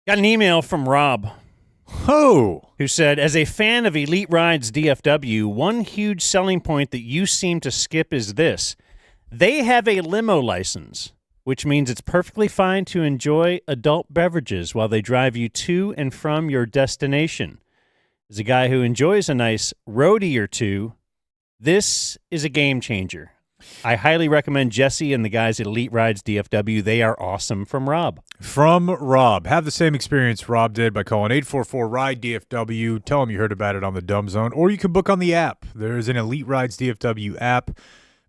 Got an email from Rob. Oh. Who said, as a fan of Elite Rides DFW, one huge selling point that you seem to skip is this. They have a limo license, which means it's perfectly fine to enjoy adult beverages while they drive you to and from your destination. As a guy who enjoys a nice roadie or two, this is a game changer. I highly recommend Jesse and the guys at Elite Rides DFW. They are awesome. From Rob. From Rob. Have the same experience Rob did by calling 844-RIDE-DFW. Tell them you heard about it on the Dumb Zone, or you can book on the app. There is an Elite Rides DFW app.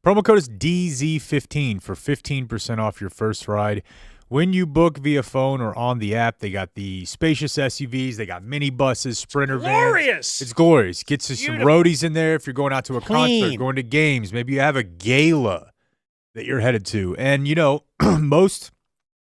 Promo code is DZ15 for 15% off your first ride. When you book via phone or on the app, they got the spacious SUVs, they got minibuses, Sprinter vans. It's glorious. Gets you some roadies in there if you're going out to a concert, going to games. Maybe you have a gala that you're headed to. And, you know, most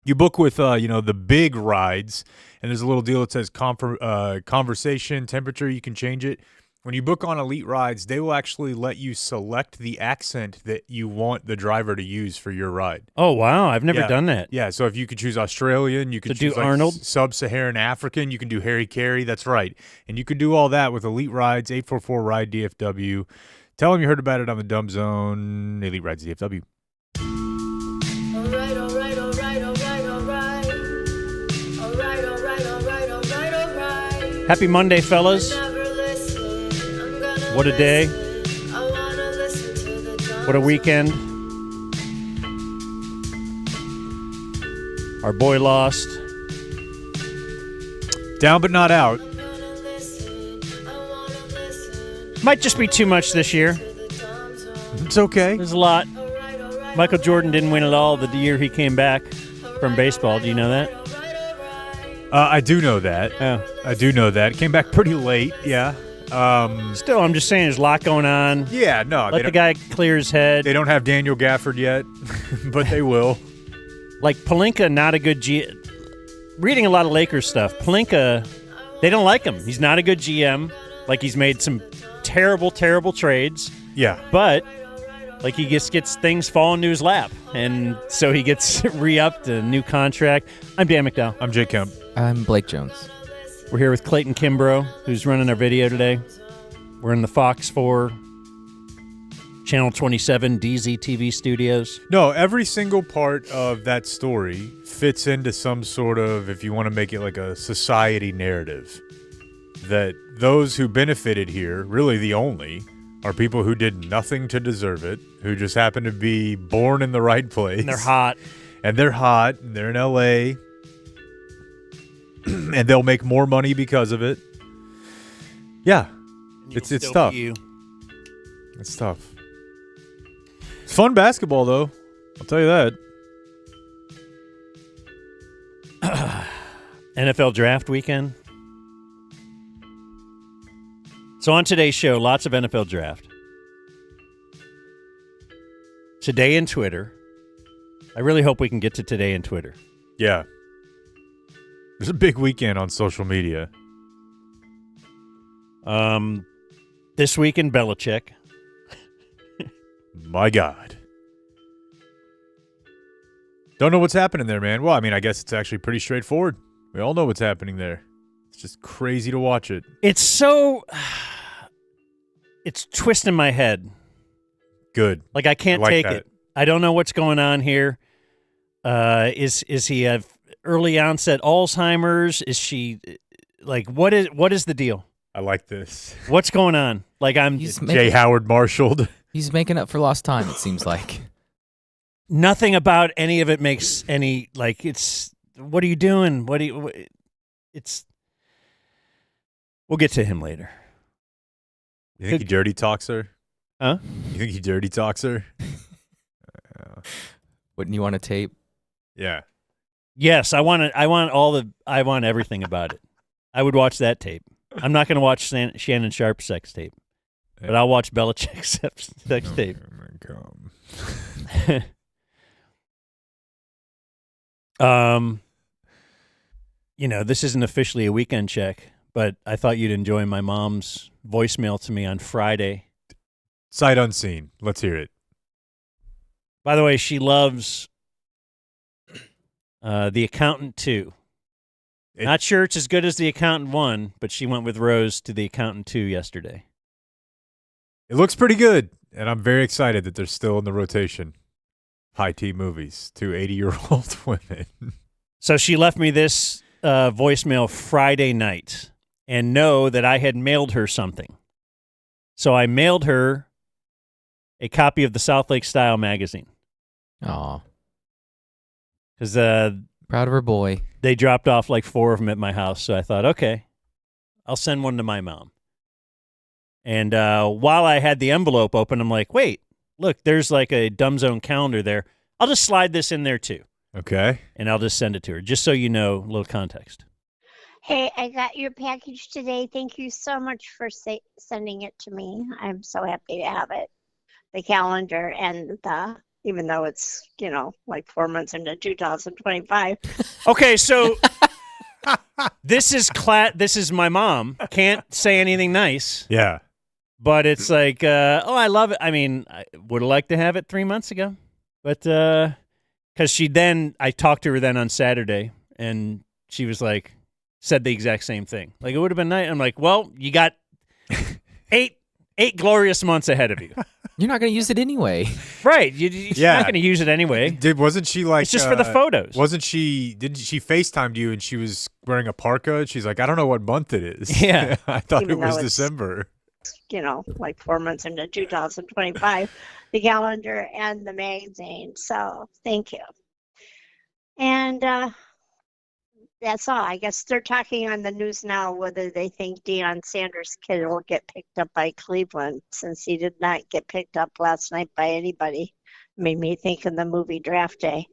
you book with, the big rides, and there's a little deal that says conversation, temperature, you can change it. When you book on Elite Rides, they will actually let you select the accent that you want the driver to use for your ride. Oh, wow. I've never done that. Yeah, so if you could choose Australian, you could choose do Arnold. Sub-Saharan African, you can do Harry Carey. That's right. And you can do all that with Elite Rides, 844-RIDE-DFW. Tell them you heard about it on the Dumb Zone, Elite Rides DFW. All right. Happy Monday, fellas. What a day. What a weekend. Our boy lost. Down but not out. Might just be too much this year. It's okay. There's a lot. Michael Jordan didn't win at all the year he came back from baseball. Do you know that? I do know that. Oh. I do know that. Came back pretty late, yeah. Still, I'm just saying there's a lot going on. Yeah, no. Let the guy clear his head. They don't have Daniel Gafford yet, but they will. Like Pelinka, not a good reading a lot of Lakers stuff. Pelinka, they don't like him. He's not a good GM. Like, he's made some terrible, terrible trades. Yeah. But, like, he just gets things fall into his lap. And so he gets re-upped, a new contract. I'm Dan McDowell. I'm Jay Kemp. I'm Blake Jones. We're here with Clayton Kimbrough, who's running our video today. We're in the Fox 4 Channel 27 DZTV studios. No, every single part of that story fits into some sort of, if you want to make it like a society narrative, that those who benefited here, really the only, are people who did nothing to deserve it, who just happened to be born in the right place. And they're hot. And they're in L.A., and they'll make more money because of it. Yeah, it's tough. It's tough. It's fun basketball, though. I'll tell you that. NFL draft weekend. So on today's show, lots of NFL draft. Today in Twitter. I really hope we can get to today in Twitter. Yeah. There's a big weekend on social media. This week in Belichick. My God. Don't know what's happening there, man. Well, I mean, I guess it's actually pretty straightforward. We all know what's happening there. It's just crazy to watch it. It's so... It's twisting my head. Good. Like, I can't take it. I don't know what's going on here. Is he have early onset Alzheimer's? Is she... Like, what is the deal? I like this. What's going on? Like, Jay Howard marshalled. He's making up for lost time, it seems like. Nothing about any of it makes any, like, it's, what are you doing? We'll get to him later. You think he dirty talks her? Huh? You think he dirty talks her? Wouldn't you want a tape? Yeah. Yes, I want everything about it. I would watch that tape. I'm not going to watch Shannon Sharp's sex tape, but I'll watch Belichick's sex tape. This isn't officially a weekend check, but I thought you'd enjoy my mom's voicemail to me on Friday. Sight unseen. Let's hear it. By the way, she loves The Accountant 2. Not sure it's as good as the accountant 1, but she went with Rose to the accountant 2 yesterday. It looks pretty good, and I'm very excited that they're still in the rotation. High tea movies to 80-year-old women. So she left me this voicemail Friday night and know that I had mailed her something. So I mailed her a copy of the South Lake Style magazine. Aw. Because Proud of her boy. they dropped off like 4 of them at my house. So I thought, okay, I'll send one to my mom. And while I had the envelope open, I'm like, wait, look, there's like a Dumb Zone calendar there. I'll just slide this in there too. Okay. And I'll just send it to her, just so you know, a little context. Hey, I got your package today. Thank you so much for sending it to me. I'm so happy to have it. The calendar and even though it's, like 4 months into 2025. Okay, so this is my mom. Can't say anything nice. Yeah. But it's like, I love it. I mean, I would have liked to have it 3 months ago. But because I talked to her then on Saturday, and she was like, said the exact same thing. Like, it would have been nice. I'm like, well, you got eight glorious months ahead of you. You're not going to use it anyway. Right. You're not going to use it anyway. Wasn't she like... It's just for the photos. Didn't she FaceTimed you and she was wearing a parka? She's like, I don't know what month it is. Yeah. I thought Even it was though it's- December. Like 4 months into 2025, the calendar and the magazine. So thank you. And that's all. I guess they're talking on the news now whether they think Deion Sanders' kid will get picked up by Cleveland, since he did not get picked up last night by anybody. Made me think of the movie Draft Day.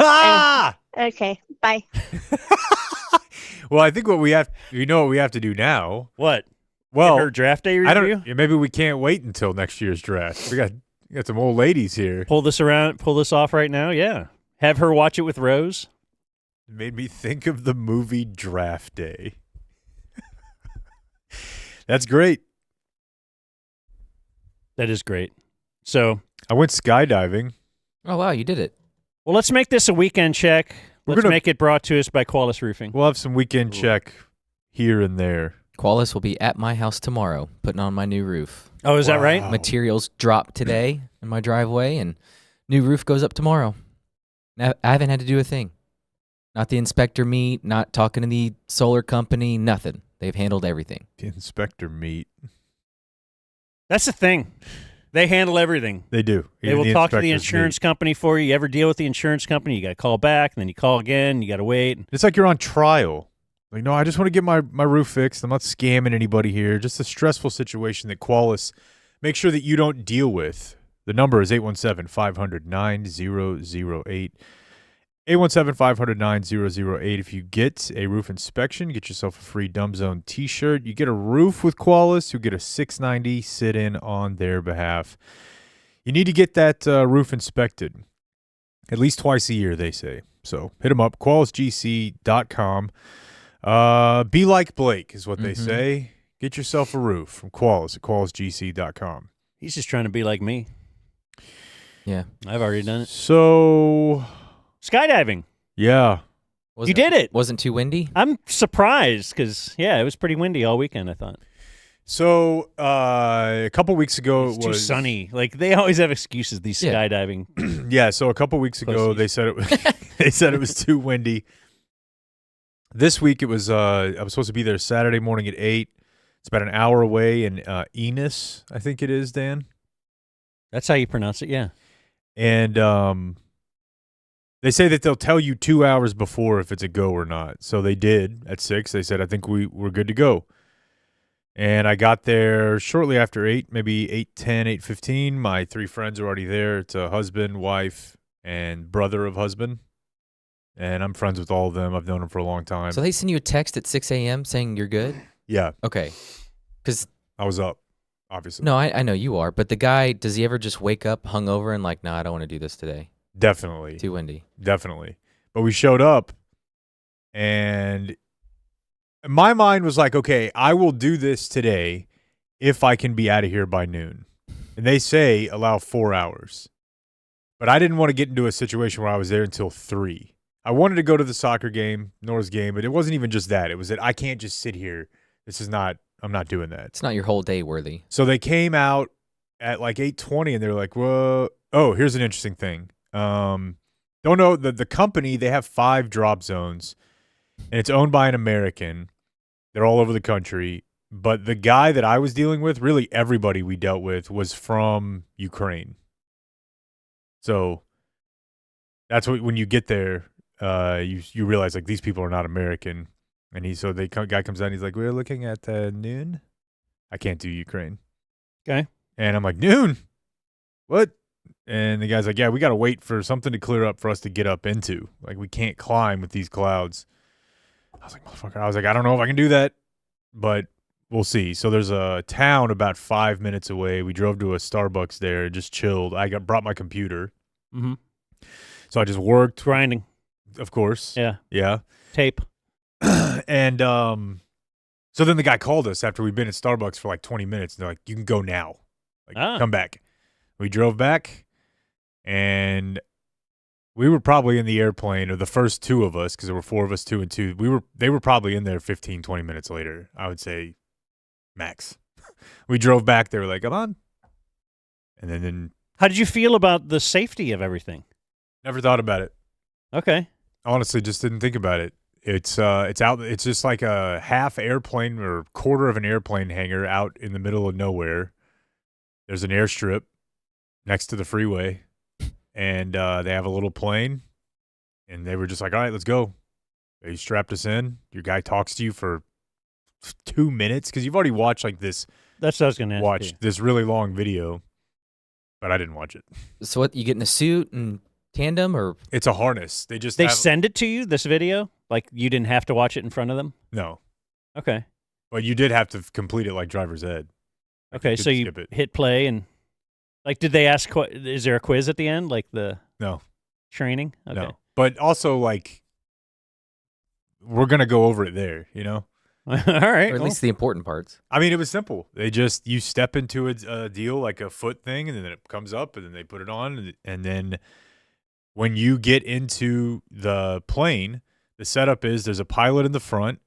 Ah! Okay, bye. Well, I think what we have to do now. What? Well, Get her draft day review? Maybe we can't wait until next year's draft. We got some old ladies here. Pull this off right now? Yeah. Have her watch it with Rose? It made me think of the movie Draft Day. That's great. That is great. So I went skydiving. Oh, wow, you did it. well, let's make this a weekend check. We're Let's gonna- make it brought to us by Qualis Roofing. We'll have some weekend check here and there. Qualis will be at my house tomorrow, putting on my new roof. Oh, is that right? Wow. Materials dropped today in my driveway, and new roof goes up tomorrow. I haven't had to do a thing. Not the inspector meet, not talking to the solar company, nothing. They've handled everything. The inspector meet. That's the thing. They handle everything. They do. They Even will talk to the inspectors insurance company for you. You ever deal with the insurance company, you got to call back, and then you call again, you got to wait. meet. It's like you're on trial. Like, no, I just want to get my roof fixed. I'm not scamming anybody here. Just a stressful situation that Qualis make sure that you don't deal with. The number is 817-500-9008. 817-500-9008. If you get a roof inspection, get yourself a free Dumb Zone t-shirt. You get a roof with Qualis, you get a $6.90 sit-in on their behalf. You need to get that roof inspected at least twice a year, they say. So hit them up, QualisGC.com. Be like Blake is what they say. Get yourself a roof from Qualis at QualisGC.com. He's just trying to be like me. Yeah. I've already done it. So, Skydiving. yeah. You did it. Wasn't too windy? I'm surprised because, yeah, it was pretty windy all weekend, I thought. So, a couple weeks ago, It's it too was sunny. Like, they always have excuses, these Yeah. skydiving. Yeah, so a couple weeks ago, they said it was too windy. This week, it was I was supposed to be there Saturday morning at 8. It's about an hour away in Enos, I think it is, Dan. That's how you pronounce it, yeah. And they say that they'll tell you 2 hours before if it's a go or not. So they did at 6. They said, I think we're good to go. And I got there shortly after 8, maybe 8:10, 8:15. My 3 friends are already there. It's a husband, wife, and brother of husband. And I'm friends with all of them. I've known them for a long time. So they send you a text at 6 a.m. saying you're good? Yeah, Okay. Because, I was up, obviously. no, I know you are, but the guy, does he ever just wake up hungover and like, nah, I don't want to do this today? Definitely. Too windy. Definitely. But we showed up, and my mind was like, okay, I will do this today if I can be out of here by noon. And they say allow 4 hours. But I didn't want to get into a situation where I was there until 3. I wanted to go to the soccer game, Nora's game, but it wasn't even just that. It was that I can't just sit here. I'm not doing that. It's not your whole day worthy. So they came out at like 8:20 and they're like, "Well, oh, here's an interesting thing. Don't know the company, they have 5 drop zones and it's owned by an American. They're all over the country, but the guy that I was dealing with, really everybody we dealt with was from Ukraine. So that's what when you get there, you realize like these people are not American. And guy comes out and he's like, "We're looking at noon." I can't do Ukraine. Okay. And I'm like, "Noon? What?" And the guy's like, "Yeah, we got to wait for something to clear up for us to get up into. Like, we can't climb with these clouds." I was like, "Motherfucker." I was like, "I don't know if I can do that, but we'll see." So there's a town about 5 minutes away. We drove to a Starbucks there, just chilled. Brought my computer. Mm-hmm. So I just worked. Grinding. Of course. Yeah. Yeah. Tape. And so then the guy called us after we'd been at Starbucks for like 20 minutes. And they're like, "You can go now. Like, come back." We drove back, and we were probably in the airplane, or the first 2 of us, because there were 4 of us, 2 and 2. They were probably in there 15, 20 minutes later, I would say max. We drove back. They were like, "Come on." And then How did you feel about the safety of everything? never thought about it. Okay. Honestly, just didn't think about it. It's out. It's just like a half airplane or quarter of an airplane hangar out in the middle of nowhere. There's an airstrip next to the freeway, and they have a little plane. And they were just like, "All right, let's go." They strapped us in. Your guy talks to you for 2 minutes because you've already watched like this. That's what I was going to ask you. This really long video, but I didn't watch it. So what? You get in a suit and tandem, or It's a harness. They Send it to you, this video? Like you didn't have to watch it in front of them? no, Okay. but you did have to complete it like driver's ed. Like, Okay, so you skip it. hit play and like did they ask is there a quiz at the end like the No. training? Okay. No, but also like we're gonna go over it there, you know. All right. or at least the important parts. I mean, it was simple. You step into a deal like a foot thing, and then it comes up, and then they put it on, and then when you get into the plane, the setup is there's a pilot in the front,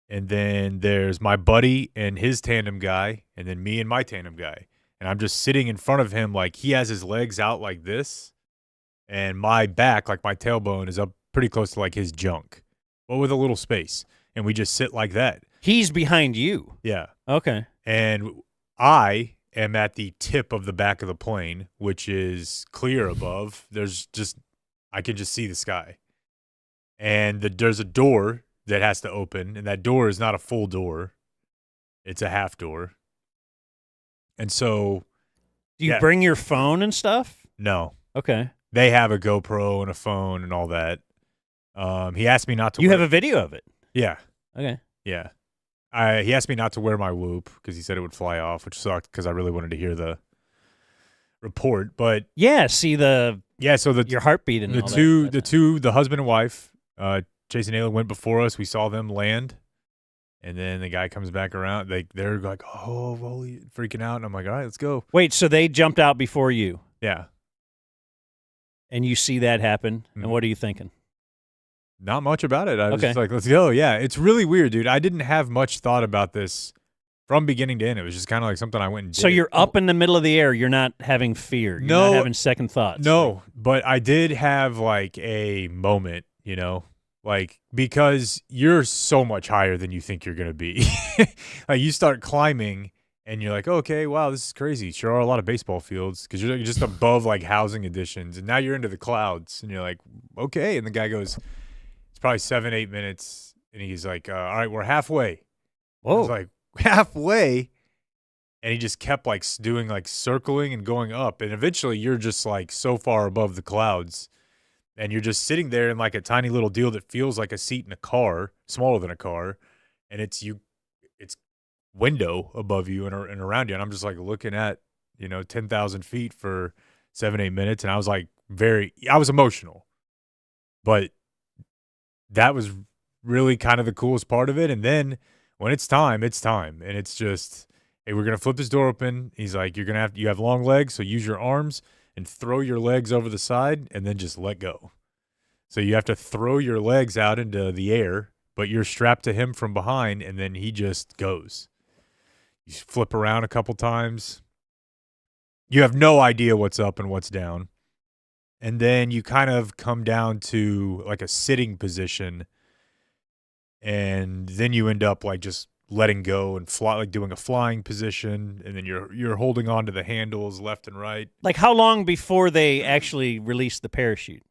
and then there's my buddy and his tandem guy, and then me and my tandem guy, and I'm just sitting in front of him like he has his legs out like this, and my back, like my tailbone, is up pretty close to like his junk, but with a little space. And we just sit like that. He's behind you. Yeah. Okay. And I am at the tip of the back of the plane, which is clear above. I can just see the sky. And there's a door that has to open, and that door is not a full door. It's a half door. And so. Do you bring your phone and stuff? No. Okay. They have a GoPro and a phone and all that. He asked me not to. You have a video of it? Yeah. Okay. Yeah. He asked me not to wear my Whoop because he said it would fly off, which sucked because I really wanted to hear the report. But yeah, see your heartbeat and the husband and wife, Chase and Ayla went before us. We saw them land, and then the guy comes back around. They're like, "Oh, holy," freaking out, and I'm like, "All right, let's go." Wait, so they jumped out before you? Yeah. And you see that happen, Mm-hmm. and what are you thinking? Not much about it. I was just like, let's go. Yeah, it's really weird, dude. I didn't have much thought about this from beginning to end. It was just kind of like something I went and did. So you're up in the middle of the air. You're not having fear. You're not having second thoughts. No, but I did have like a moment, you know, like because you're so much higher than you think you're going to be. Like you start climbing and you're like, okay, wow, this is crazy. Sure are a lot of baseball fields because you're just above like housing additions. And now you're into the clouds and you're like, okay. And the guy goes, probably 7-8 minutes, and he's like, all right, we're halfway. Whoa. I was like, halfway? And he just kept like doing like circling and going up, and eventually you're just like so far above the clouds, and you're just sitting there in like a tiny little deal that feels like a seat in a car, smaller than a car, and it's window above you and around you, and I'm just like looking at 10,000 feet for 7-8 minutes, and I was like I was emotional, but that was really kind of the coolest part of it. And then when it's time. And it's just, hey, we're going to flip this door open. He's like, you have long legs, so use your arms and throw your legs over the side and then just let go. So you have to throw your legs out into the air, but you're strapped to him from behind, and then he just goes. You flip around a couple times. You have no idea what's up and what's down. And then you kind of come down to like a sitting position, and then you end up like just letting go and fly, like doing a flying position, and then you're holding on to the handles left and right. Like, how long before they actually release the parachute?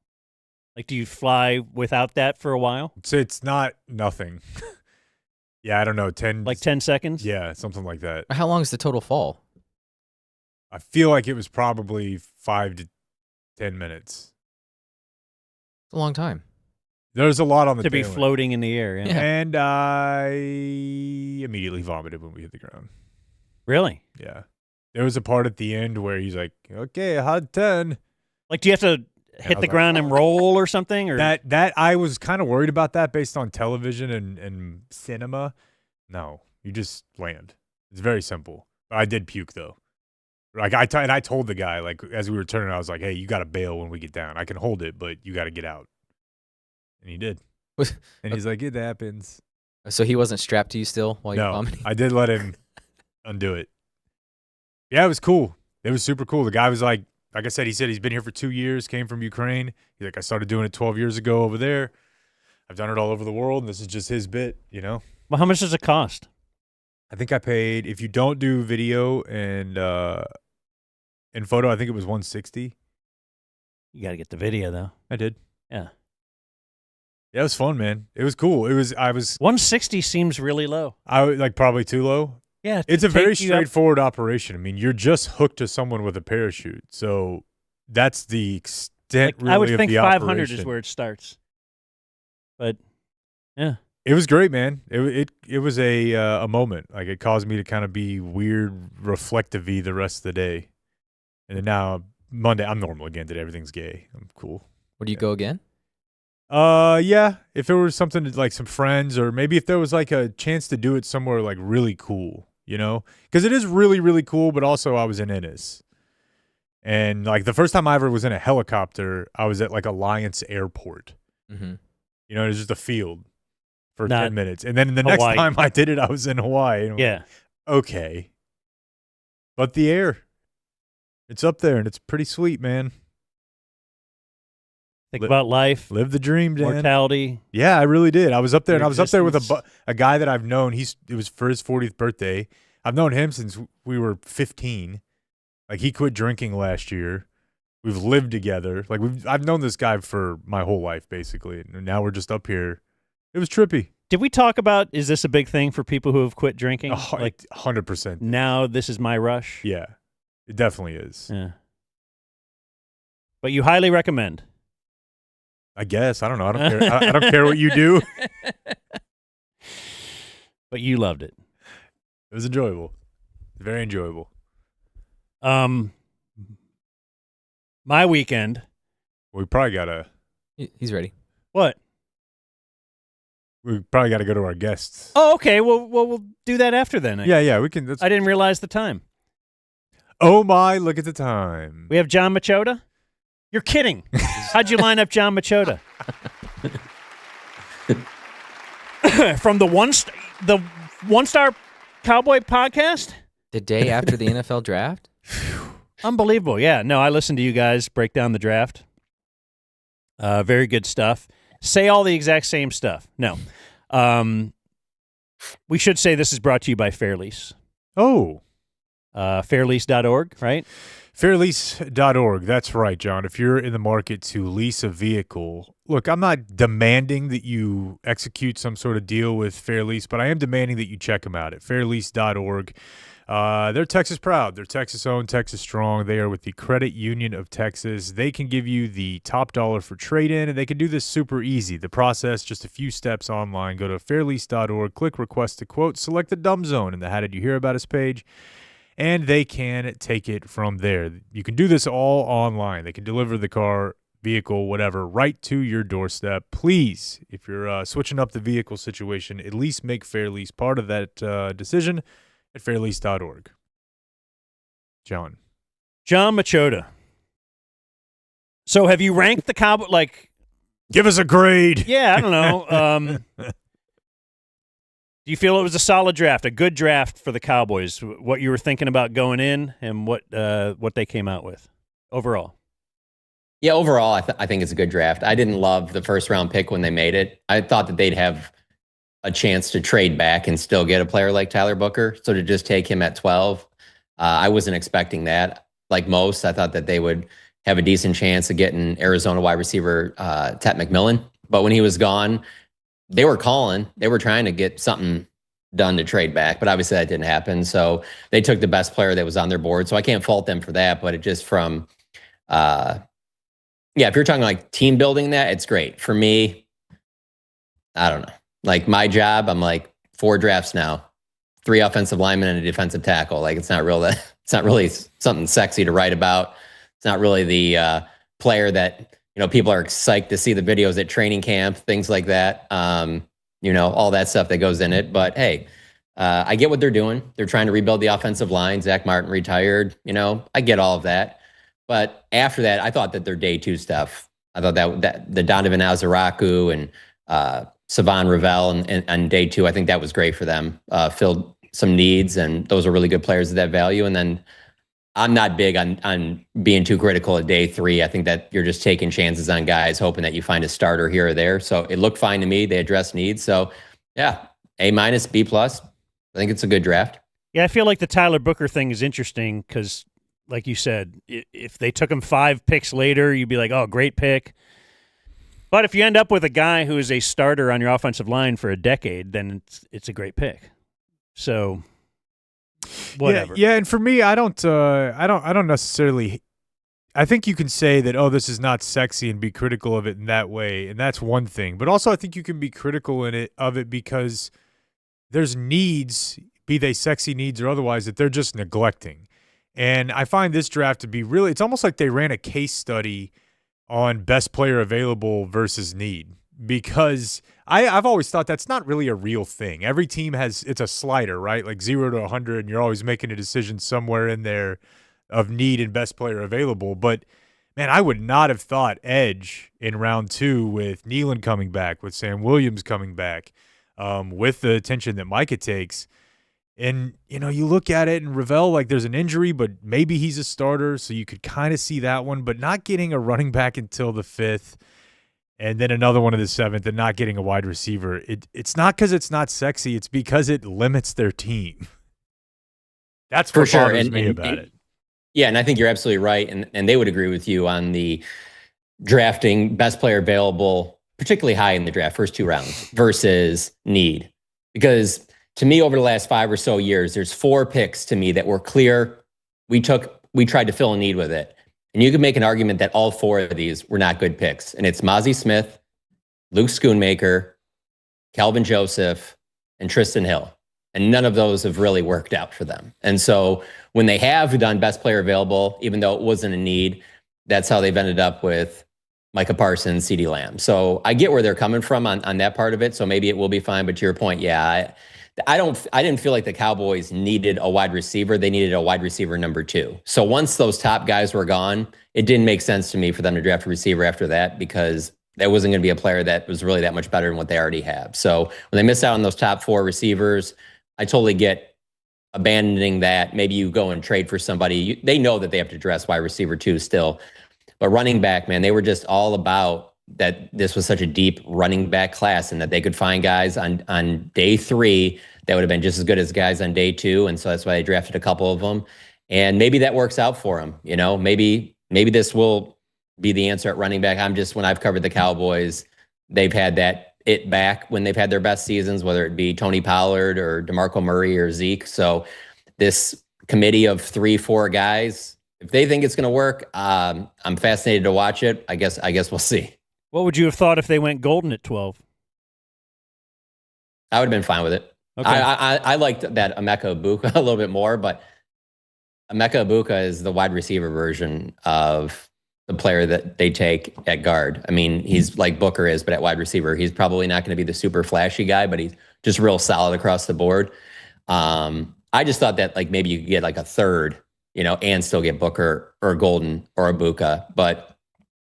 Like, do you fly without that for a while? So it's not nothing. Yeah, I don't know, 10 Like 10 seconds? Yeah, something like that. How long is the total fall? I feel like it was probably 5 to 10 minutes. It's a long time. There's a lot on the To be tail end. floating in the air, yeah. Yeah. And I immediately vomited when we hit the ground. Really? Yeah. There was a part at the end where he's like, okay, I had 10. Like, do you have to I hit was the like, ground and roll or something? Or That I was kind of worried about that based on television and cinema. No, you just land. It's very simple. But I did puke though. Like I told the guy, like, as we were turning, I was like, hey, you got to bail when we get down. I can hold it, but you got to get out. And he did. And he's like, it happens. So he wasn't strapped to you still while you're No, vomiting? I did let him undo it. Yeah, it was cool. It was super cool. The guy was like I said, he said he's been here for 2 years, came from Ukraine. He's like, I started doing it 12 years ago over there. I've done it all over the world, and this is just his bit, you know? well, how much does it cost? I think I paid, if you don't do video and photo, I think it was $160. You got to get the video, though. I did. Yeah. Yeah, it was fun, man. It was cool. I was 160 seems really low. like probably too low. Yeah. It's to a very take you up- straightforward operation. I mean, you're just hooked to someone with a parachute. So that's the extent really I would of think the 500 operation. is where it starts. But, yeah. It was great, man. It was a moment. Like, it caused me to kind of be weird, reflective-y the rest of the day. And then now, Monday, I'm normal again today. Everything's gay. I'm cool. Would you go again? Yeah. If it was something like some friends, or maybe if there was like a chance to do it somewhere like really cool, you know? Because it is really, really cool, but also I was in Ennis. And like the first time I ever was in a helicopter, I was at like Alliance Airport. Mm-hmm. You know, it was just a field for Not 10 minutes. And then the next Hawaii. time I did it, I was in Hawaii. And I'm Yeah. like, okay. But the air, it's up there and it's pretty sweet, man. Think about life, Live the dream, Dan. mortality. Yeah, I really did. I was up there, and Your I was up there with existence. a guy that I've known. It was for his 40th birthday. I've known him since we were 15. Like, he quit drinking last year. We've lived together. Like, I've known this guy for my whole life, basically. And now we're just up here. It was trippy. Did we talk about, is this a big thing for people who have quit drinking? Like 100%. Now this is my rush? Yeah, it definitely is. Yeah. But you highly recommend. I guess. I don't know. I don't care. I don't care what you do. But you loved it. It was enjoyable. Very enjoyable. My weekend. We probably gotta. He's ready. What? We probably gotta go to our guests. Oh, okay. Well, we'll do that after then. Yeah. We can. I didn't realize the time. Oh my! Look at the time. We have Jon Machota. You're kidding. How'd you line up Jon Machota? From the One Star Cowboy podcast? The day after the NFL draft? Unbelievable. Yeah. No, I listened to you guys break down the draft. Very good stuff. Say all the exact same stuff. No. We should say this is brought to you by Fair Lease. Oh. Fairlease.org, right? Fairlease.org. That's right, John. If you're in the market to lease a vehicle, look, I'm not demanding that you execute some sort of deal with Fair Lease, but I am demanding that you check them out at fairlease.org. They're Texas proud. They're Texas owned, Texas strong. They are with the Credit Union of Texas. They can give you the top dollar for trade-in, and they can do this super easy. The process, just a few steps online. Go to fairlease.org, click request a quote, select the dumb zone in the How Did You Hear About Us page, and they can take it from there. You can do this all online. They can deliver the car, vehicle, whatever, right to your doorstep. Please, if you're switching up the vehicle situation, at least make Fair Lease part of that decision at fairlease.org. Jon Jon Machota. So have you ranked the Cowboy, like, Give us a grade. Yeah, I don't know. Do you feel it was a solid draft, a good draft for the Cowboys? What you were thinking about going in and what they came out with overall? Yeah, overall, I think it's a good draft. I didn't love the first round pick when they made it. I thought that they'd have a chance to trade back and still get a player like Tyler Booker. So to just take him at 12, I wasn't expecting that. Like most, I thought that they would have a decent chance of getting Arizona wide receiver Tet McMillan. But when he was gone, they were calling. They were trying to get something done to trade back, but obviously that didn't happen. So they took the best player that was on their board. So I can't fault them for that. But it just from, if you're talking like team building, that it's great. For me, I don't know. Like my job, I'm like 4 drafts now, 3 offensive linemen and a defensive tackle. Like it's not really something sexy to write about. It's not really the player that, people are psyched to see the videos at training camp, things like that. All that stuff that goes in it. But hey, I get what they're doing. They're trying to rebuild the offensive line. Zach Martin retired. I get all of that. But after that, I thought that their day 2 stuff, I thought that the Donovan Azaraku and Savon Ravel and day 2, I think that was great for them. Filled some needs, and those are really good players at that value. And then I'm not big on being too critical at day 3. I think that you're just taking chances on guys, hoping that you find a starter here or there. So it looked fine to me. They addressed needs. So yeah, A-, B+. I think it's a good draft. Yeah, I feel like the Tyler Booker thing is interesting because, like you said, if they took him 5 picks later, you'd be like, oh, great pick. But if you end up with a guy who is a starter on your offensive line for a decade, then it's a great pick. So whatever. Yeah, and for me, I don't necessarily. I think you can say that, oh, this is not sexy and be critical of it in that way, and that's one thing. But also, I think you can be critical of it because there's needs, be they sexy needs or otherwise, that they're just neglecting. And I find this draft to be really, it's almost like they ran a case study on best player available versus need, because I've always thought that's not really a real thing. Every team it's a slider, right? Like 0 to 100, and you're always making a decision somewhere in there of need and best player available. But man, I would not have thought edge in round 2 with Nealon coming back, with Sam Williams coming back, with the attention that Micah takes. And, you look at it and Ravel, like there's an injury, but maybe he's a starter. So you could kind of see that one, but not getting a running back until the 5th and then another one in the 7th and not getting a wide receiver. It's not because it's not sexy. It's because it limits their team. That's what bothers me about it. Yeah, and I think you're absolutely right. And they would agree with you on the drafting best player available, particularly high in the draft, first 2 rounds versus need. Because to me, over the last 5 or so years, there's 4 picks to me that were clear. We tried to fill a need with it. And you could make an argument that all 4 of these were not good picks. And it's Mozzie Smith, Luke Schoonmaker, Calvin Joseph, and Tristan Hill. And none of those have really worked out for them. And so when they have done best player available, even though it wasn't a need, that's how they've ended up with Micah Parsons, CeeDee Lamb. So I get where they're coming from on that part of it. So maybe it will be fine. But to your point, yeah, I didn't feel like the Cowboys needed a wide receiver. They needed a wide receiver number 2. So once those top guys were gone, it didn't make sense to me for them to draft a receiver after that, because there wasn't going to be a player that was really that much better than what they already have. So when they miss out on those top 4 receivers, I totally get abandoning that. Maybe you go and trade for somebody. They know that they have to address wide receiver 2 still. But running back, man, they were just all about that this was such a deep running back class and that they could find guys on day 3 that would have been just as good as guys on day 2. And so that's why they drafted a couple of them. And maybe that works out for them. Maybe this will be the answer at running back. when I've covered the Cowboys, they've had that it back when they've had their best seasons, whether it be Tony Pollard or DeMarco Murray or Zeke. So this committee of 3-4 guys, if they think it's going to work, I'm fascinated to watch it. I guess we'll see. What would you have thought if they went golden at 12? I would have been fine with it. Okay. I liked that Emeka Egbuka a little bit more, but Emeka Egbuka is the wide receiver version of the player that they take at guard. I mean, he's like Booker is, but at wide receiver, he's probably not going to be the super flashy guy, but he's just real solid across the board. I just thought that like maybe you could get like a 3rd, and still get Booker or Golden or Egbuka, but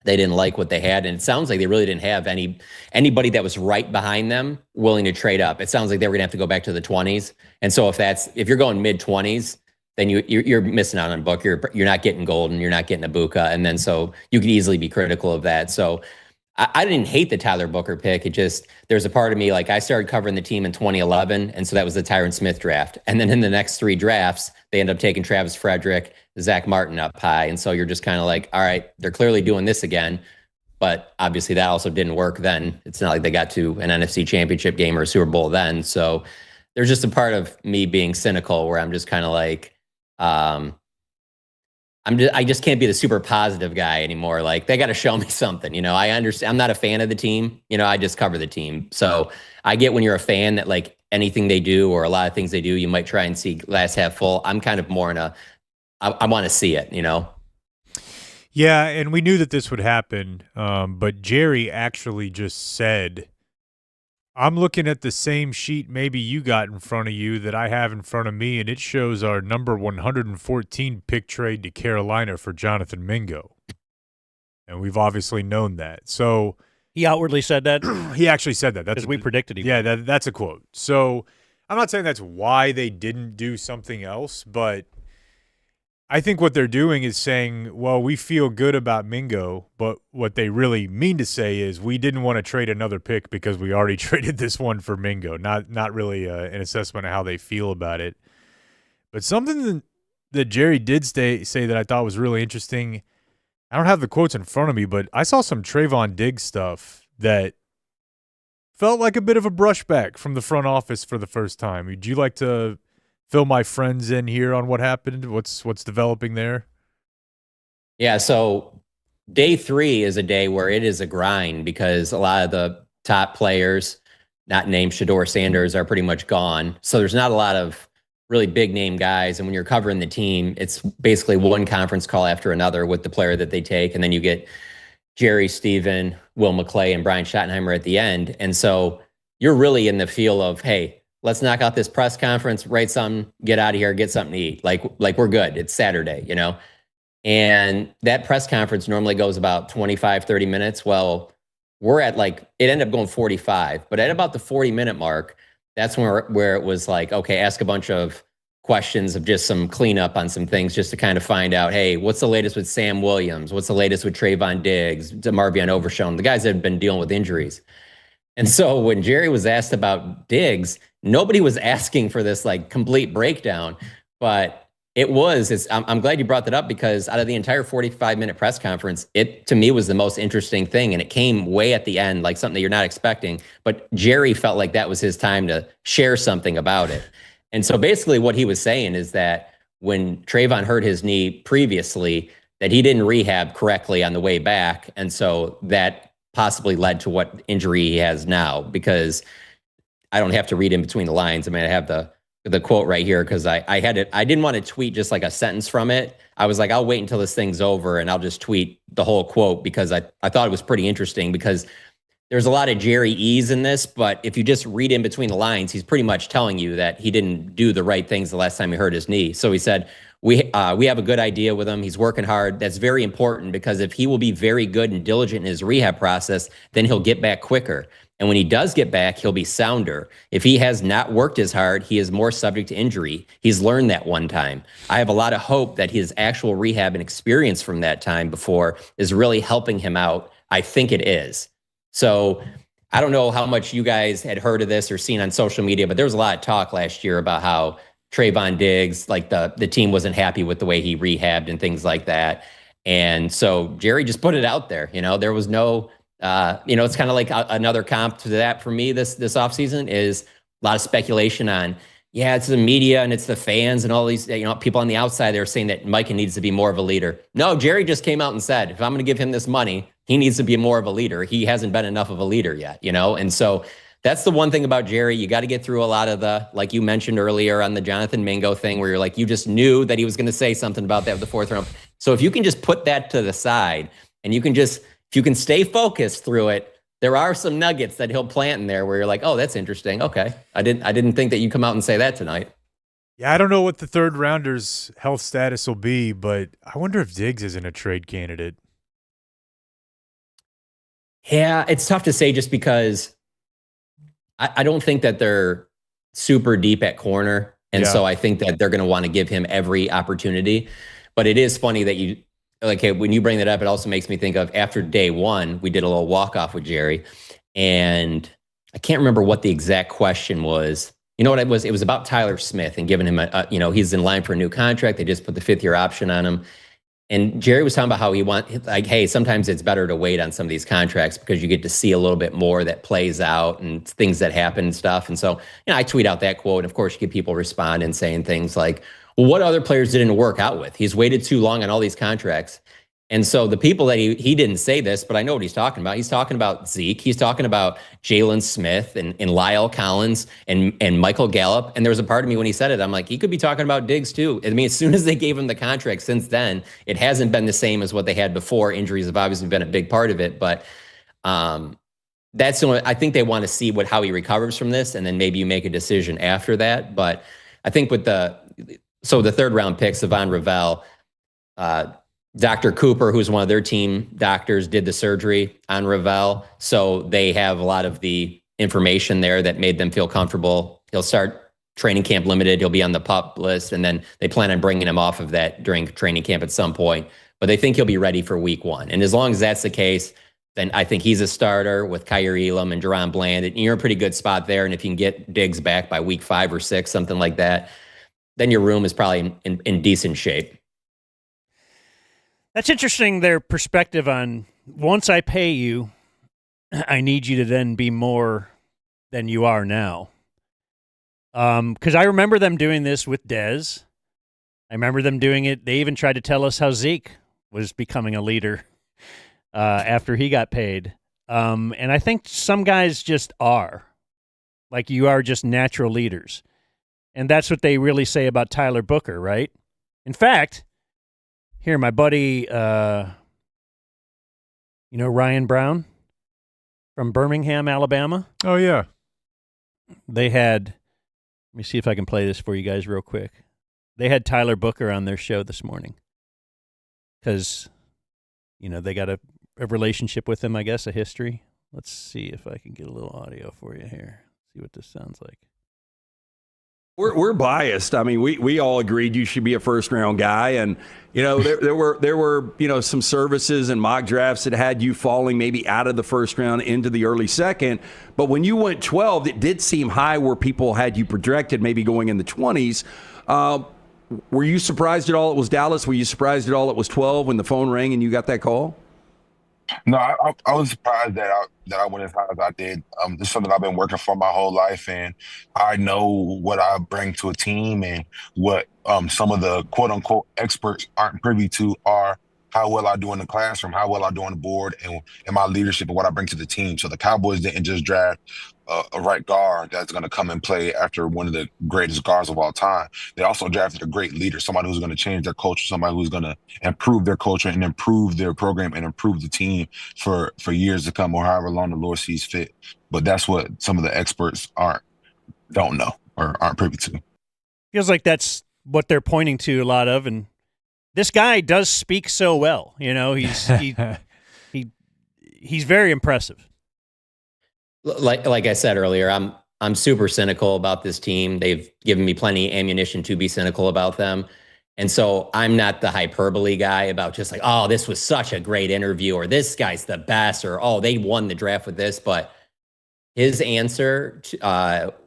They didn't like what they had, and it sounds like they really didn't have anybody that was right behind them willing to trade up. It sounds like they were going to have to go back to the 20s. And so if you're going mid 20s, then you're missing out on Book. You're not getting Golden, you're not getting Ibuka, and then so you could easily be critical of that. So I didn't hate the Tyler Booker pick. It just, there's a part of me, like I started covering the team in 2011, and so that was the Tyron Smith draft. And then in the next 3 drafts, they end up taking Travis Frederick, Zach Martin up high. And so you're just kind of like, all right, they're clearly doing this again. But obviously that also didn't work then. It's not like they got to an NFC championship game or a Super Bowl then. So there's just a part of me being cynical where I'm just kind of like, I just can't be the super positive guy anymore. Like they got to show me something, I understand. I'm not a fan of the team. I just cover the team. So I get when you're a fan that like anything they do or a lot of things they do, you might try and see glass half full. I'm kind of more in I want to see it, Yeah, and we knew that this would happen, but Jerry actually just said, I'm looking at the same sheet maybe you got in front of you that I have in front of me, and it shows our number 114 pick trade to Carolina for Jonathan Mingo. And we've obviously known that. So He outwardly said that he actually said that. because we predicted he would. Yeah, that's a quote. So I'm not saying that's why they didn't do something else, but I think what they're doing is saying, well, we feel good about Mingo, but what they really mean to say is we didn't want to trade another pick because we already traded this one for Mingo. Not really an assessment of how they feel about it. But something that Jerry did say that I thought was really interesting, I don't have the quotes in front of me, but I saw some Trayvon Diggs stuff that felt like a bit of a brushback from the front office for the first time. Would you like to fill my friends in here on what happened? What's developing there? Yeah, so day 3 is a day where it is a grind because a lot of the top players, not named Shador Sanders, are pretty much gone. So there's not a lot of really big name guys. And when you're covering the team, it's basically one conference call after another with the player that they take. And then you get Jerry, Steven, Will McClay, and Brian Schottenheimer at the end. And so you're really in the feel of, hey, let's knock out this press conference, write something, get out of here, get something to eat. Like we're good. It's Saturday, And that press conference normally goes about 25, 30 minutes. Well, we're at it ended up going 45, but at about the 40-minute mark, that's where it was like, okay, ask a bunch of questions of just some cleanup on some things just to kind of find out, hey, what's the latest with Sam Williams? What's the latest with Trayvon Diggs, Marvion Overshown, the guys that have been dealing with injuries. And so when Jerry was asked about Diggs, nobody was asking for this complete breakdown, but I'm glad you brought that up because out of the entire 45-minute press conference, it to me was the most interesting thing. And it came way at the end, like something that you're not expecting, but Jerry felt like that was his time to share something about it. And so basically what he was saying is that when Trayvon hurt his knee previously, that he didn't rehab correctly on the way back. And so that possibly led to what injury he has now, because I don't have to read in between the lines. I mean, I have the quote right here because I didn't want to tweet just like a sentence from it. I was like, I'll wait until this thing's over and I'll just tweet the whole quote because I thought it was pretty interesting because there's a lot of Jerry E's in this, but if you just read in between the lines, he's pretty much telling you that he didn't do the right things the last time he hurt his knee. So he said, we have a good idea with him. He's working hard. That's very important because if he will be very good and diligent in his rehab process, then he'll get back quicker. And when he does get back, he'll be sounder. If he has not worked as hard, he is more subject to injury. He's learned that one time. I have a lot of hope that his actual rehab and experience from that time before is really helping him out. I think it is. So I don't know how much you guys had heard of this or seen on social media, but there was a lot of talk last year about how Trayvon Diggs, the team wasn't happy with the way he rehabbed and things like that. And so Jerry just put it out there. There was no, it's kind of like another comp to that for me this offseason is a lot of speculation on, it's the media and it's the fans and all these, people on the outside, they're saying that Micah needs to be more of a leader. No, Jerry just came out and said, if I'm going to give him this money, he needs to be more of a leader. He hasn't been enough of a leader yet, And so that's the one thing about Jerry. You got to get through a lot of the, like you mentioned earlier on the Jonathan Mingo thing, where you're like, you just knew that he was going to say something about that with the 4th round. So if you can just put that to the side and if you can stay focused through it, there are some nuggets that he'll plant in there where you're like, oh, that's interesting. Okay. I didn't think that you'd come out and say that tonight. Yeah, I don't know what the 3rd rounder's health status will be, but I wonder if Diggs isn't a trade candidate. Yeah, it's tough to say just because I don't think that they're super deep at corner. And so I think that they're going to want to give him every opportunity. But it is funny that you, like, hey, when you bring that up, it also makes me think of after day one, we did a little walk-off with Jerry. And I can't remember what the exact question was. You know what it was? It was about Tyler Smith and giving him he's in line for a new contract. They just put the 5th-year option on him. And Jerry was talking about how hey, sometimes it's better to wait on some of these contracts because you get to see a little bit more that plays out and things that happen and stuff. And so, I tweet out that quote. Of course, you get people respond and saying things like, well, what other players didn't work out with? He's waited too long on all these contracts. And so the people that he didn't say this, but I know what he's talking about. He's talking about Zeke. He's talking about Jalen Smith and Lyle Collins and Michael Gallup. And there was a part of me when he said it, I'm like, he could be talking about Diggs too. I mean, as soon as they gave him the contract since then, it hasn't been the same as what they had before. Injuries have obviously been a big part of it, but that's the only, I think they want to see how he recovers from this. And then maybe you make a decision after that. But I think with the 3rd round pick, Savon Ravel, Dr. Cooper, who's one of their team doctors, did the surgery on Ravel. So they have a lot of the information there that made them feel comfortable. He'll start training camp limited. He'll be on the PUP list. And then they plan on bringing him off of that during training camp at some point. But they think he'll be ready for week 1. And as long as that's the case, then I think he's a starter with Kyrie Elam and Jerron Bland. And you're in a pretty good spot there. And if you can get Diggs back by week 5 or 6, something like that, then your room is probably in decent shape. That's interesting, their perspective on once I pay you, I need you to then be more than you are now. Because I remember them doing this with Dez. I remember them doing it. They even tried to tell us how Zeke was becoming a leader after he got paid. And I think some guys just are. Like, you are just natural leaders. And that's what they really say about Tyler Booker, right? In fact, here, my buddy, Ryan Brown from Birmingham, Alabama. Oh, yeah. They had, let me see if I can play this for you guys real quick. They had Tyler Booker on their show this morning because, they got a relationship with him, I guess, a history. Let's see if I can get a little audio for you here. See what this sounds like. We're biased. I mean, we all agreed you should be a first-round guy, and there were some services and mock drafts that had you falling maybe out of the first round into the early second. But when you went 12, it did seem high where people had you projected maybe going in the 20s. Were you surprised at all it was Dallas? Were you surprised at all it was 12 when the phone rang and you got that call? No, I was surprised that I went as high as I did. This is something I've been working for my whole life, and I know what I bring to a team and what some of the quote-unquote experts aren't privy to are how well I do in the classroom, how well I do on the board, and my leadership and what I bring to the team. So the Cowboys didn't just draft a right guard that's going to come and play after one of the greatest guards of all time. They also drafted a great leader, somebody who's going to change their culture, somebody who's going to improve their culture and improve their program and improve the team for years to come or however long the Lord sees fit. But that's what some of the experts don't know or aren't privy to. Feels like that's what they're pointing to a lot of, and this guy does speak so well. He's very impressive. Like I said earlier, I'm super cynical about this team. They've given me plenty of ammunition to be cynical about them. And so I'm not the hyperbole guy about just like, oh, this was such a great interview, or this guy's the best, or, oh, they won the draft with this. But his answer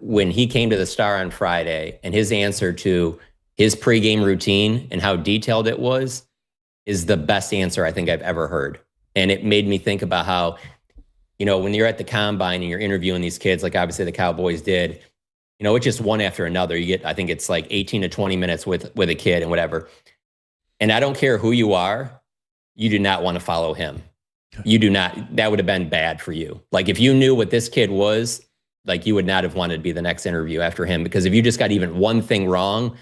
when he came to the Star on Friday, and his answer to his pregame routine and how detailed it was is the best answer I think I've ever heard. And it made me think about how, when you're at the combine and you're interviewing these kids, like obviously the Cowboys did, it's just one after another. You get, I think it's like 18 to 20 minutes with a kid and whatever. And I don't care who you are, you do not want to follow him. You do not. That would have been bad for you. Like, if you knew what this kid was, like, you would not have wanted to be the next interview after him, because if you just got even one thing wrong,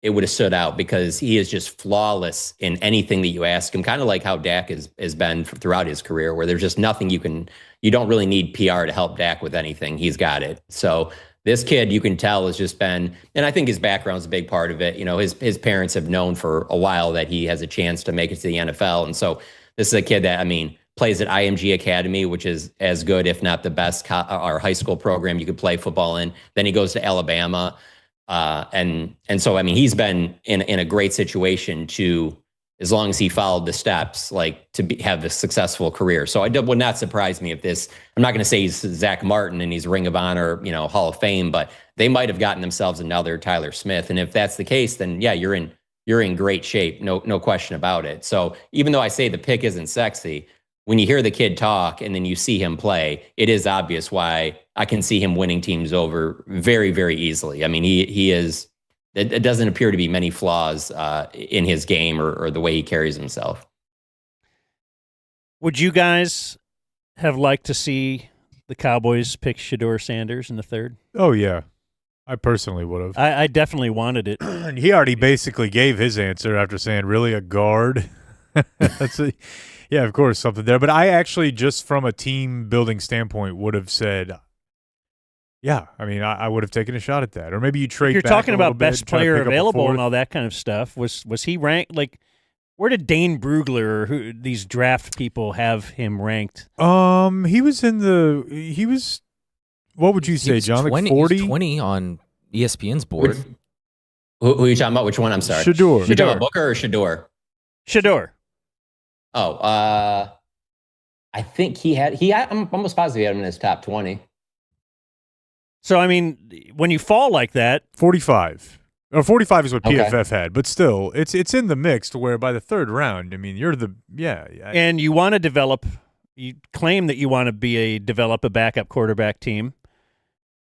it would have stood out, because he is just flawless in anything that you ask him. Kind of like how Dak has been throughout his career, where there's just nothing you don't really need PR to help Dak with anything. He's got it. So this kid, you can tell, has just been, and I think his background is a big part of it. His parents have known for a while that he has a chance to make it to the NFL. And so this is a kid that, plays at IMG Academy, which is as good, if not the best, or high school program you could play football in. Then he goes to Alabama, and so I mean he's been in a great situation to, as long as he followed the steps, like have a successful career. So it would not surprise me if this. I'm not going to say he's Zach Martin and he's Ring of Honor, Hall of Fame, but they might have gotten themselves another Tyler Smith. And if that's the case, then yeah, you're in great shape, no question about it. So even though I say the pick isn't sexy, when you hear the kid talk and then you see him play, it is obvious why I can see him winning teams over very, very easily. I mean, he is. It doesn't appear to be many flaws in his game or the way he carries himself. Would you guys have liked to see the Cowboys pick Shedeur Sanders in the third? Oh, yeah. I personally would have. I definitely wanted it. And he already basically gave his answer after saying, really, a guard? Yeah, of course, something there. But I actually, just from a team-building standpoint, would have said, yeah, I mean, I would have taken a shot at that. Or maybe you trade You're back talking a little about bit, best try to player pick up a available fourth. and all that kind of stuff. Was he ranked? Like, where did Dane Brugler, or these draft people, have him ranked? He was, what would you say, John? Like 40? 20 on ESPN's board. Who are you talking about? Which one? I'm sorry. Shedeur. You talking about Booker or Shedeur? Shedeur. Oh, I think I'm almost positive he had him in his top 20. So, I mean, when you fall like that. 45. Or 45 is what Okay. PFF had. But still, it's in the mix to where by the third round, I mean, And you want to you claim that you want to develop a backup quarterback team.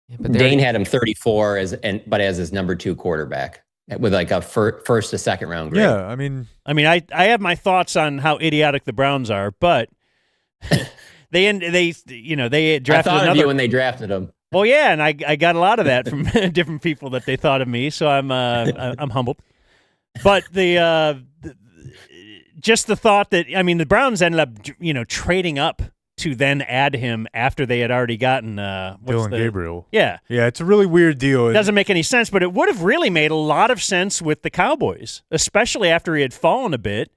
Yeah, but Dane had him 34 but as his number 2 quarterback with like a first to second round grade. Yeah, I mean, I have my thoughts on how idiotic the Browns are, but they drafted I thought another. of you when they drafted him. Well, yeah, and I got a lot of that from different people that they thought of me, so I'm humbled. But just the thought that, I mean, the Browns ended up trading up to then add him after they had already gotten Dylan Gabriel. Yeah, it's a really weird deal. It doesn't make any sense, but it would have really made a lot of sense with the Cowboys, especially after he had fallen a bit.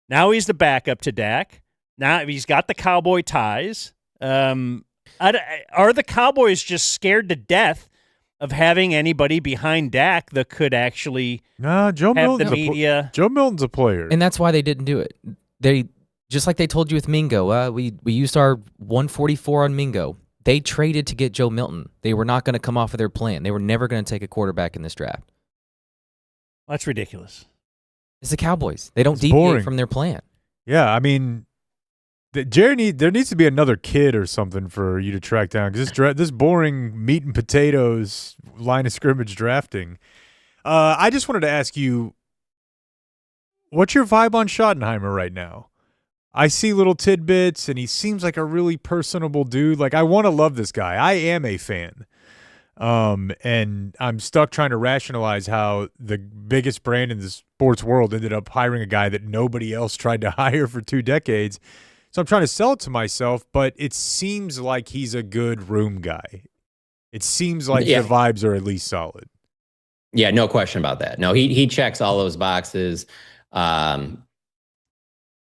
Now he's the backup to Dak. Now he's got the Cowboy ties. Are the Cowboys just scared to death of having anybody behind Dak that could actually Joe have the media? Joe Milton's a player. And that's why they didn't do it. They just like they told you with Mingo. We used our 144 on Mingo. They traded to get Joe Milton. They were not going to come off of their plan. They were never going to take a quarterback in this draft. That's ridiculous. It's the Cowboys. They don't It's deviate boring. from their plan. Yeah, I mean, there needs to be another kid or something for you to track down, because this boring meat and potatoes line of scrimmage drafting. I just wanted to ask you, what's your vibe on Schottenheimer right now? I see little tidbits, and he seems like a really personable dude. Like, I want to love this guy. I am a fan. And I'm stuck trying to rationalize how the biggest brand in the sports world ended up hiring a guy that nobody else tried to hire for 2 decades. So I'm trying to sell it to myself, but it seems like he's a good room guy. It seems like the vibes are at least solid. Yeah, no question about that. No, he checks all those boxes.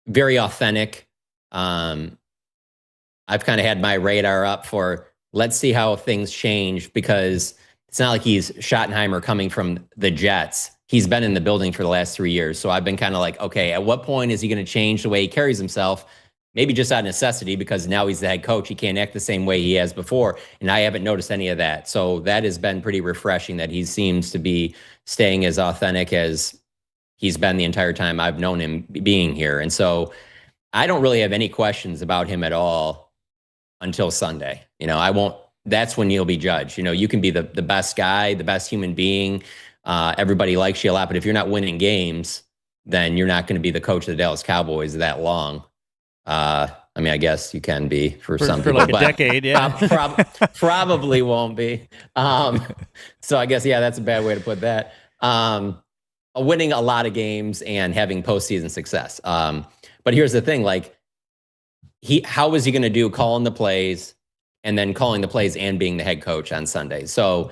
Very authentic. I've kind of had my radar up for, let's see how things change, because it's not like he's Schottenheimer coming from the Jets. He's been in the building for the last 3 years. So I've been kind of like, okay, at what point is he going to change the way he carries himself? Maybe just out of necessity, because now he's the head coach. He can't act the same way he has before. And I haven't noticed any of that. So that has been pretty refreshing, that he seems to be staying as authentic as he's been the entire time I've known him being here. And so I don't really have any questions about him at all until Sunday. That's when you'll be judged. You can be the best guy, the best human being. Everybody likes you a lot, but if you're not winning games, then you're not going to be the coach of the Dallas Cowboys that long. I guess you can be for some people, like a decade. Yeah, probably won't be. So I guess, that's a bad way to put that. Winning a lot of games and having postseason success. But here's the thing, like, how is he going to do calling the plays and then calling the plays and being the head coach on Sunday? So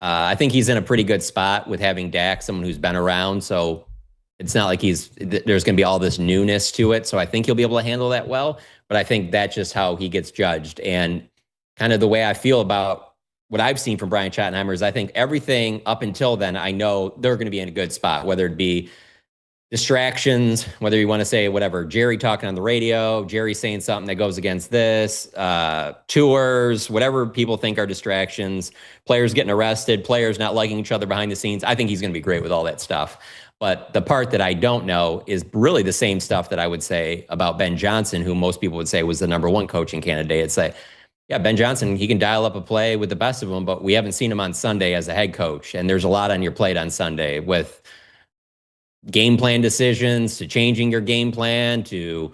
I think he's in a pretty good spot with having Dak, someone who's been around. So It's not like there's going to be all this newness to it. So I think he'll be able to handle that well. But I think that's just how he gets judged. And kind of the way I feel about what I've seen from Brian Schottenheimer is I think everything up until then, I know they're going to be in a good spot, whether it be distractions, whether you want to say whatever, Jerry talking on the radio, Jerry saying something that goes against this, tours, whatever people think are distractions, players getting arrested, players not liking each other behind the scenes. I think he's going to be great with all that stuff. But the part that I don't know is really the same stuff that I would say about Ben Johnson, who most people would say was the number one coaching candidate. It's like, yeah, Ben Johnson, he can dial up a play with the best of them, but we haven't seen him on Sunday as a head coach. And there's a lot on your plate on Sunday with game plan decisions, to changing your game plan, to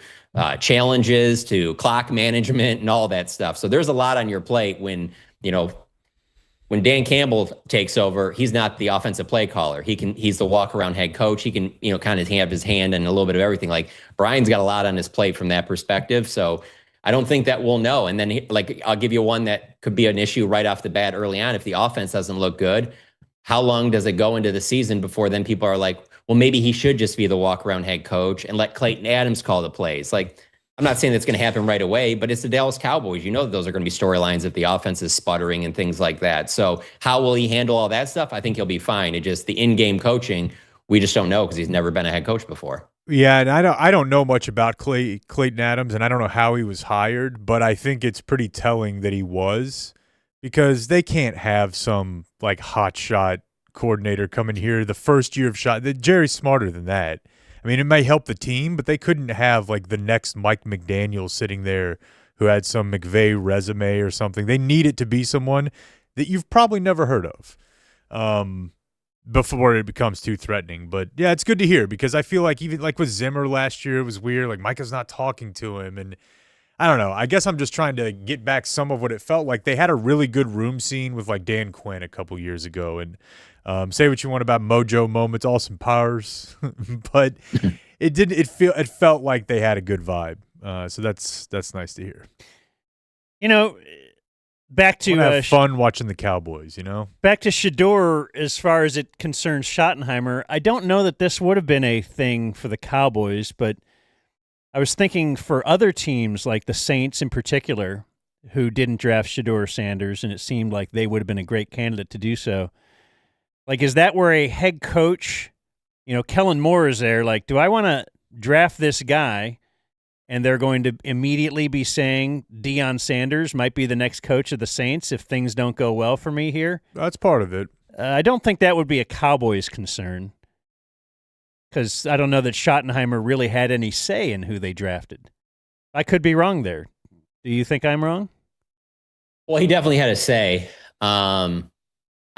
challenges, to clock management and all that stuff. So there's a lot on your plate when Dan Campbell takes over. He's not the offensive play caller. He's the walk around head coach. He can, kind of have his hand in a little bit of everything. Like Brian's got a lot on his plate from that perspective. So I don't think that we'll know. And then I'll give you one that could be an issue right off the bat early on. If the offense doesn't look good, how long does it go into the season before then people are like, well, maybe he should just be the walk-around head coach and let Clayton Adams call the plays. Like, I'm not saying that's going to happen right away, but it's the Dallas Cowboys. You know that those are going to be storylines if the offense is sputtering and things like that. So how will he handle all that stuff? I think he'll be fine. It just the in-game coaching, we just don't know because he's never been a head coach before. Yeah, and I don't know much about Clayton Adams, and I don't know how he was hired, but I think it's pretty telling that he was, because they can't have some like hotshot coordinator coming here the first year of shot. Jerry's smarter than that. I mean, it may help the team, but they couldn't have like the next Mike McDaniel sitting there who had some McVay resume or something. They need it to be someone that you've probably never heard of before it becomes too threatening. But yeah, it's good to hear, because I feel like even like with Zimmer last year, it was weird. Like Micah's not talking to him, and I don't know. I guess I'm just trying to get back some of what it felt like. They had a really good room scene with like Dan Quinn a couple years ago, and say what you want about mojo moments, Austin Powers, but it didn't. It felt like they had a good vibe. So that's nice to hear. Back to have fun watching the Cowboys. Back to Shador as far as it concerns Schottenheimer. I don't know that this would have been a thing for the Cowboys, but I was thinking for other teams like the Saints in particular, who didn't draft Shador Sanders, and it seemed like they would have been a great candidate to do so. Like, is that where a head coach, Kellen Moore is there, like, do I want to draft this guy? And they're going to immediately be saying Deion Sanders might be the next coach of the Saints if things don't go well for me here? That's part of it. I don't think that would be a Cowboys concern, because I don't know that Schottenheimer really had any say in who they drafted. I could be wrong there. Do you think I'm wrong? Well, he definitely had a say.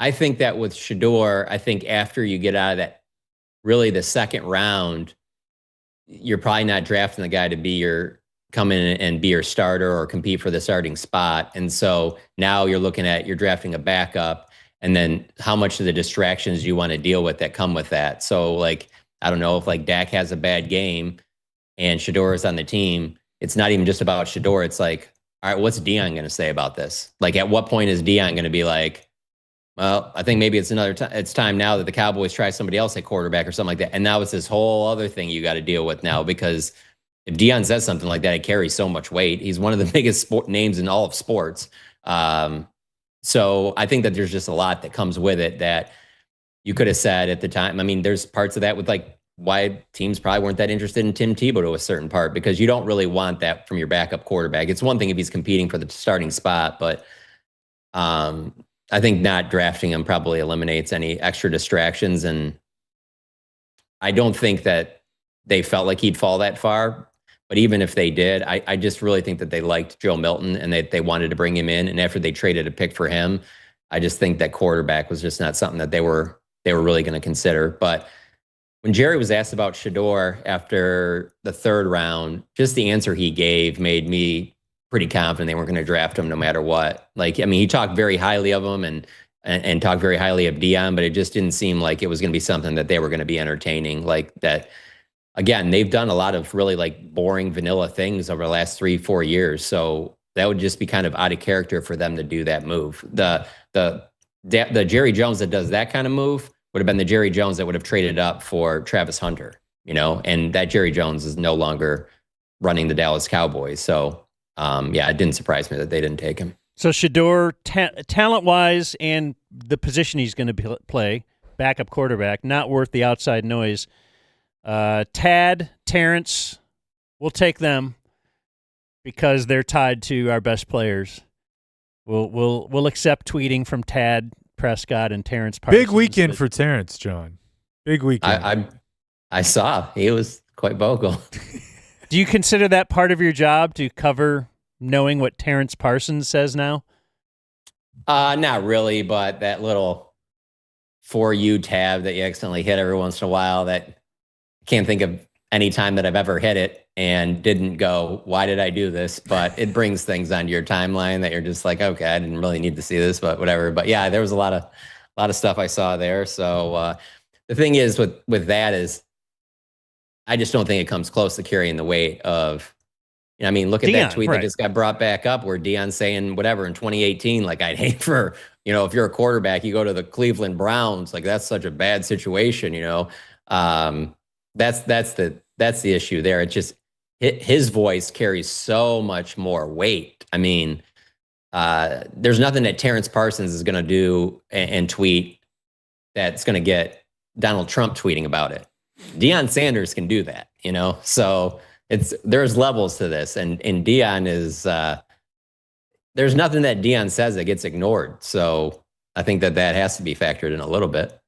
I think that with Shador, I think after you get out of that, really the second round, you're probably not drafting the guy to come in and be your starter or compete for the starting spot. And so now you're drafting a backup, and then how much of the distractions you want to deal with that come with that. So like, I don't know if like Dak has a bad game and Shador is on the team. It's not even just about Shador. It's like, all right, what's Deion going to say about this? Like, at what point is Deion going to be like, well, I think maybe it's it's time now that the Cowboys try somebody else at quarterback or something like that. And now it's this whole other thing you got to deal with now, because if Deion says something like that, it carries so much weight. He's one of the biggest names in all of sports. So I think that there's just a lot that comes with it that you could have said at the time. I mean, there's parts of that with like why teams probably weren't that interested in Tim Tebow to a certain part, because you don't really want that from your backup quarterback. It's one thing if he's competing for the starting spot, but I think not drafting him probably eliminates any extra distractions. And I don't think that they felt like he'd fall that far. But even if they did, I just really think that they liked Joe Milton and they wanted to bring him in. And after they traded a pick for him, I just think that quarterback was just not something that they were really going to consider. But when Jerry was asked about Shador after the third round, just the answer he gave made me pretty confident they weren't going to draft him no matter what. Like, I mean, he talked very highly of him and talked very highly of Deion, but it just didn't seem like it was going to be something that they were going to be entertaining. Like that, again, they've done a lot of really like boring vanilla things over the last 3-4 years. So that would just be kind of out of character for them to do that move. The Jerry Jones that does that kind of move would have been the Jerry Jones that would have traded up for Travis Hunter, and that Jerry Jones is no longer running the Dallas Cowboys. So, it didn't surprise me that they didn't take him. So Shador, talent-wise and the position he's going to play, backup quarterback, not worth the outside noise. Tad, Terrence, we'll take them because they're tied to our best players. We'll accept tweeting from Tad Prescott and Terrence Parsons. Big weekend for Terrence, John. Big weekend. I saw he was quite vocal. Do you consider that part of your job to cover knowing what Terrence Parsons says now? Not really, but that little For You tab that you accidentally hit every once in a while, that I can't think of any time that I've ever hit it and didn't go, why did I do this? But it brings things onto your timeline that you're just like, okay, I didn't really need to see this, but whatever. But yeah, there was a lot of stuff I saw there. So the thing is with that is, I just don't think it comes close to carrying the weight of, look at Deion, that tweet right. that just got brought back up where Deion's saying whatever in 2018, like, I'd hate for, if you're a quarterback, you go to the Cleveland Browns, like, that's such a bad situation, that's the issue there. It just, his voice carries so much more weight. There's nothing that Terrence Parsons is going to do and tweet that's going to get Donald Trump tweeting about it. Deion Sanders can do that, so there's levels to this, and Deion is there's nothing that Deion says that gets ignored. So I think that has to be factored in a little bit.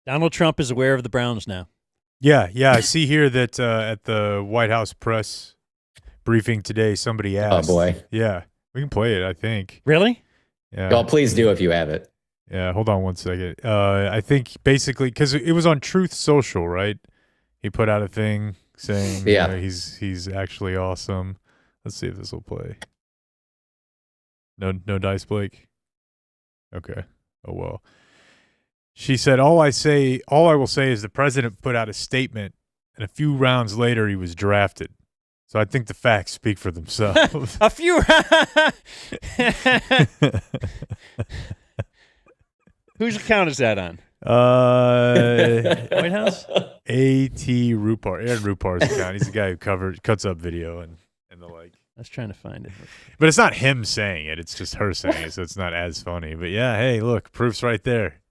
Donald Trump is aware of the Browns now. Yeah. I see here that at the White House press briefing today, somebody asked. Oh boy. Yeah, we can play it, I think. Really? Yeah. Well, please do if you have it. Yeah, hold on one second. I think basically because it was on Truth Social, right? He put out a thing saying he's actually awesome. Let's see if this will play. No dice, Blake? Okay. Oh, well. She said, all I will say is the president put out a statement, and a few rounds later he was drafted. So I think the facts speak for themselves. A few. Whose account is that on? White House? A.T. Rupar. Aaron Rupar's account. He's the guy who cuts up video and the like. I was trying to find it. But it's not him saying it. It's just her saying it, so it's not as funny. But yeah, hey, look, proof's right there.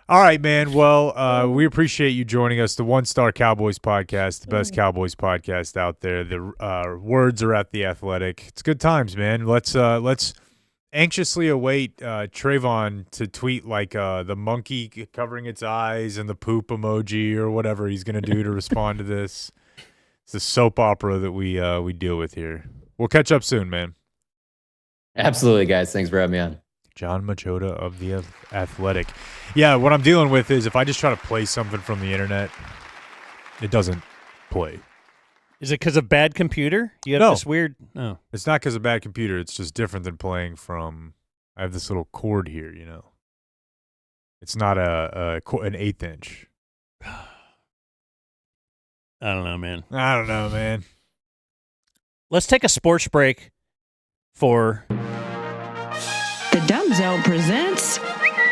All right, man. Well, we appreciate you joining us. The One Star Cowboys podcast, the best Cowboys podcast out there. The words are at The Athletic. It's good times, man. Let's anxiously await Trayvon to tweet like the monkey covering its eyes and the poop emoji or whatever he's going to do to respond to this. It's the soap opera that we deal with here. We'll catch up soon, man. Absolutely, guys. Thanks for having me on. Jon Machota of The Athletic. Yeah, what I'm dealing with is if I just try to play something from the internet, it doesn't play. Is it because of bad computer? You have this weird... No. It's not because of bad computer. It's just different than playing from... I have this little cord here, It's not an 1/8 inch. I don't know, man. Let's take a sports break for... The Dumb Zone presents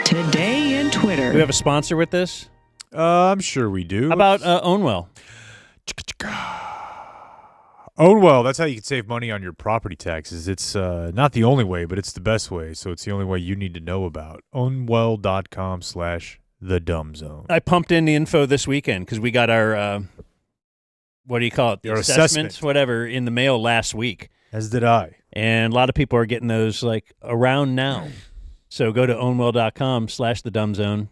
Today in Twitter. Do we have a sponsor with this? I'm sure we do. How about Ownwell? Ownwell, that's how you can save money on your property taxes. It's not the only way, but it's the best way, so it's the only way you need to know about. Ownwell.com/thedumbzone. I pumped in the info this weekend because we got our, what do you call it? Your assessments, assessment. Whatever, in the mail last week. As did I. And a lot of people are getting those like around now. So go to ownwell.com/thedumbzone.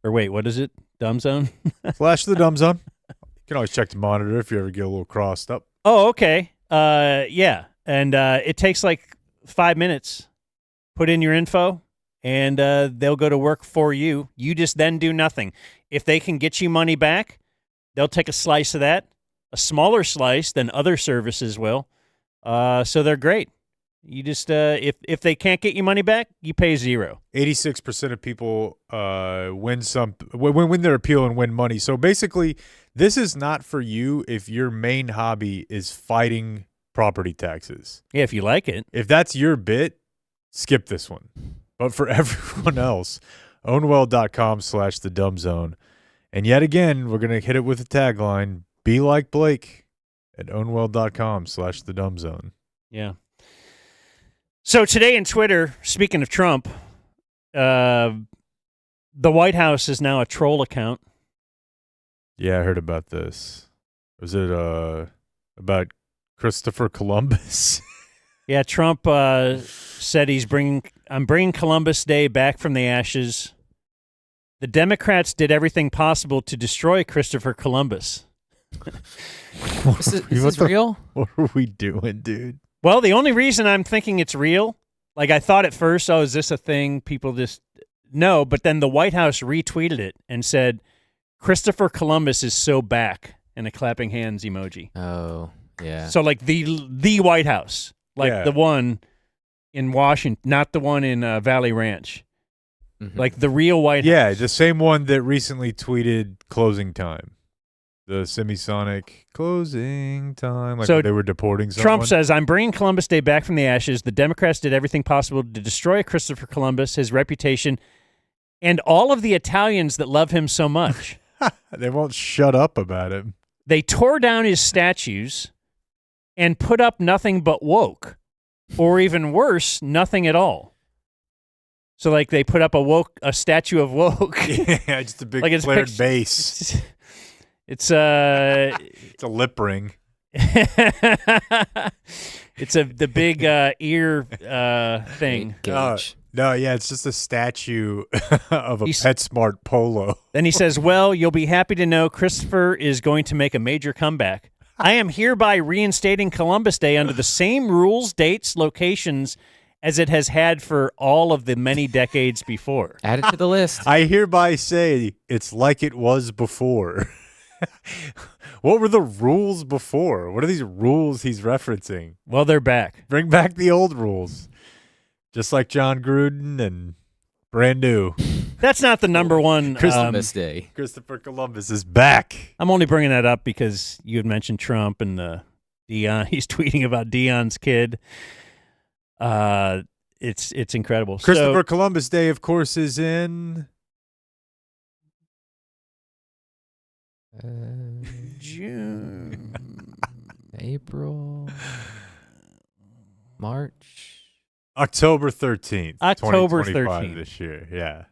Or wait, what is it? Dumbzone? /thedumbzone. You can always check the monitor if you ever get a little crossed up. Oh, okay. Yeah. And it takes like 5 minutes. Put in your info, and they'll go to work for you. You just then do nothing. If they can get you money back, they'll take a slice of that, a smaller slice than other services will. So they're great. You just if they can't get you money back, you pay 0. 86% of people win their appeal and win money. So basically, this is not for you if your main hobby is fighting property taxes. Yeah, if you like it. If that's your bit, skip this one. But for everyone else, ownwell.com/thedumbzone. And yet again, we're going to hit it with a tagline, be like Blake at ownwell.com/thedumbzone. Yeah. So today in Twitter, speaking of Trump, the White House is now a troll account. Yeah, I heard about this. Was it about Christopher Columbus? Yeah, Trump said I'm bringing Columbus Day back from the ashes. The Democrats did everything possible to destroy Christopher Columbus. Is this real? What are we doing, dude? Well, the only reason I'm thinking it's real, like I thought at first, oh, is this a thing? People just no, but then the White House retweeted it and said, Christopher Columbus is so back, and a clapping hands emoji. Oh, yeah. So like the White House, like the one in Washington, not the one in Valley Ranch. Mhm. Like the real White House. Yeah, the same one that recently tweeted closing time. The semisonic closing time, like So when they were deporting someone. Trump says, I'm bringing Columbus Day back from the ashes. The Democrats did everything possible to destroy Christopher Columbus, his reputation, and all of the Italians that love him so much. They won't shut up about him. They tore down his statues and put up nothing but woke, or even worse, nothing at all. So, like, they put up a statue of woke. Yeah, just a big Like it's flared pic- bass. It's It's a lip ring. it's the big ear thing. Gauge. No, yeah, it's just a statue of a He's- PetSmart polo. Then he says, well, you'll be happy to know Christopher is going to make a major comeback. I am hereby reinstating Columbus Day under the same rules, dates, locations as it has had for all of the many decades before. Add it to the list. I hereby say it's like it was before. What were the rules before? What are these rules he's referencing? Well, they're back. Bring back the old rules. Just like John Gruden and brand new. That's not the number one. Columbus Day. Christopher Columbus is back. I'm only bringing that up because you had mentioned Trump and Dion. He's tweeting about Dion's kid. It's incredible. Christopher Columbus Day, of course, is in June, April, March. October 13th. October 2025 13th. this year. Yeah.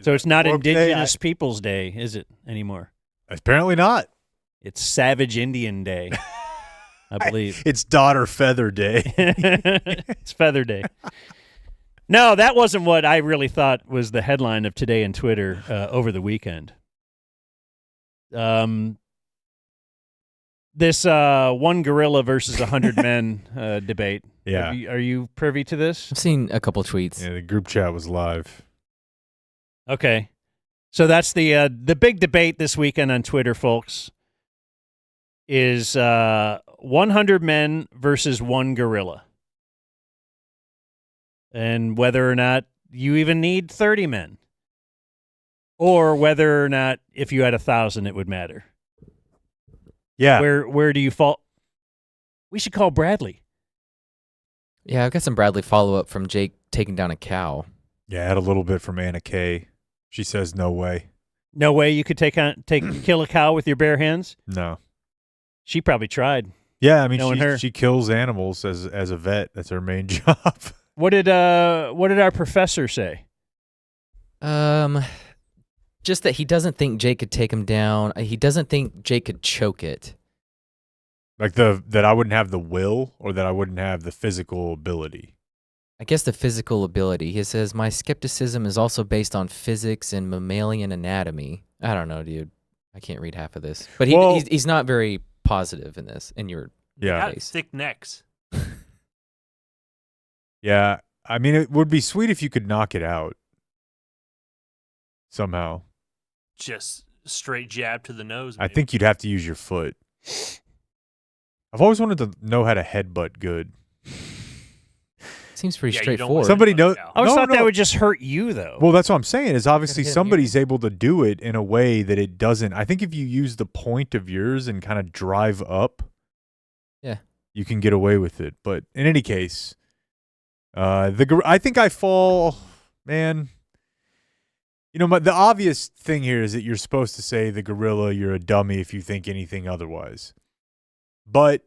So it's not Woke Day? Indigenous Peoples Day, is it anymore? Apparently not. It's Savage Indian Day, I believe. It's Daughter Feather Day. It's Feather Day. No, that wasn't what I really thought was the headline of today in Twitter over the weekend. This one gorilla versus 100 men debate. Yeah. Are you privy to this? I've seen a couple tweets. Yeah, the group chat was live. Okay. So that's the big debate this weekend on Twitter, folks, is 100 men versus one gorilla. And whether or not you even need 30 men. Or whether or not if you had 1,000 it would matter. Yeah. Where do you fall? We should call Bradley. Yeah, I've got some Bradley follow-up from Jake taking down a cow. Yeah, I had a little bit from Anna Kay. She says no way. No way you could kill a cow with your bare hands? No. She probably tried. Yeah, I mean Knowing her. she kills animals as a vet. That's her main job. What did our professor say? Just that he doesn't think Jake could take him down. He doesn't think Jake could choke it. Like that I wouldn't have the will or that I wouldn't have the physical ability. I guess the physical ability. He says, my skepticism is also based on physics and mammalian anatomy. I don't know, dude. I can't read half of this. But he's not very positive in this, in your Yeah. case. Thick necks. Yeah. I mean, it would be sweet if you could knock it out somehow. Just straight jab to the nose. I maybe. think you'd have to use your foot. I've always wanted to know how to headbutt good. Seems pretty Yeah, you don't straightforward. want Somebody to knows. knock out. I always thought No. that would just hurt you, though. Well, that's what I'm saying. Is obviously hit him somebody's able to do it in a way that it doesn't. I think if you use the point of yours and kind of drive up, Yeah. you can get away with it. But in any case, I think I fall, man. You know, the obvious thing here is that you're supposed to say the gorilla, you're a dummy if you think anything otherwise. But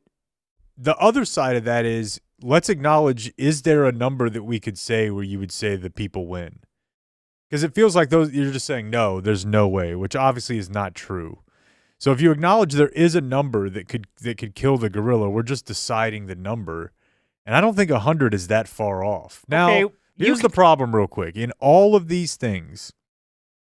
the other side of that is, let's acknowledge, is there a number that we could say where you would say the people win? Because it feels like you're just saying, no, there's no way, which obviously is not true. So if you acknowledge there is a number that could kill the gorilla, we're just deciding the number. And I don't think 100 is that far off. Now, Okay, here's the problem real quick. In all of these things,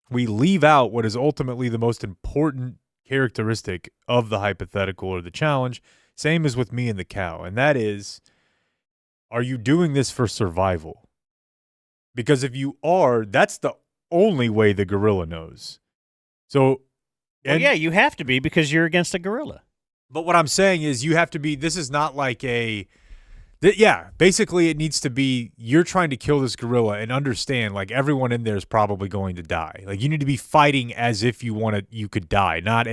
we leave out what is ultimately the most important characteristic of the hypothetical or the challenge, same as with me and the cow, and that is, are you doing this for survival? Because if you are, that's the only way the gorilla knows. So, Well, yeah, you have to be because you're against a gorilla. But what I'm saying is you have to be, this is not like basically it needs to be, you're trying to kill this gorilla and understand, like, everyone in there is probably going to die. Like, you need to be fighting as if you could die, not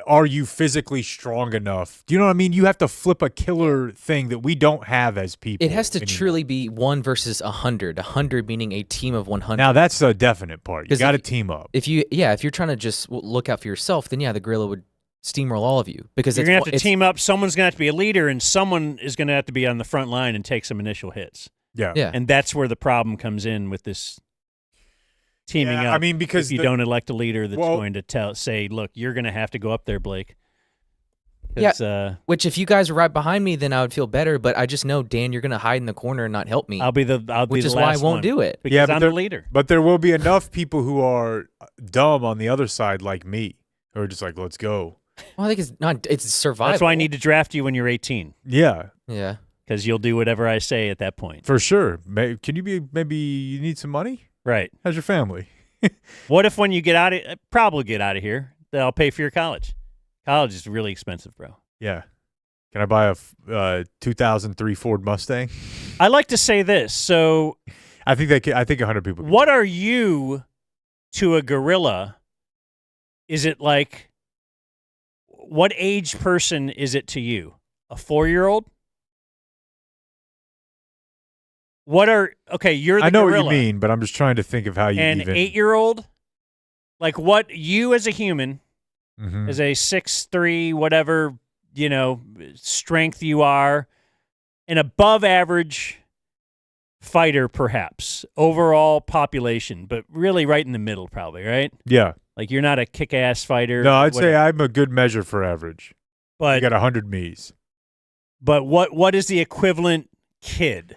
are you physically strong enough? Do you know what I mean? You have to flip a killer thing that we don't have as people. It has to anymore. truly be 1 versus 100. 100 meaning a team of 100. Now that's a definite part. You 'Cause got to team up. If you're trying to just look out for yourself, then the gorilla would steamroll all of you because You're going to have to team up. Someone's going to have to be a leader, and someone is going to have to be on the front line and take some initial hits. Yeah. And that's where the problem comes in with this teaming up. I mean, because if you don't elect a leader that's going to say, look, you're going to have to go up there, Blake. Which if you guys were right behind me, then I would feel better. But I just know, Dan, you're going to hide in the corner and not help me. Which is why I won't do it. Because I'm the leader. But there will be enough people who are dumb on the other side, like me, who are just like, let's go. Well, I think it's survival. That's why I need to draft you when you're 18. Yeah. Yeah. Because you'll do whatever I say at that point. For sure. Can you maybe you need some money? Right. How's your family? What if when you get out of here, I'll pay for your college. College is really expensive, bro. Yeah. Can I buy a 2003 Ford Mustang? I like to say this. So I think 100 people. What are you to a gorilla? Is it like, what age person is it to you? A 4-year-old? You're the gorilla. I know what you mean, but I'm just trying to think of how you An 8-year-old? Like, what you as a human, as a 6'3", whatever, strength you are, an above average fighter, perhaps, overall population, but really right in the middle, probably, right? Yeah. Like, you're not a kick-ass fighter. No, I'd say I'm a good measure for average. But you got 100 me's. But what is the equivalent kid?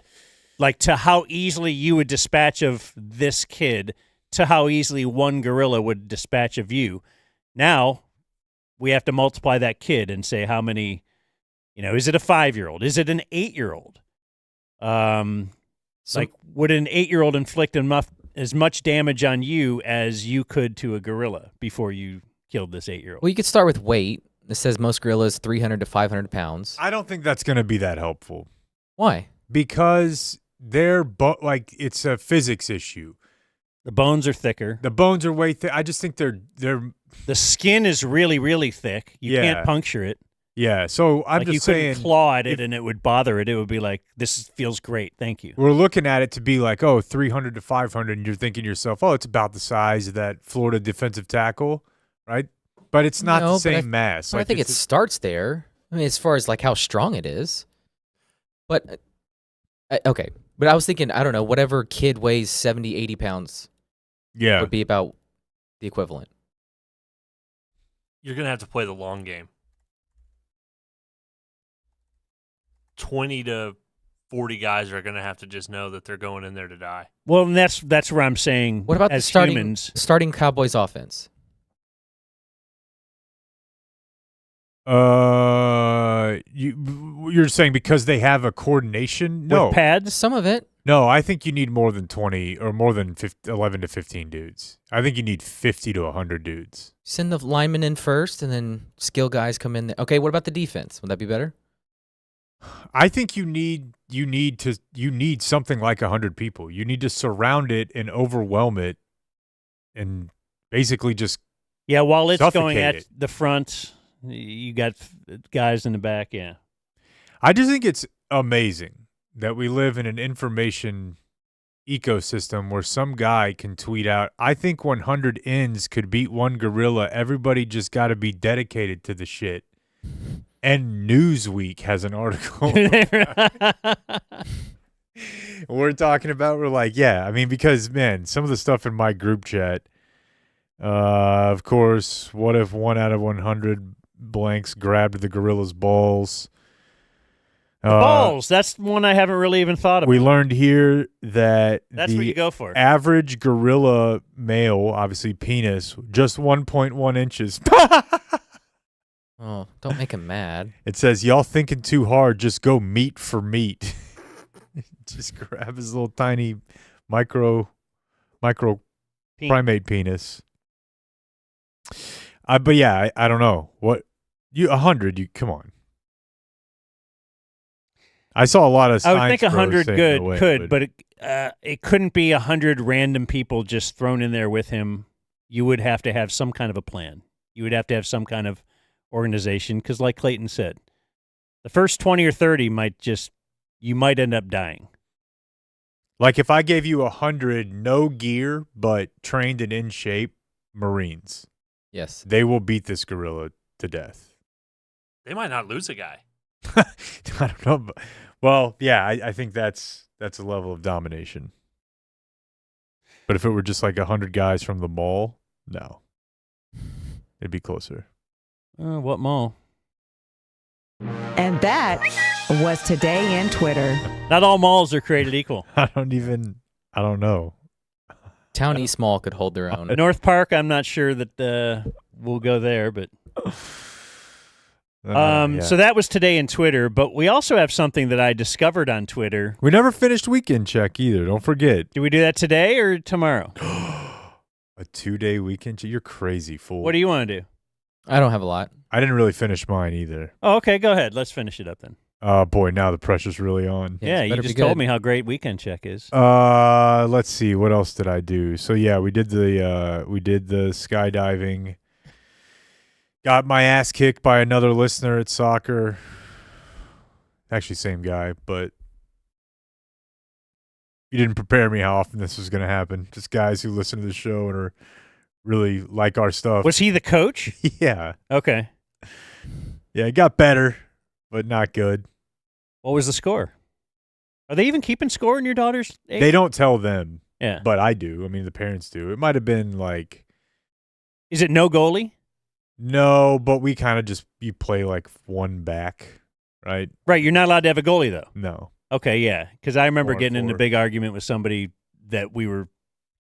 Like, to how easily you would dispatch of this kid to how easily one gorilla would dispatch of you. Now, we have to multiply that kid and say how many, is it a 5-year-old? Is it an 8-year-old? Like, would an 8-year-old inflict as much damage on you as you could to a gorilla before you killed this 8-year-old? Well, you could start with weight. It says most gorillas 300 to 500 pounds. I don't think that's going to be that helpful. Why? Because it's a physics issue. The bones are thicker. The bones are way thick. I just think they're. The skin is really, really thick. You can't puncture it. Yeah, so I'm just saying. You couldn't claw at it and it would bother it. It would be like, this feels great. Thank you. We're looking at it to be like, 300 to 500, and you're thinking to yourself, it's about the size of that Florida defensive tackle, right? But it's not the same mass. I think it starts there. I mean, as far as like how strong it is. But, okay. But I was thinking, I don't know, whatever kid weighs 70, 80 pounds would be about the equivalent. You're going to have to play the long game. 20 to 40 guys are going to have to just know that they're going in there to die. Well, and that's where I'm saying. What about as the humans, starting Cowboys offense? You're saying because they have a coordination? No. With pads? Some of it. No, I think you need more than 20 or more than 11 to 15 dudes. I think you need 50 to 100 dudes. Send the linemen in first, and then skill guys come in there. Okay, what about the defense? Would that be better? I think you need something like 100 people. You need to surround it and overwhelm it, and basically just while it's going at it. the front, you got guys in the back. Yeah, I just think it's amazing that we live in an information ecosystem where some guy can tweet out, I think 100 ins could beat one gorilla. Everybody just got to be dedicated to the shit. And Newsweek has an article. We're talking about, we're like, yeah, I mean, because, man, some of the stuff in my group chat, of course, what if 1 out of 100 blanks grabbed the gorilla's balls? Balls. That's one I haven't really even thought about. We learned here that that's what you go for. Average gorilla male, obviously penis, just 1.1 inches. Oh, don't make him mad. It says, y'all thinking too hard, just go meat for meat. Just grab his little tiny micro primate penis. But yeah, I don't know. 100, you come on. I saw a lot of I would think science 100 bros good saying no way, could, but it couldn't be 100 random people just thrown in there with him. You would have to have some kind of a plan. You would have to have some kind of organization because, like Clayton said, the first 20 or 30 you might end up dying. Like if I gave you 100 no gear but trained and in shape Marines, Yes. they will beat this gorilla to death. They might not lose a guy. I don't know. Well, yeah, I think that's a level of domination. But if it were just like 100 guys from the mall, no. It'd be closer. What mall? And that was Today in Twitter. Not all malls are created equal. I don't know. Town East Mall could hold their own. North Park, I'm not sure that we'll go there, but Yeah. So that was Today in Twitter, but we also have something that I discovered on Twitter. We never finished Weekend Check either. Don't forget. Do we do that today or tomorrow? A 2-day weekend check? You're crazy, fool. What do you want to do? I don't have a lot. I didn't really finish mine either. Oh, okay, go ahead. Let's finish it up then. Oh, boy, now the pressure's really on. Yeah, this you better just be told good. me how great Weekend Check is. Let's see. What else did I do? So, yeah, we did the skydiving. Got my ass kicked by another listener at soccer. Actually, same guy, but you didn't prepare me how often this was going to happen. Just guys who listen to the show and are really like our stuff. Was he the coach? Yeah. Okay. Yeah, it got better, but not good. What was the score? Are they even keeping score in your daughter's age? They don't tell them, Yeah. but I do. I mean, the parents do. It might have been like, Is it no goalie? no, but we kind of you play like one back, right? Right, you're not allowed to have a goalie, though. No. Okay, yeah, because I remember 4-on-4. getting in a big argument with somebody that we were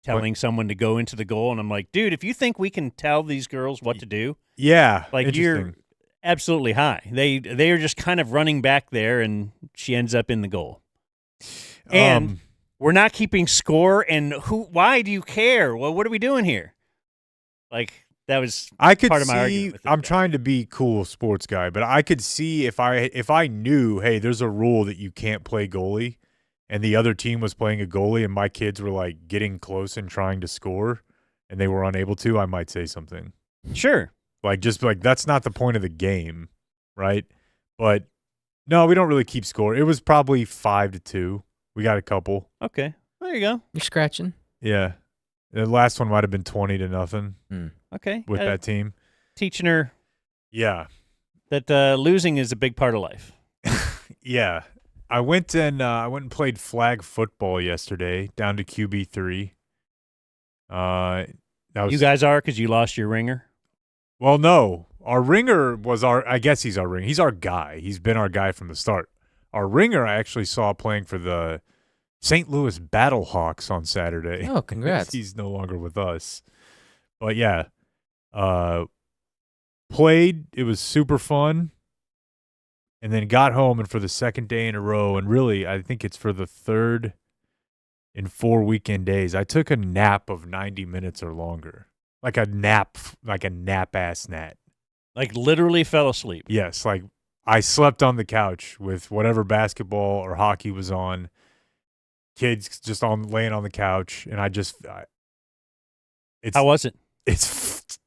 telling someone to go into the goal, and I'm like, dude, if you think we can tell these girls what to do, Yeah. like you're interesting. absolutely high. They are just kind of running back there, and she ends up in the goal. And we're not keeping score, and why do you care? Well, what are we doing here? Like, that was I could part of my see. argument with this I'm guy. trying to be cool sports guy, but I could see if I knew, hey, there's a rule that you can't play goalie, and the other team was playing a goalie, and my kids were like getting close and trying to score, and they were unable to, I might say something. Sure. Like just like that's not the point of the game, right? But no, we don't really keep score. It was probably 5-2. We got a couple. Okay. There you go. You're scratching. Yeah. The last one might have been 20-0 Okay. with that team. Teaching her Yeah. that losing is a big part of life. Yeah. I went and played flag football yesterday down to QB3. That was, You guys are because you lost your ringer. well, no. Our ringer was I guess he's our ringer. He's our guy. He's been our guy from the start. Our ringer I actually saw playing for the St. Louis Battlehawks on Saturday. Oh, congrats. He's no longer with us. But yeah, played. It was super fun. And then got home, and for the second day in a row, and really I think it's for the third in 4 weekend days, I took a nap of 90 minutes or longer. Like a nap-ass nap. Like literally fell asleep. Yes, like I slept on the couch with whatever basketball or hockey was on. Kids just laying on the couch, and How was it? It's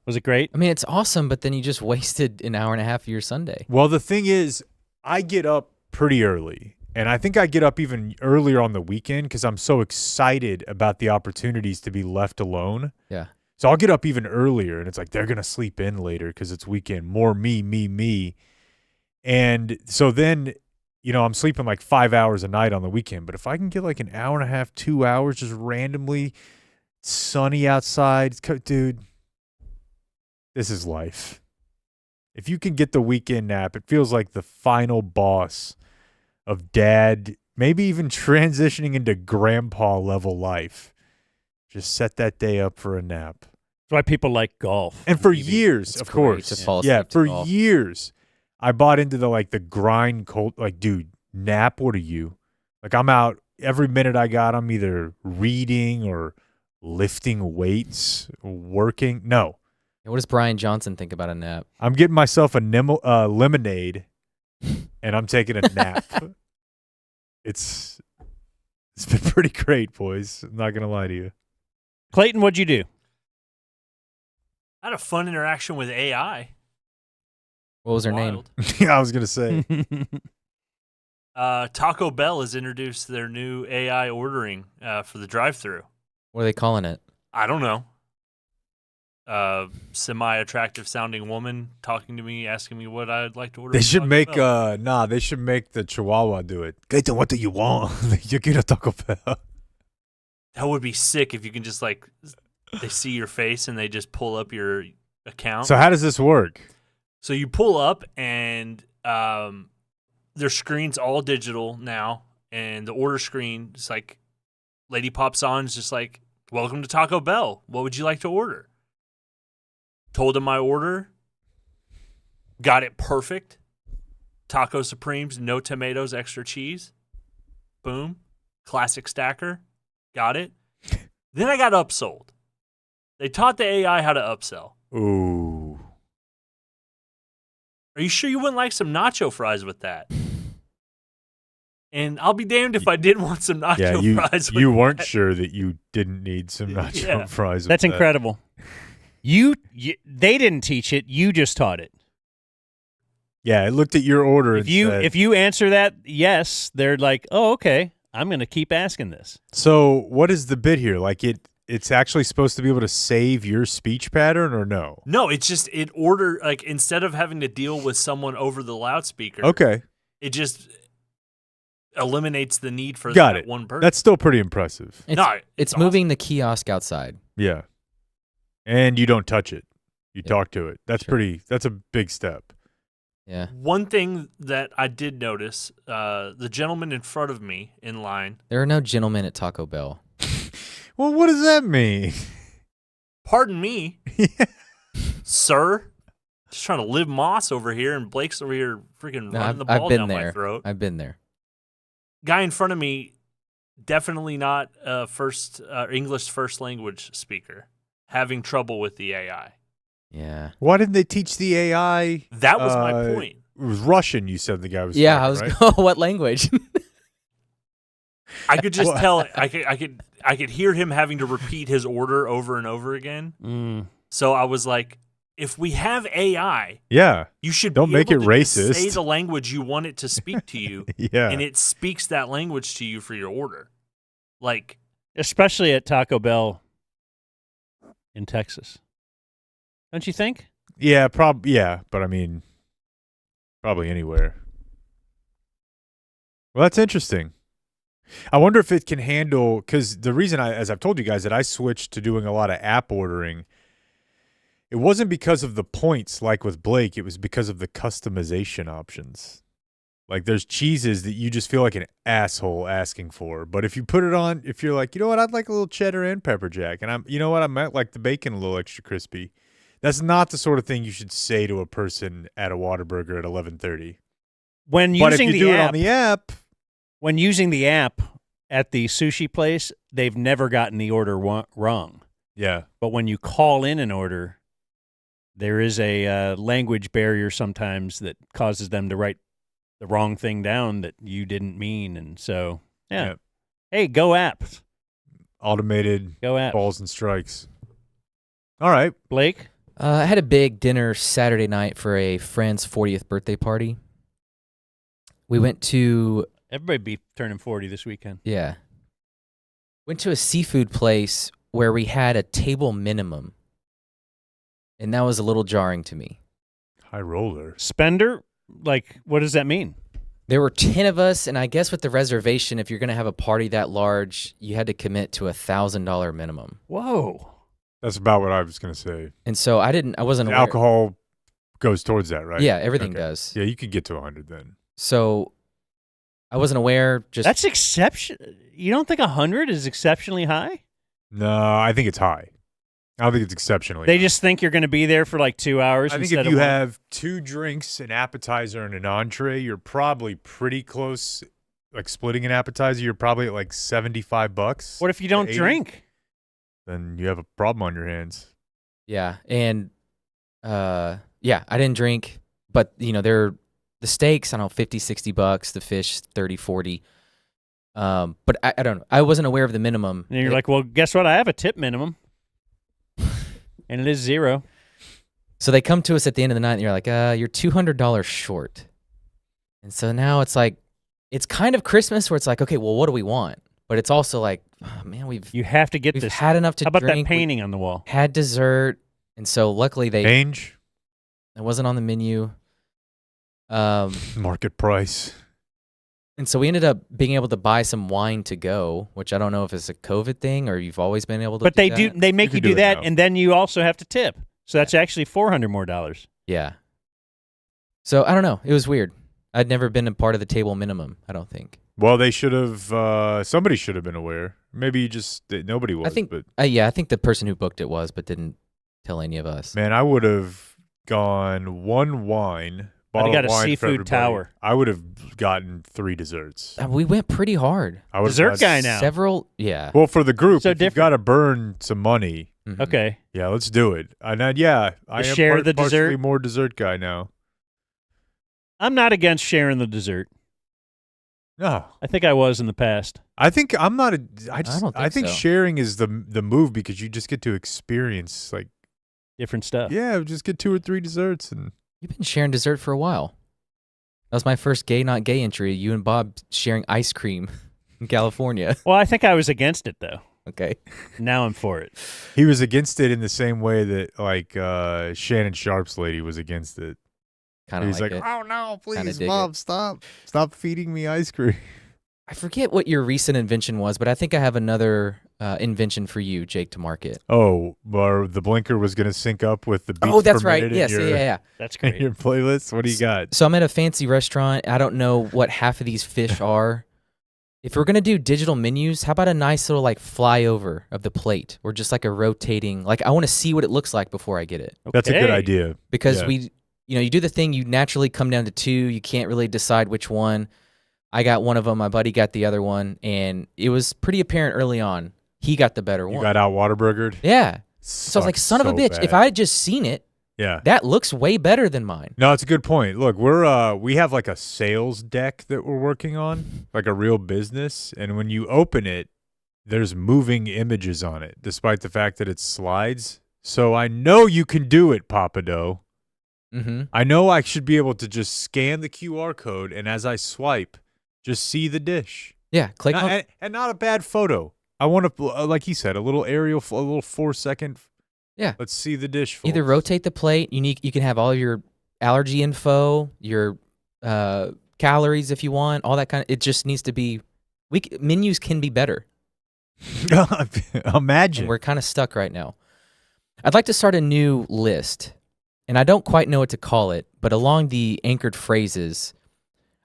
Was it great? I mean, it's awesome, but then you just wasted an hour and a half of your Sunday. well, the thing is, I get up pretty early, And I think I get up even earlier on the weekend because I'm so excited about the opportunities to be left alone. Yeah. So I'll get up even earlier, and it's like they're going to sleep in later because it's weekend. More me. And so then, I'm sleeping like 5 hours a night on the weekend. But if I can get like an hour and a half, 2 hours just randomly sunny outside, dude, this is life. If you can get the weekend nap, it feels like the final boss of dad, maybe even transitioning into grandpa level life. Just set that day up for a nap. That's why people like golf. And for Maybe. years, It's of great course. to fall asleep Yeah, to for golf. years, I bought into the grind cold. Like, dude, nap, what are you? Like, I'm out every minute I got. I'm either reading or lifting weights, working. No. What does Brian Johnson think about a nap? I'm getting myself a lemonade, and I'm taking a nap. It's been pretty great, boys. I'm not going to lie to you. Clayton, what'd you do? I had a fun interaction with AI. What was her name? Wild. Yeah, I was going to say. Taco Bell has introduced their new AI ordering for the drive-thru. What are they calling it? I don't know. Semi-attractive sounding woman talking to me, asking me what I'd like to order. They from should Taco make Bell. they should make the Chihuahua do it. Clayton, what do you want? You get a Taco Bell. That would be sick if you can just like they see your face and they just pull up your account. So how does this work? So you pull up and their screen's all digital now, and the order screen is like lady pops on, is just like, "Welcome to Taco Bell. What would you like to order?" Told him my order. Got it perfect. Taco Supremes, no tomatoes, extra cheese. Boom. Classic stacker. Got it. Then I got upsold. They taught the AI how to upsell. Ooh. Are you sure you wouldn't like some nacho fries with that? And I'll be damned if I didn't want some nacho fries with you weren't that. sure that you didn't need some nacho Yeah. fries. That's with that. incredible. They didn't teach it. You just taught it. Yeah, it looked at your order and said, If you answer that yes, they're like, oh, okay, I'm going to keep asking this. So what is the bit here? Like it's actually supposed to be able to save your speech pattern or no? No, it's just it order like instead of having to deal with someone over the loudspeaker. Okay. It just eliminates the need for Got that it. one person. That's still pretty impressive. It's, No, it's awesome. moving the kiosk outside. Yeah. And you don't touch it. You Yeah. talk to it. That's Sure. that's a big step. Yeah. One thing that I did notice, the gentleman in front of me in line, There are no gentlemen at Taco Bell. Well, what does that mean? pardon me, sir, just trying to live moss over here, and Blake's over here freaking No, running the I've ball been down my there. throat. I've been there. Guy in front of me, definitely not a English first language speaker, having trouble with the AI. Yeah. Why didn't they teach the AI? That was my point. It was Russian, you said the guy was Yeah, talking, I was right? what language? I could just tell. I could hear him having to repeat his order over and over again. So I was like, if we have AI, Yeah. you should Don't be make able it to just racist. say the language you want it to speak to you, Yeah. and it speaks that language to you for your order. Like, Especially at Taco Bell in Texas. Don't you think? Yeah, but I mean, probably anywhere. Well, that's interesting. I wonder if it can handle, because the reason as I've told you guys, that I switched to doing a lot of app ordering, it wasn't because of the points like with Blake. It was because of the customization options. Like there's cheeses that you just feel like an asshole asking for. But if you put it on, if you're like, you know what, I'd like a little cheddar and pepper jack. And I might like the bacon a little extra crispy. That's not the sort of thing you should say to a person at a Whataburger at 11:30. When But if using you the do it app, on the app, when using the app at the sushi place, they've never gotten the order wrong. yeah. But when you call in an order, there is a language barrier sometimes that causes them to write the wrong thing down that you didn't mean. And so, yeah. Yep. Hey, go app. Automated Go app. balls and strikes. All right. Blake? I had a big dinner Saturday night for a friend's 40th birthday party. We went to Everybody be turning 40 this weekend. Yeah. Went to a seafood place where we had a table minimum. And that was a little jarring to me. High roller. Spender? Like, what does that mean? There were 10 of us, and I guess with the reservation, if you're going to have a party that large, you had to commit to $1,000 minimum. Whoa. That's about what I was going to say. And so I wasn't aware. Alcohol goes towards that, right? Yeah, everything Okay. does. Yeah, you could get to 100 then. So I wasn't aware. That's exception. You don't think 100 is exceptionally high? No, I think it's high. I don't think it's exceptionally They high. just think you're going to be there for like 2 hours. I think instead if you of one. have 2 drinks, an appetizer, and an entree, you're probably pretty close. Like splitting an appetizer, you're probably at like $75. What if you don't 80? drink? Then you have a problem on your hands. Yeah. And I didn't drink, but they're the steaks, I don't know, $50, $60, the fish, $30, $40. But I don't know. I wasn't aware of the minimum. And you're like, well, guess what? I have a tip minimum. And it is 0. So they come to us at the end of the night and you're like, you're $200 short. And so now it's like, it's kind of Christmas where it's like, okay, well, what do we want? But it's also like, oh, man, You have to get we've this. had enough to How about drink. that painting on the wall? Had dessert. And so luckily Change, it wasn't on the menu. market price. And so we ended up being able to buy some wine to go, which I don't know if it's a COVID thing or you've always been able to But do they that. they make You you can do do it that, now. and then you also have to tip. So that's actually $400 more. Yeah. So I don't know. It was weird. I'd never been a part of the table minimum, I don't think. Well, they should have. Somebody should have been aware. Maybe nobody was. I think But I think the person who booked it was, but didn't tell any of us. man, I would have gone 1 wine. I'd have got a bottle of wine for seafood everybody. tower. I would have gotten 3 desserts. We went pretty hard. I would have Dessert gotten- guy now. Several, yeah. Well, for the group, So if you've different. got to burn some money, Mhm. Okay. yeah, let's do it. And then, yeah, I am share the partially dessert? more dessert guy now. I'm not against sharing the dessert. No, I think I was in the past. I think I'm not a. I don't I think think so. sharing is the move because you just get to experience like Different stuff. yeah, just get 2 or 3 desserts and You've been sharing dessert for a while. That was my first gay, not gay entry. You and Bob sharing ice cream in California. Well, I think I was against it, though. Okay. Now I'm for it. he was against it in the same way that like Shannon Sharp's lady was against it. Kind of He's like like, it. oh no, please, dig Bob, stop feeding me ice cream. I forget what your recent invention was, but I think I have another invention for you, Jake, to market. Oh, or the blinker was going to sync up with the beats Oh, that's per right. minute in Yes, your, yeah. That's in great. your playlist. What do you got? So I'm at a fancy restaurant. I don't know what half of these fish are. If we're gonna do digital menus, how about a nice little like flyover of the plate, or just like a rotating? Like I want to see what it looks like before I get it, That's a good Okay. idea. because Yeah. you do the thing. You naturally come down to 2. You can't really decide which one. I got one of them. My buddy got the other one, and it was pretty apparent early on. He got the better You one. got out Waterburgered. Yeah. So I was like, son of a bitch. If I had just seen it, yeah. that looks way better than mine. No, it's a good point. Look, we have like a sales deck that we're working on, like a real business, and when you open it, there's moving images on it, despite the fact that it's slides. So I know you can do it, Papa Doe. Mm-hmm. I know I should be able to just scan the QR code, and as I swipe, just see the dish. Yeah. Click on. And not a bad photo. I want to, like he said, a little aerial, a little 4-second. Yeah. Let's see the dish. Either folks. rotate the plate. You can have all your allergy info, your calories if you want, all that kind of. It just needs to be. Menus can be better. Imagine. And we're kind of stuck right now. I'd like to start a new list, and I don't quite know what to call it, but along the anchored phrases,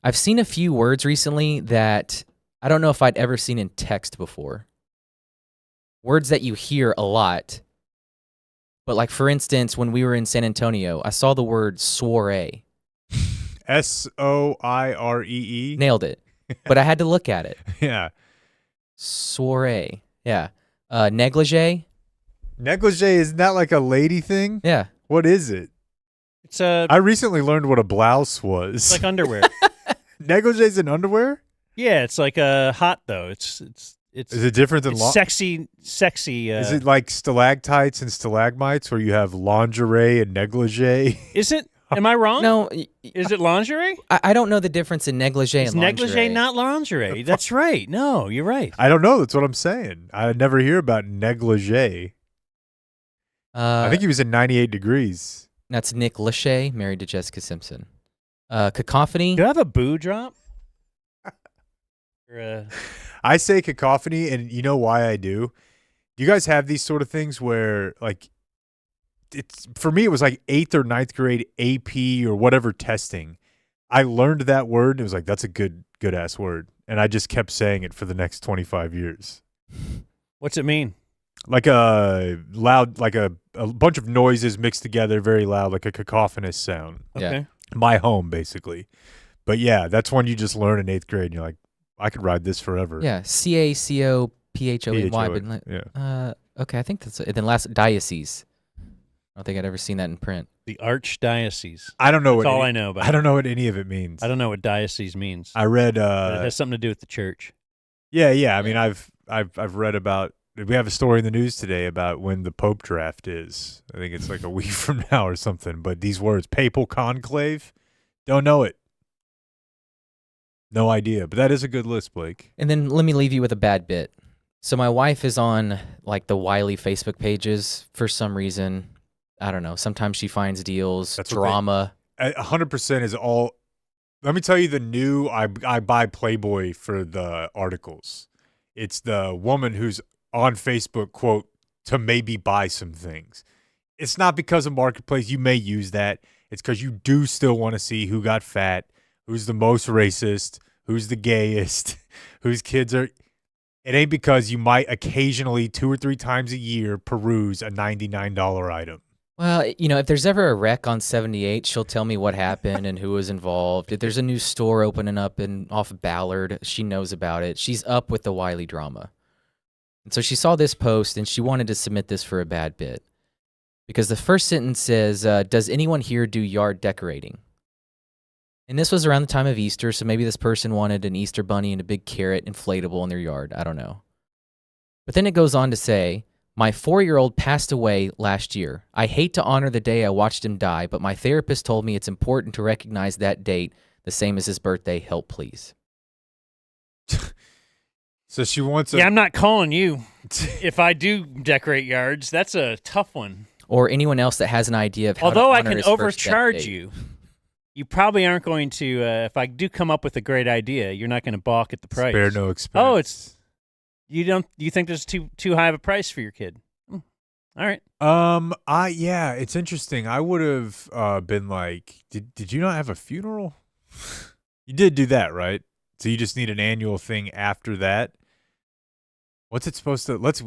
I've seen a few words recently that I don't know if I'd ever seen in text before. Words that you hear a lot. But like, for instance, when we were in San Antonio, I saw the word soiree. SOIREE. Nailed it. But I had to look at it. Yeah. Soiree. Yeah. Negligee. Negligee, isn't that like a lady thing? Yeah. What is it? It's a I recently learned what a blouse was. it's like underwear. Negligee's in underwear? Yeah, it's like hot though. It's Is it different than it's sexy. Is it like stalactites and stalagmites where you have lingerie and negligee? Is it? Am I wrong? No, Is it lingerie? I don't know the difference in negligee It's and lingerie. negligee, not lingerie. That's right. No, you're right. I don't know. That's what I'm saying. I never hear about negligee. I think he was in 98 Degrees. That's Nick Lachey, married to Jessica Simpson. Cacophony. Do I have a boo drop? Or, I say cacophony, and you know why I do? Do you guys have these sort of things where, like, it's for me, it was like 8th or 9th grade AP or whatever testing. I learned that word, and it was like, that's a good ass word. And I just kept saying it for the next 25 years. what's it mean? Like a loud, like a bunch of noises mixed together, very loud, like a cacophonous sound. Yeah. Okay. My home, basically. But yeah, that's one you just learn in 8th grade, and you're like, I could ride this forever. Yeah. CACOPHOEY. But Yeah. okay, I think that's it. Then last, diocese. I don't think I'd ever seen that in print. The Archdiocese. I don't know That's what all any- I know about I don't know what any of it means. I don't know what diocese means. I read But it has something to do with the church. yeah. I mean, I've read about. We have a story in the news today about when the Pope draft is. I think it's like a week from now or something. But these words, papal conclave, don't know it. No idea. But that is a good list, Blake. And then let me leave you with a bad bit. So my wife is on like the Wiley Facebook pages for some reason. I don't know. Sometimes she finds deals, That's what they- drama. 100% is all. Let me tell you the new. I buy Playboy for the articles. It's the woman who's on Facebook, quote, to maybe buy some things. It's not because of marketplace. You may use that. It's because you do still want to see who got fat, who's the most racist, who's the gayest, whose kids are. It ain't because you might occasionally 2 or 3 times a year peruse a $99 item. Well, you know, if there's ever a wreck on 78, she'll tell me what happened and who was involved. If there's a new store opening up off Ballard, she knows about it. She's up with the Wiley drama. And so she saw this post and she wanted to submit this for a bad bit. Because the first sentence says, does anyone here do yard decorating? And this was around the time of Easter, so maybe this person wanted an Easter bunny and a big carrot inflatable in their yard. I don't know. But then it goes on to say, my 4-year-old passed away last year. I hate to honor the day I watched him die, but my therapist told me it's important to recognize that date the same as his birthday. Help, please. So she wants a. Yeah, I'm not calling you. If I do decorate yards, that's a tough one. Or anyone else that has an idea of how Although to I honor can his first death overcharge date. you, you probably aren't going to. If I do come up with a great idea, you're not going to balk at the price. Spare no expense. Oh, it's you don't. You think there's too high of a price for your kid? All right. Yeah, it's interesting. I would have been like, did you not have a funeral? You did do that, right? So you just need an annual thing after that. What's it supposed to? Let's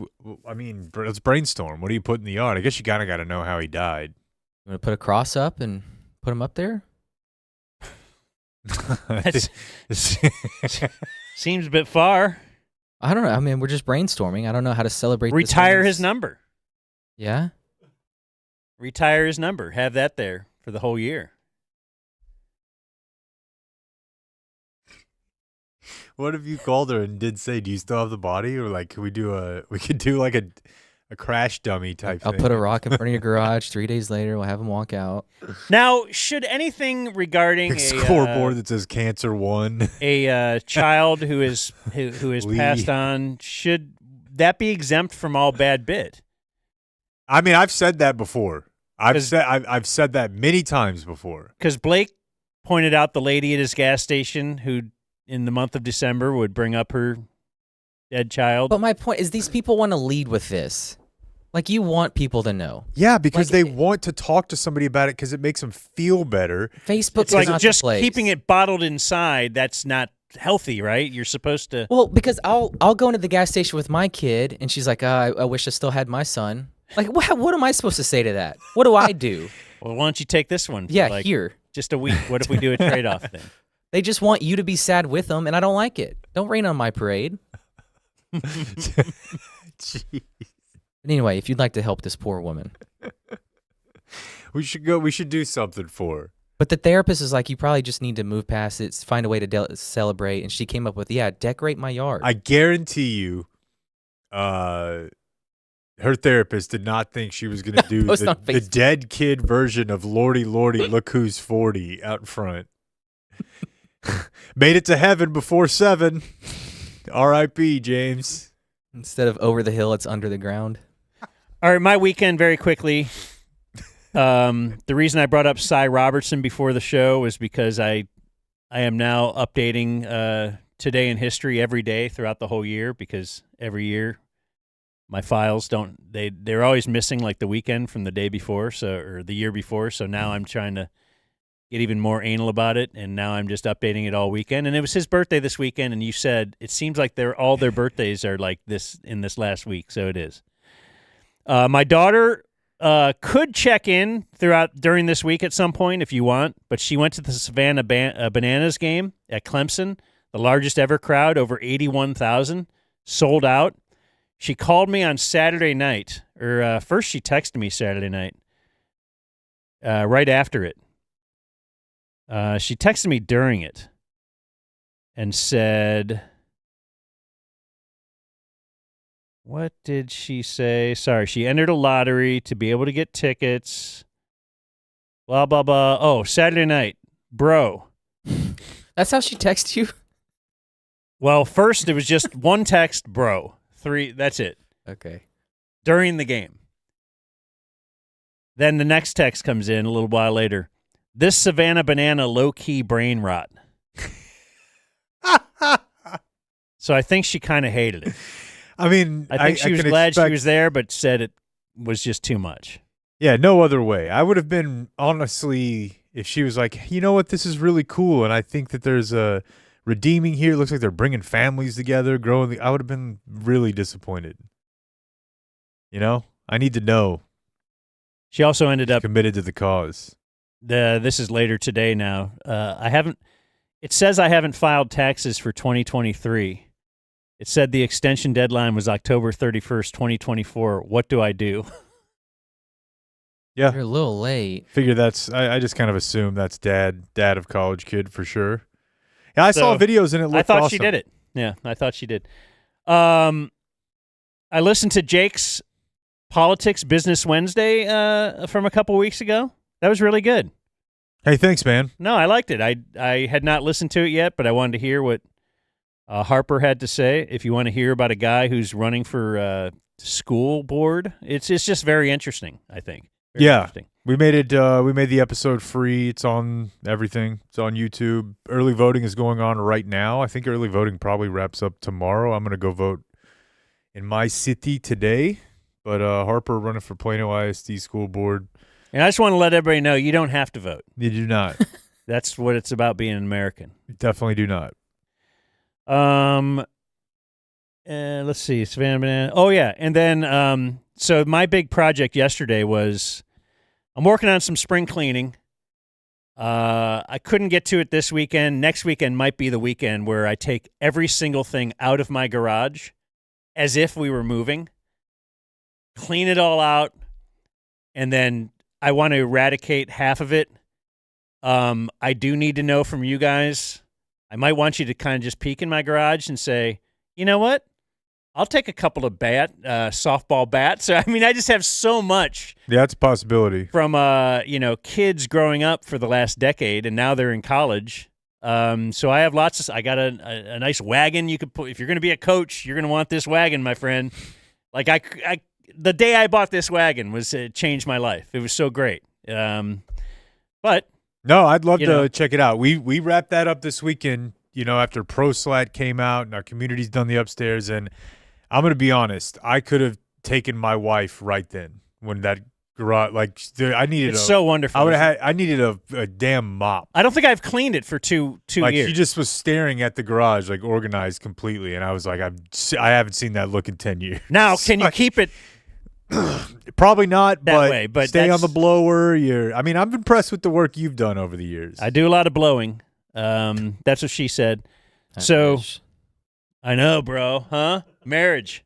brainstorm. What do you put in the yard? I guess you kind of got to know how he died. You want to put a cross up and put him up there? That's- Seems a bit far. I don't know. I mean, we're just brainstorming. I don't know how to celebrate. this Retire his woman's- number. Yeah. Retire his number. Have that there for the whole year. What if you called her and did say, "Do you still have the body?" Or like, we could do like a crash dummy type I'll thing. put a rock in front of your garage. 3 days later, we'll have him walk out. Now, should anything regarding Big scoreboard that says "Cancer 1." a child who is Lee. passed on, should that be exempt from all bad bit? I mean, I've said that before. I've 'Cause- said that many times before. Because Blake pointed out the lady at his gas station who, in the month of December, would bring up her dead child. But my point is, these people want to lead with this. Like, you want people to know. Yeah, because Like, they want to talk to somebody about it because it makes them feel better. Facebook It's is like not just the place. keeping it bottled inside. That's not healthy, right? You're supposed to. Well, because I'll go into the gas station with my kid, and she's like, I wish I still had my son. Like, what am I supposed to say to that? What do I do? Well, why don't you take this one? For Yeah, like here. just a week. What if we do a trade off then? They just want you to be sad with them, and I don't like it. Don't rain on my parade. Jeez. But anyway, if you'd like to help this poor woman. We should go. We should do something for her. But the therapist is like, you probably just need to move past it, find a way to celebrate. And she came up with, decorate my yard. I guarantee you, her therapist did not think she was going to do Post on the Facebook. dead kid version of Lordy, look who's 40 out in front. Made it to heaven before 7. R.I.P. James. Instead of over the hill, it's under the ground. All right, my weekend very quickly. The reason I brought up Cy Robertson before the show was because I am now updating Today in History every day throughout the whole year, because every year my files they're always missing like the weekend from the day before, or the year before. So now I'm trying to get even more anal about it, and now I'm just updating it all weekend. And it was his birthday this weekend, and you said it seems like all their birthdays are like this in this last week, so it is. My daughter could check in during this week at some point if you want, but she went to the Savannah Bananas game at Clemson, the largest ever crowd, over 81,000, sold out. She called me on Saturday night, or first she texted me Saturday night, right after it. She texted me during it and said, what did she say? Sorry, she entered a lottery to be able to get tickets. Blah, blah, blah. Oh, Saturday night. Bro. That's how she texts you? Well, first it was just one text, bro. 3, that's it. Okay. During the game. Then the next text comes in a little while later. This Savannah Banana low-key brain rot. So I think she kind of hated it. I mean, I think she was glad she was there, but said it was just too much. Yeah, no other way. I would have been, honestly, if she was like, you know what, this is really cool, and I think that there's a redeeming here. It looks like they're bringing families together, growing. I would have been really disappointed. You know? I need to know. She also ended up committed to the cause. This is later today now. It says I haven't filed taxes for 2023. It said the extension deadline was October 31st, 2024. What do I do? Yeah. You're a little late. Figure I just kind of assume that's dad of college kid for sure. Yeah, I saw videos and it looked I thought awesome. she did it. Yeah, I thought she did. I listened to Jake's Politics Business Wednesday from a couple weeks ago. That was really good. Hey, thanks, man. No, I liked it. I had not listened to it yet, but I wanted to hear what Harper had to say. If you want to hear about a guy who's running for school board, it's just very interesting, I think. Very interesting. We made it. We made the episode free. It's on everything. It's on YouTube. Early voting is going on right now. I think early voting probably wraps up tomorrow. I'm going to go vote in my city today. But Harper running for Plano ISD School Board. And I just want to let everybody know you don't have to vote. You do not. That's what it's about being an American. You definitely do not. Let's see, Savannah Banana. Oh yeah, and then so my big project yesterday was I'm working on some spring cleaning. I couldn't get to it this weekend. Next weekend might be the weekend where I take every single thing out of my garage as if we were moving, clean it all out, and then I want to eradicate half of it. I do need to know from you guys. I might want you to kind of just peek in my garage and say, you know what? I'll take a couple of softball bats. I mean, I just have so much. Yeah, it's a possibility. From, kids growing up for the last decade, and now they're in college. So I have I got a nice wagon you could put. If you're going to be a coach, you're going to want this wagon, my friend. Like the day I bought this wagon it changed my life. It was so great. But no, I'd love to check it out. We wrapped that up this weekend, after Pro Slat came out and our community's done the upstairs. And I'm going to be honest, I could have taken my wife right then when that garage, I needed it's so wonderful. I needed a damn mop. I don't think I've cleaned it for two years. She just was staring at the garage, organized completely. And I was like, I haven't seen that look in 10 years. Now, can you keep it? Probably not that way, but stay on the blower. I'm impressed with the work you've done over the years. I do a lot of blowing. That's what she said. I know, bro. Huh? Marriage.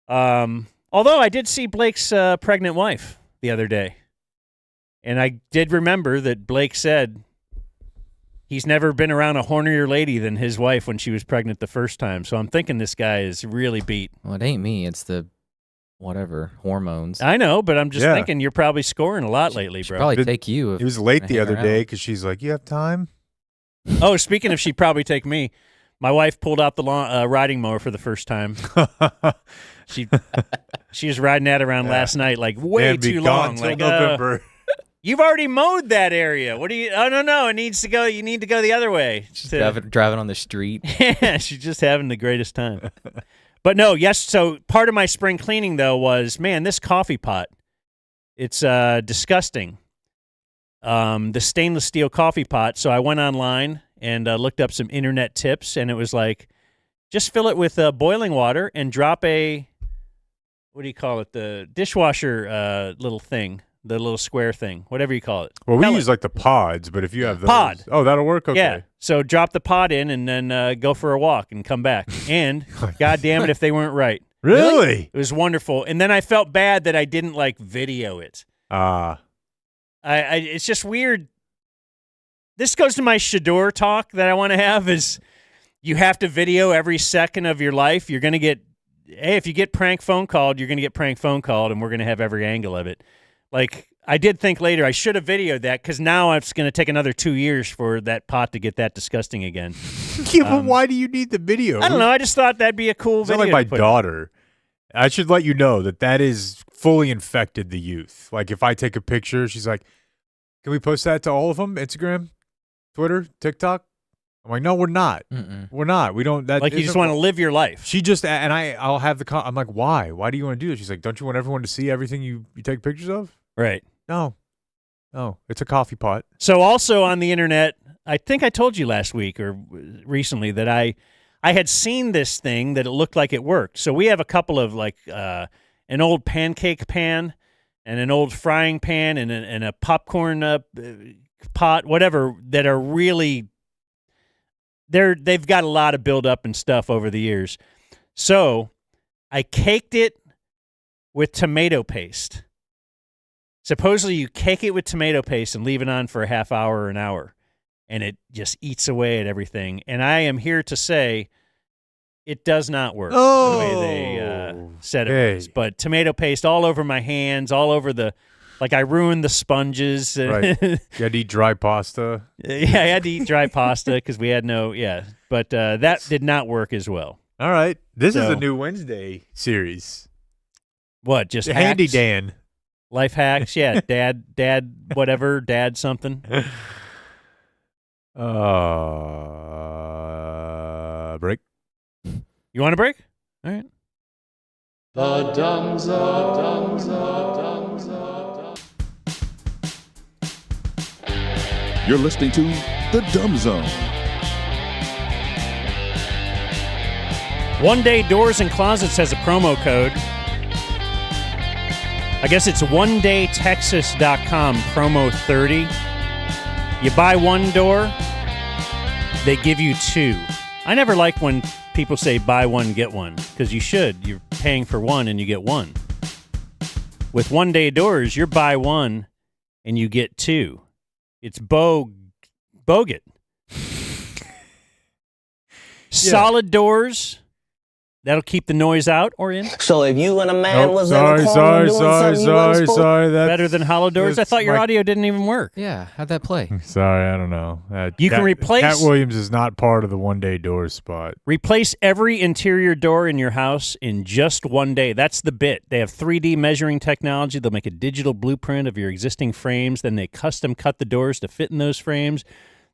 Although I did see Blake's pregnant wife the other day, and I did remember that Blake said he's never been around a hornier lady than his wife when she was pregnant the first time. So I'm thinking this guy is really beat. Well, it ain't me. It's the whatever hormones. I know, but I'm just Yeah. thinking you're probably scoring a lot lately, She'd bro. probably Did- take you. If He was late I the hang other around. day because she's like, "You have time?" Oh, speaking of, she'd probably take me. My wife pulled out the riding mower for the first time. She was riding that around last night, like way And be too gone long. till Like, November. you've already mowed that area. What do you? Oh no, it needs to go. You need to go the other way. She's driving on the street. Yeah, she's just having the greatest time. But no, yes. So part of my spring cleaning though was, man, this coffee pot. It's disgusting. The stainless steel coffee pot. So I went online and looked up some internet tips, and it was like, just fill it with boiling water and drop a, what do you call it? The dishwasher little thing, the little square thing, whatever you call it. Well, we Pellet. use like the pods, but if you have those, Pod. oh, that'll work. Okay. Yeah. So drop the pod in and then go for a walk and come back. And God damn it if they weren't right. Really? It was wonderful. And then I felt bad that I didn't like video it. Ah. I it's just weird. This goes to my Shador talk that I want to have is you have to video every second of your life. You're going to get, hey, if you get prank phone called, you're going to get prank phone called, and we're going to have every angle of it. Like, I did think later I should have videoed that because now it's going to take another 2 years for that pot to get that disgusting again. Yeah, but why do you need the video? I don't know. I just thought that'd be a cool It's not video. like my to put. daughter. I should let you know that is fully infected the youth. Like if I take a picture, she's like, "Can we post that to all of them? Instagram, Twitter, TikTok?" I'm like, "No, we're not. Mm-mm. We're not. We don't." That Like you just want to live your life. She just and I'll have the. I'm like, "Why? Why do you want to do this?" She's like, "Don't you want everyone to see everything you take pictures of?" Right. No, it's a coffee pot. So also on the internet, I think I told you last week or recently that I had seen this thing that it looked like it worked. So we have a couple of like an old pancake pan and an old frying pan and a popcorn pot, whatever, that are really they've got a lot of buildup and stuff over the years. So I caked it with tomato paste. Supposedly you cake it with tomato paste and leave it on for a half hour or an hour, and it just eats away at everything. And I am here to say it does not work the way they said it was. But tomato paste all over my hands, all over like I ruined the sponges. Right. You had to eat dry pasta. Yeah, I had to eat dry pasta because we had but that did not work as well. All right. This is So- a new Wednesday series. What, just Handy hacks? Dan. Life hacks? Yeah, dad, whatever, dad something. Break. You want a break? All right. You're listening to The Dumb Zone. One Day Doors and Closets has a promo code. I guess it's onedaytexas.com, promo 30. You buy one door, they give you two. I never like when people say buy one, get one, because you should. You're paying for one and you get one. With One Day Doors, you're buy one and you get two. It's bogut. Solid doors. That'll keep the noise out or in. So if you and a man was sorry, in a corner sorry, doing sorry, something you wasn't sorry, supposed sorry. That's Better than hollow doors? I that's thought your my- audio didn't even work. Yeah, how'd that play? Sorry, I don't know. You can replace- Cat Williams is not part of the One Day Doors spot. Replace every interior door in your house in just one day. That's the bit. They have 3D measuring technology. They'll make a digital blueprint of your existing frames. Then they custom cut the doors to fit in those frames.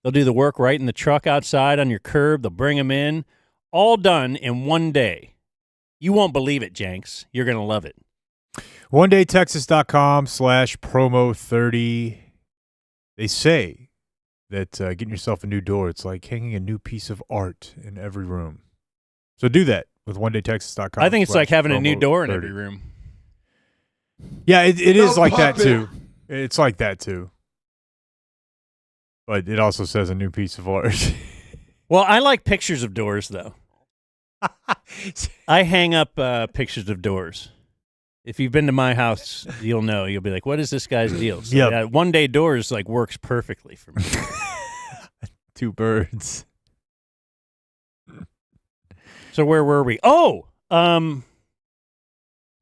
They'll do the work right in the truck outside on your curb. They'll bring them in. All done in one day. You won't believe it, Jenks. You're going to love it. OneDayTexas.com/promo30. They say that getting yourself a new door, it's like hanging a new piece of art in every room. So do that with OneDayTexas.com. I think it's like having a new door in promo30. every room. Yeah, it is like that too. It's like that too. But it also says a new piece of art. Well, I like pictures of doors, though. I hang up pictures of doors. If you've been to my house, you'll know. You'll be like, what is this guy's deal? So, Yep. yeah, One Day Doors like works perfectly for me. Two birds. So where were we? Oh,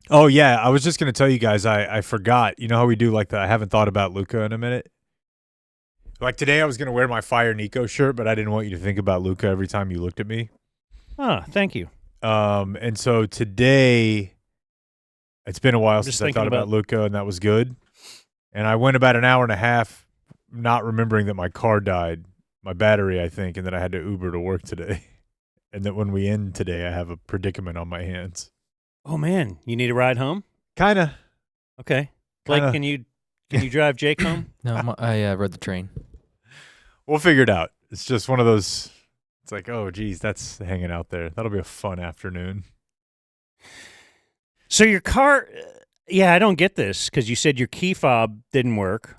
Oh, yeah. I was just going to tell you guys, I forgot. You know how we do like the I haven't thought about Luca in a minute? Like today I was going to wear my Fire Nico shirt, but I didn't want you to think about Luca every time you looked at me. Oh, thank you. And so today, it's been a while just since I thinking thought about about- Luca, and that was good. And I went about an hour and a half not remembering that my car died, my battery, I think, and that I had to Uber to work today. And that when we end today, I have a predicament on my hands. Oh, man. You need a ride home? Kind of. Okay. Blake, can you drive Jake home? No, I rode the train. We'll figure it out. It's just one of those. It's like, oh, geez, that's hanging out there. That'll be a fun afternoon. So your car, yeah, I don't get this because you said your key fob didn't work,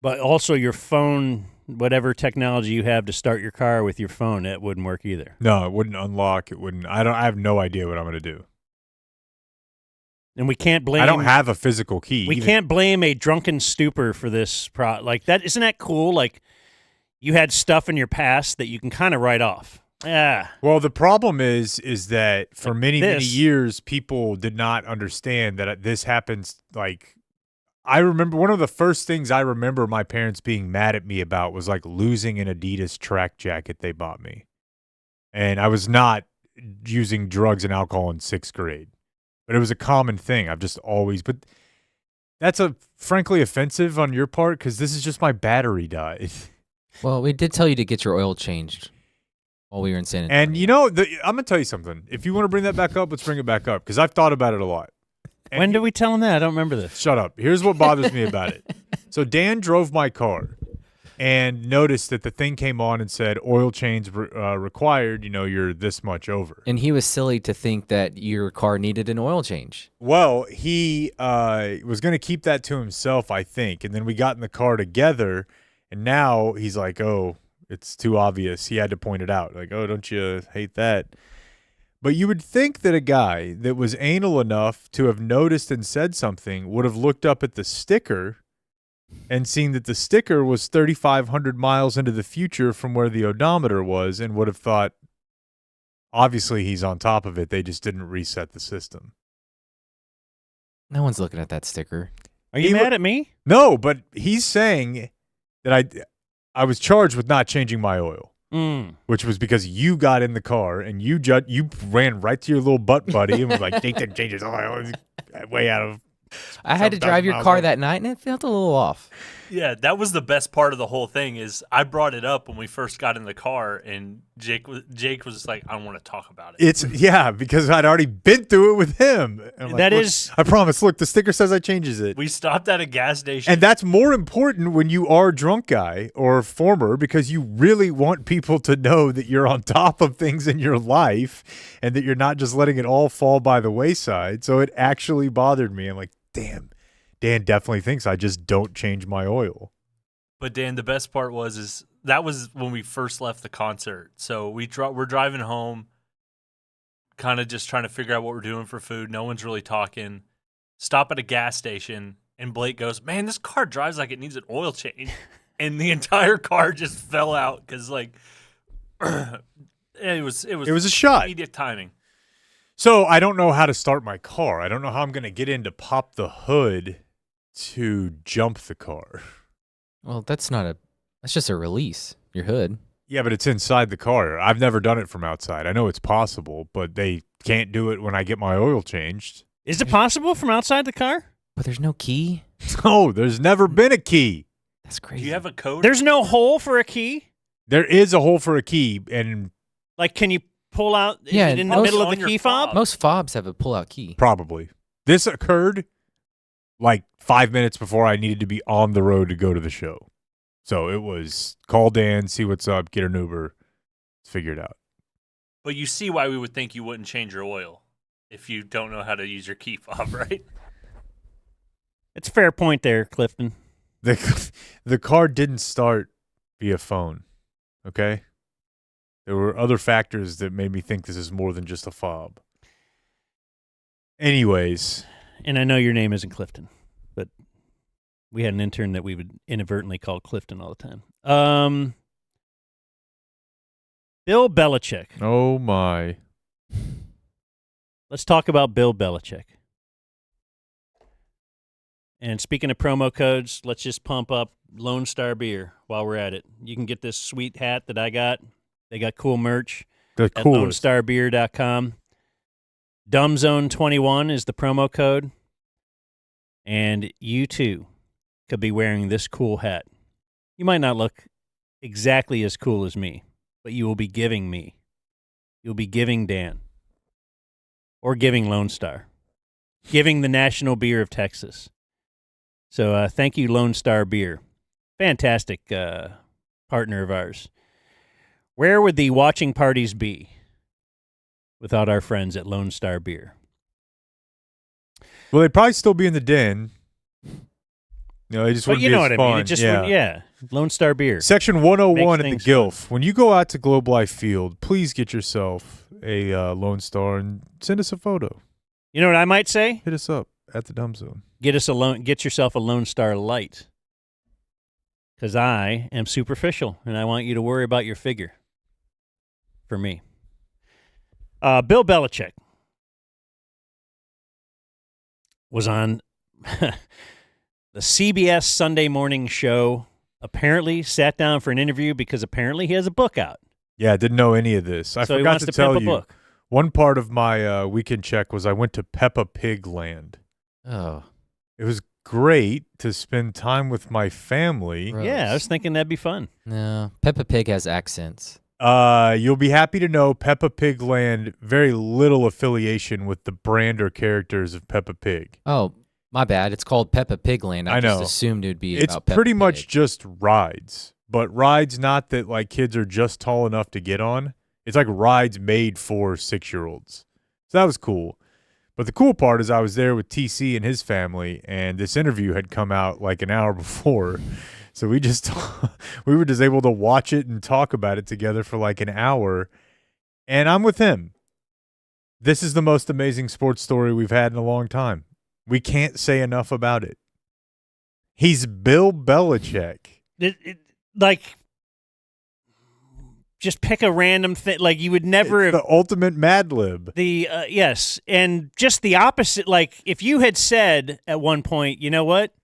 but also your phone, whatever technology you have to start your car with your phone, it wouldn't work either. No, it wouldn't unlock. It wouldn't. I have no idea what I'm going to do. And we can't blame. I don't have a physical key. We can't blame a drunken stupor for this. Like that, isn't that cool? Like you had stuff in your past that you can kind of write off. Yeah. Well, the problem is that for many this. years, people did not understand that this happens. Like, I remember one of the first things I remember my parents being mad at me about was like losing an Adidas track jacket they bought me. And I was not using drugs and alcohol in 6th grade, but it was a common thing. I've just always, but that's frankly offensive on your part because this is just my battery died. Well, we did tell you to get your oil changed while we were in San Antonio. And you know, I'm gonna tell you something. If you want to bring that back up, let's bring it back up because I've thought about it a lot. And When did we tell him that? I don't remember this. Shut up. Here's what bothers me about it. So Dan drove my car and noticed that the thing came on and said oil change required. You know, you're this much over. And he was silly to think that your car needed an oil change. Well, he was going to keep that to himself, I think. And then we got in the car together, and now he's like, oh, it's too obvious. He had to point it out. Like, oh, don't you hate that? But you would think that a guy that was anal enough to have noticed and said something would have looked up at the sticker and seen that the sticker was 3,500 miles into the future from where the odometer was and would have thought, obviously he's on top of it. They just didn't reset the system. No one's looking at that sticker. Are you mad at me? No, but he's saying that I was charged with not changing my oil, which was because you got in the car and you ran right to your little butt buddy and was like, Nathan changes oil. Way out of. I had to drive your car that night, and it felt a little off. Yeah, that was the best part of the whole thing. Is I brought it up when we first got in the car, and Jake was just like, "I don't want to talk about it." Because I'd already been through it with him. And I'm like, "Look, I promise. Look, the sticker says I changes it. We stopped at a gas station, And that's more important when you are a drunk guy or former, because you really want people to know that you're on top of things in your life and that you're not just letting it all fall by the wayside. So it actually bothered me. I'm like, damn, Dan definitely thinks I just don't change my oil. But Dan, the best part was that was when we first left the concert. So we're driving home, kind of just trying to figure out what we're doing for food. No one's really talking. Stop at a gas station, and Blake goes, "Man, this car drives like it needs an oil change," and the entire car just fell out because like it was a shot. Immediate timing. So I don't know how to start my car. I don't know how I'm going to get in to pop the hood to jump the car. Well, that's just a release, your hood. Yeah, but it's inside the car. I've never done it from outside. I know it's possible, but they can't do it when I get my oil changed. Is it possible from outside the car? But there's no key. No, there's never been a key. That's crazy. Do you have a code? There's no hole for a key? There is a hole for a key, and like, can you pull out Yeah, in the middle of the key fob? Most fobs have a pull-out key. probably. This occurred like 5 minutes before I needed to be on the road to go to the show. So it was call Dan, see what's up, get an Uber, figure it out. But you see why we would think you wouldn't change your oil if you don't know how to use your key fob, right? It's a fair point there, Clifton. The car didn't start via phone, okay? There were other factors that made me think this is more than just a fob. Anyways. And I know your name isn't Clifton, but we had an intern that we would inadvertently call Clifton all the time. Bill Belichick. Oh, my. Let's talk about Bill Belichick. And speaking of promo codes, let's just pump up Lone Star Beer while we're at it. You can get this sweet hat that I got. They got cool merch The at coolest. LoneStarBeer.com. DumbZone21 is the promo code. And you, too, could be wearing this cool hat. You might not look exactly as cool as me, but you will be giving me. You'll be giving Dan. Or giving Lone Star. Giving the national beer of Texas. So thank you, Lone Star Beer. Fantastic partner of ours. Where would the watching parties be without our friends at Lone Star Beer? Well, they'd probably still be in the den. They just But wouldn't you be know as what fun. I mean. It just yeah. Lone Star Beer. Section 101 at the things Gilf. When you go out to Globe Life Field, please get yourself a Lone Star and send us a photo. You know what I might say? Hit us up at the Dumb Zone. Get yourself a Lone Star Light. Because I am superficial, and I want you to worry about your figure. For me. Bill Belichick was on the CBS Sunday morning show. Apparently sat down for an interview because apparently he has a book out. Yeah, I didn't know any of this. I So he forgot wants to to tell pimp a you. book. One part of my weekend check was I went to Peppa Pig Land. Oh, It was great to spend time with my family. Gross. Yeah, I was thinking that'd be fun. no. Peppa Pig has accents. You'll be happy to know Peppa Pig Land, very little affiliation with the brand or characters of Peppa Pig. Oh, my bad. It's called Peppa Pig Land. I I just know. assumed it would be It's about Peppa pretty much Pig. just rides, but rides not that like kids are just tall enough to get on. It's like rides made for 6-year-olds. So that was cool. But the cool part is I was there with TC and his family, and this interview had come out like an hour before. So we were just able to watch it and talk about it together for like an hour. And I'm with him. This is the most amazing sports story we've had in a long time. We can't say enough about it. He's Bill Belichick. Just pick a random thing. Like you would never It's have the ultimate Mad Lib. yes, and just the opposite. Like if you had said at one point, you know what,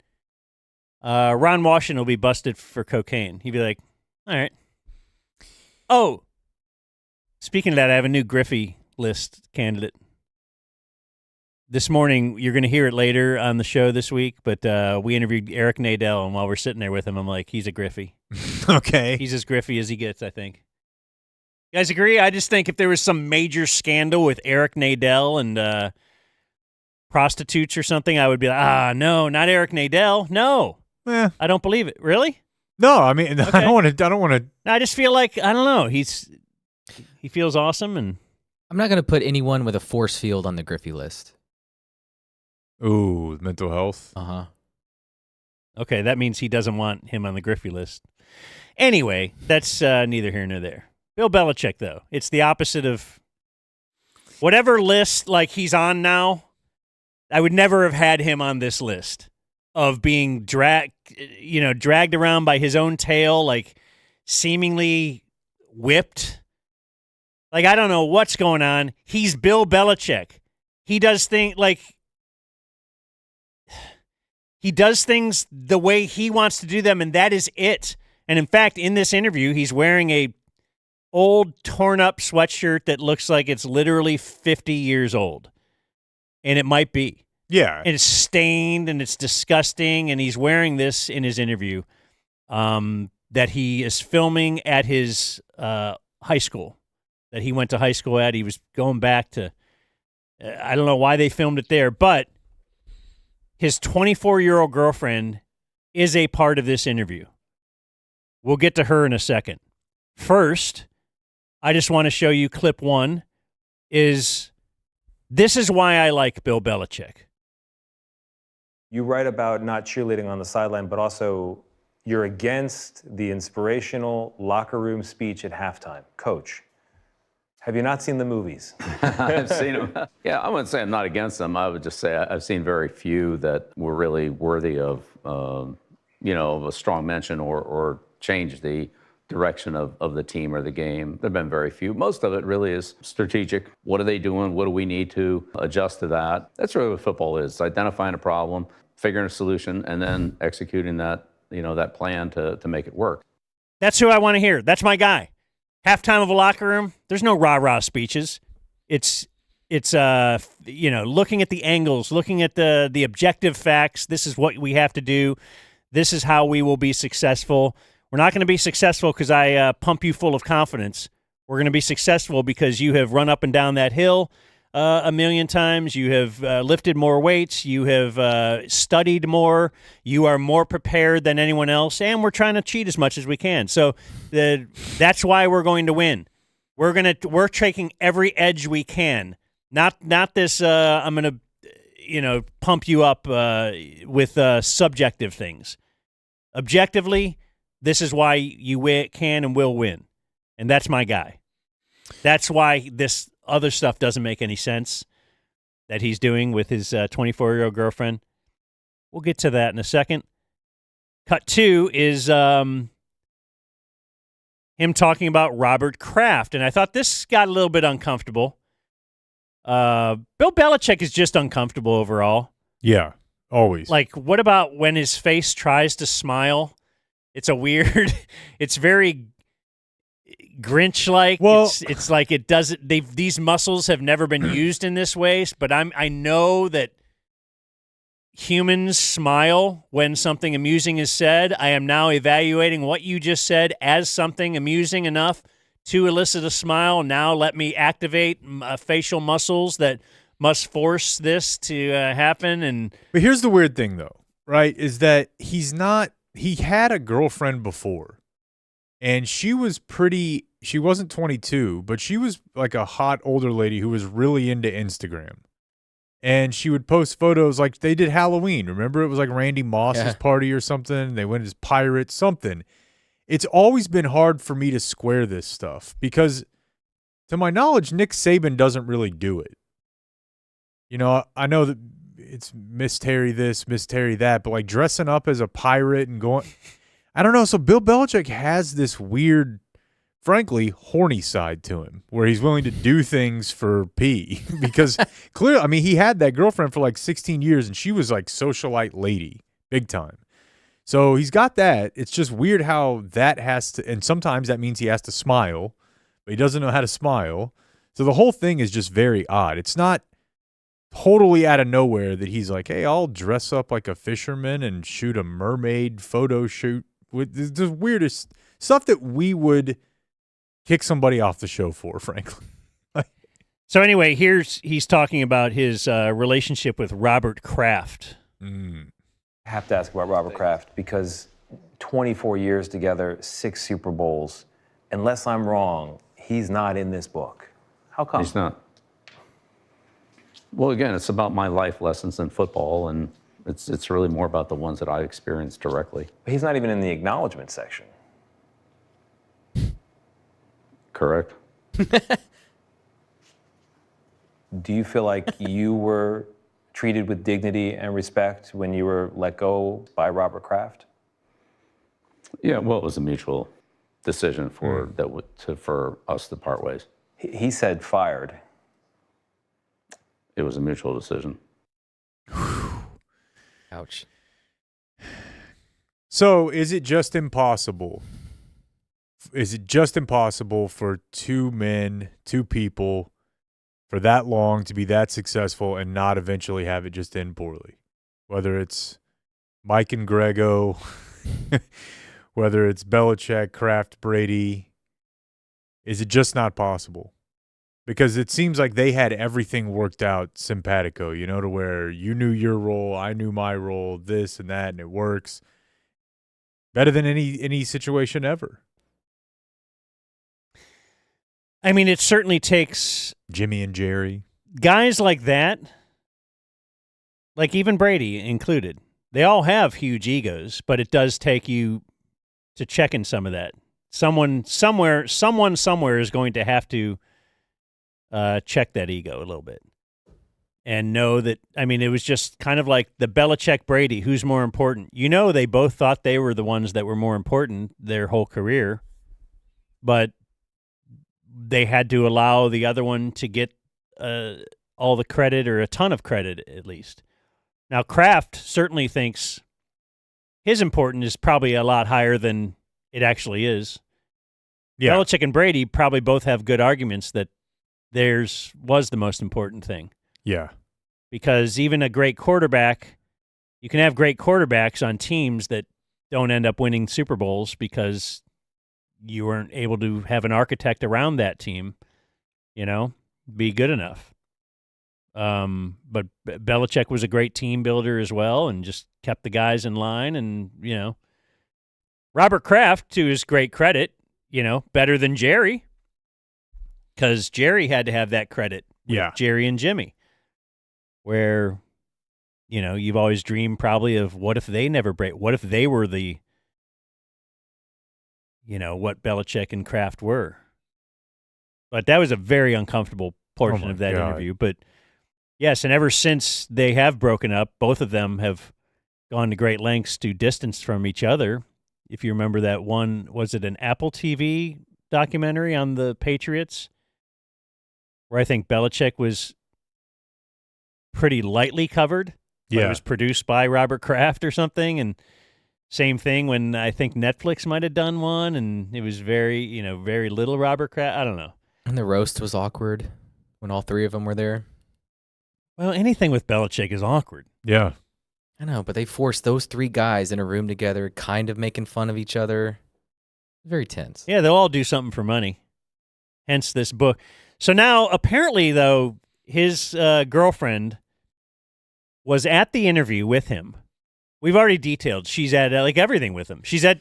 Ron Washington will be busted for cocaine, he'd be like, all right. Oh, speaking of that, I have a new Griffey list candidate. This morning, you're going to hear it later on the show this week, but we interviewed Eric Nadel, and while we're sitting there with him, I'm like, he's a Griffey. Okay. He's as Griffey as he gets, I think. You guys agree? I just think if there was some major scandal with Eric Nadel and prostitutes or something, I would be like, no, not Eric Nadel. No, I don't believe it. Really? No, I mean, Okay. I don't want to. I just feel like, I don't know. He feels awesome, and I'm not going to put anyone with a force field on the Griffey list. Ooh, mental health. Uh-huh. okay, that means he doesn't want him on the Griffey list. Anyway, that's neither here nor there. Bill Belichick, though, it's the opposite of whatever list like he's on now. I would never have had him on this list of being dragged around by his own tail, like seemingly whipped. Like, I don't know what's going on. He's Bill Belichick. He does things the way he wants to do them, and that is it. And in fact, in this interview, he's wearing a old torn-up sweatshirt that looks like it's literally 50 years old. And it might be. Yeah. And it's stained and it's disgusting, and he's wearing this in his interview that he is filming at his high school that he went to high school at. He was going back to, I don't know why they filmed it there, but his 24-year-old girlfriend is a part of this interview. We'll get to her in a second. First, I just want to show you clip one. This is why I like Bill Belichick. You write about not cheerleading on the sideline, but also you're against the inspirational locker room speech at halftime. Coach, have you not seen the movies? I've seen them. Yeah, I wouldn't say I'm not against them. I would just say I've seen very few that were really worthy of, a strong mention or change the direction of the team or the game. There have been very few. Most of it really is strategic. What are they doing? What do we need to adjust to that? That's really what football is, identifying a problem figuring a solution, and then executing that, that plan to make it work. That's who I want to hear. That's my guy. Halftime of a locker room, there's no rah-rah speeches. It's looking at the angles, looking at the objective facts. This is what we have to do. This is how we will be successful. We're not going to be successful because I pump you full of confidence. We're going to be successful because you have run up and down that hill a million times. You have lifted more weights. You have studied more. You are more prepared than anyone else, and we're trying to cheat as much as we can. So that's why we're going to win. We're taking every edge we can. Not this. I'm going to pump you up with subjective things. Objectively, this is why you can and will win, and that's my guy. That's why this other stuff doesn't make any sense that he's doing with his 24-year-old girlfriend. We'll get to that in a second. Cut 2 is him talking about Robert Kraft, and I thought this got a little bit uncomfortable. Bill Belichick is just uncomfortable overall. Yeah, always. Like, what about when his face tries to smile? It's a weird, it's very Grinch-like. Well, it's like it doesn't. These muscles have never been used in this way. But I know that humans smile when something amusing is said. I am now evaluating what you just said as something amusing enough to elicit a smile. Now let me activate facial muscles that must force this to happen. But here's the weird thing, though, right? Is that he had a girlfriend before. And she wasn't 22, but she was like a hot older lady who was really into Instagram. And she would post photos like they did Halloween. Remember, it was like Randy Moss's party or something. They went as pirates, something. It's always been hard for me to square this stuff because, to my knowledge, Nick Saban doesn't really do it. I know that it's Miss Terry this, Miss Terry that, but like dressing up as a pirate and going – I don't know. So Bill Belichick has this weird, frankly, horny side to him where he's willing to do things for P because clearly, he had that girlfriend for like 16 years and she was like socialite lady, big time. So he's got that. It's just weird how that has to, and sometimes that means he has to smile, but he doesn't know how to smile. So the whole thing is just very odd. It's not totally out of nowhere that he's like, hey, I'll dress up like a fisherman and shoot a mermaid photo shoot. With the weirdest stuff that we would kick somebody off the show for, frankly. So anyway, he's talking about his relationship with Robert Kraft. I have to ask about Robert Kraft because 24 years together, 6 Super Bowls. Unless I'm wrong, he's not in this book. How come? He's not. Well, again, it's about my life lessons in football, and it's really more about the ones that I experienced directly. But he's not even in the acknowledgement section. Correct. Do you feel like you were treated with dignity and respect when you were let go by Robert Kraft? Yeah, well, it was a mutual decision for us to part ways. He said fired. It was a mutual decision. Ouch. So is it just impossible? Is it just impossible for two people, for that long to be that successful and not eventually have it just end poorly? Whether it's Mike and Grego, whether it's Belichick, Kraft, Brady, is it just not possible? Because it seems like they had everything worked out simpatico, to where you knew your role, I knew my role, this and that, and it works better than any situation ever. It certainly takes Jimmy and Jerry. Guys like that, like even Brady included, they all have huge egos, but it does take you to check in some of that. Someone somewhere is going to have to check that ego a little bit and know that, it was just kind of like the Belichick-Brady, who's more important? They both thought they were the ones that were more important their whole career, but they had to allow the other one to get all the credit or a ton of credit at least. Now, Kraft certainly thinks his importance is probably a lot higher than it actually is. Yeah. Belichick and Brady probably both have good arguments that theirs was the most important thing. Yeah. Because even a great quarterback, you can have great quarterbacks on teams that don't end up winning Super Bowls because you weren't able to have an architect around that team, be good enough. But Belichick was a great team builder as well and just kept the guys in line. And, Robert Kraft, to his great credit, better than Jerry, because Jerry had to have that credit with Jerry and Jimmy, where, you've always dreamed probably of what if they never break, what if they were the, what Belichick and Kraft were. But that was a very uncomfortable portion of that interview. But yes, and ever since they have broken up, both of them have gone to great lengths to distance from each other. If you remember that one, was it an Apple TV documentary on the Patriots, where I think Belichick was pretty lightly covered? But it was produced by Robert Kraft or something, and same thing when I think Netflix might have done one, and it was very, very little Robert Kraft. I don't know. And the roast was awkward when all three of them were there. Well, anything with Belichick is awkward. Yeah. I know, but they forced those three guys in a room together, kind of making fun of each other. Very tense. Yeah, they'll all do something for money. Hence this book. So now, apparently, though, his girlfriend was at the interview with him. We've already detailed. She's at everything with him. She's at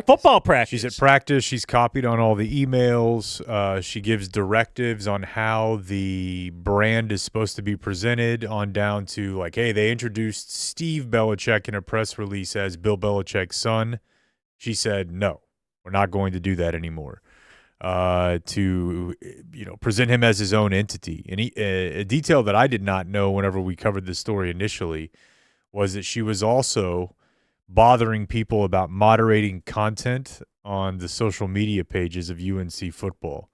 football practice. She's at practice. She's copied on all the emails. She gives directives on how the brand is supposed to be presented, on down to hey, they introduced Steve Belichick in a press release as Bill Belichick's son. She said, no, we're not going to do that anymore. To present him as his own entity. And a detail that I did not know whenever we covered this story initially was that she was also bothering people about moderating content on the social media pages of UNC football.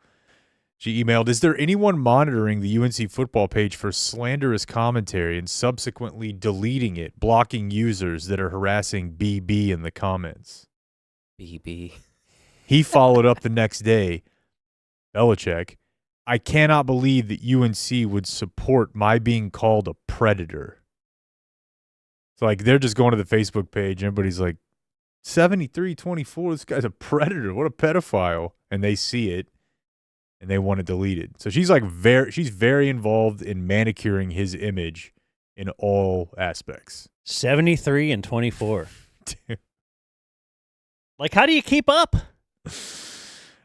She emailed, "Is there anyone monitoring the UNC football page for slanderous commentary and subsequently deleting it, blocking users that are harassing BB in the comments?" BB. He followed up the next day, Belichick, "I cannot believe that UNC would support my being called a predator." So they're just going to the Facebook page and everybody's like, 73-24, this guy's a predator. What a pedophile. And they see it and they want it deleted. So she's she's very involved in manicuring his image in all aspects. 73-24. How do you keep up?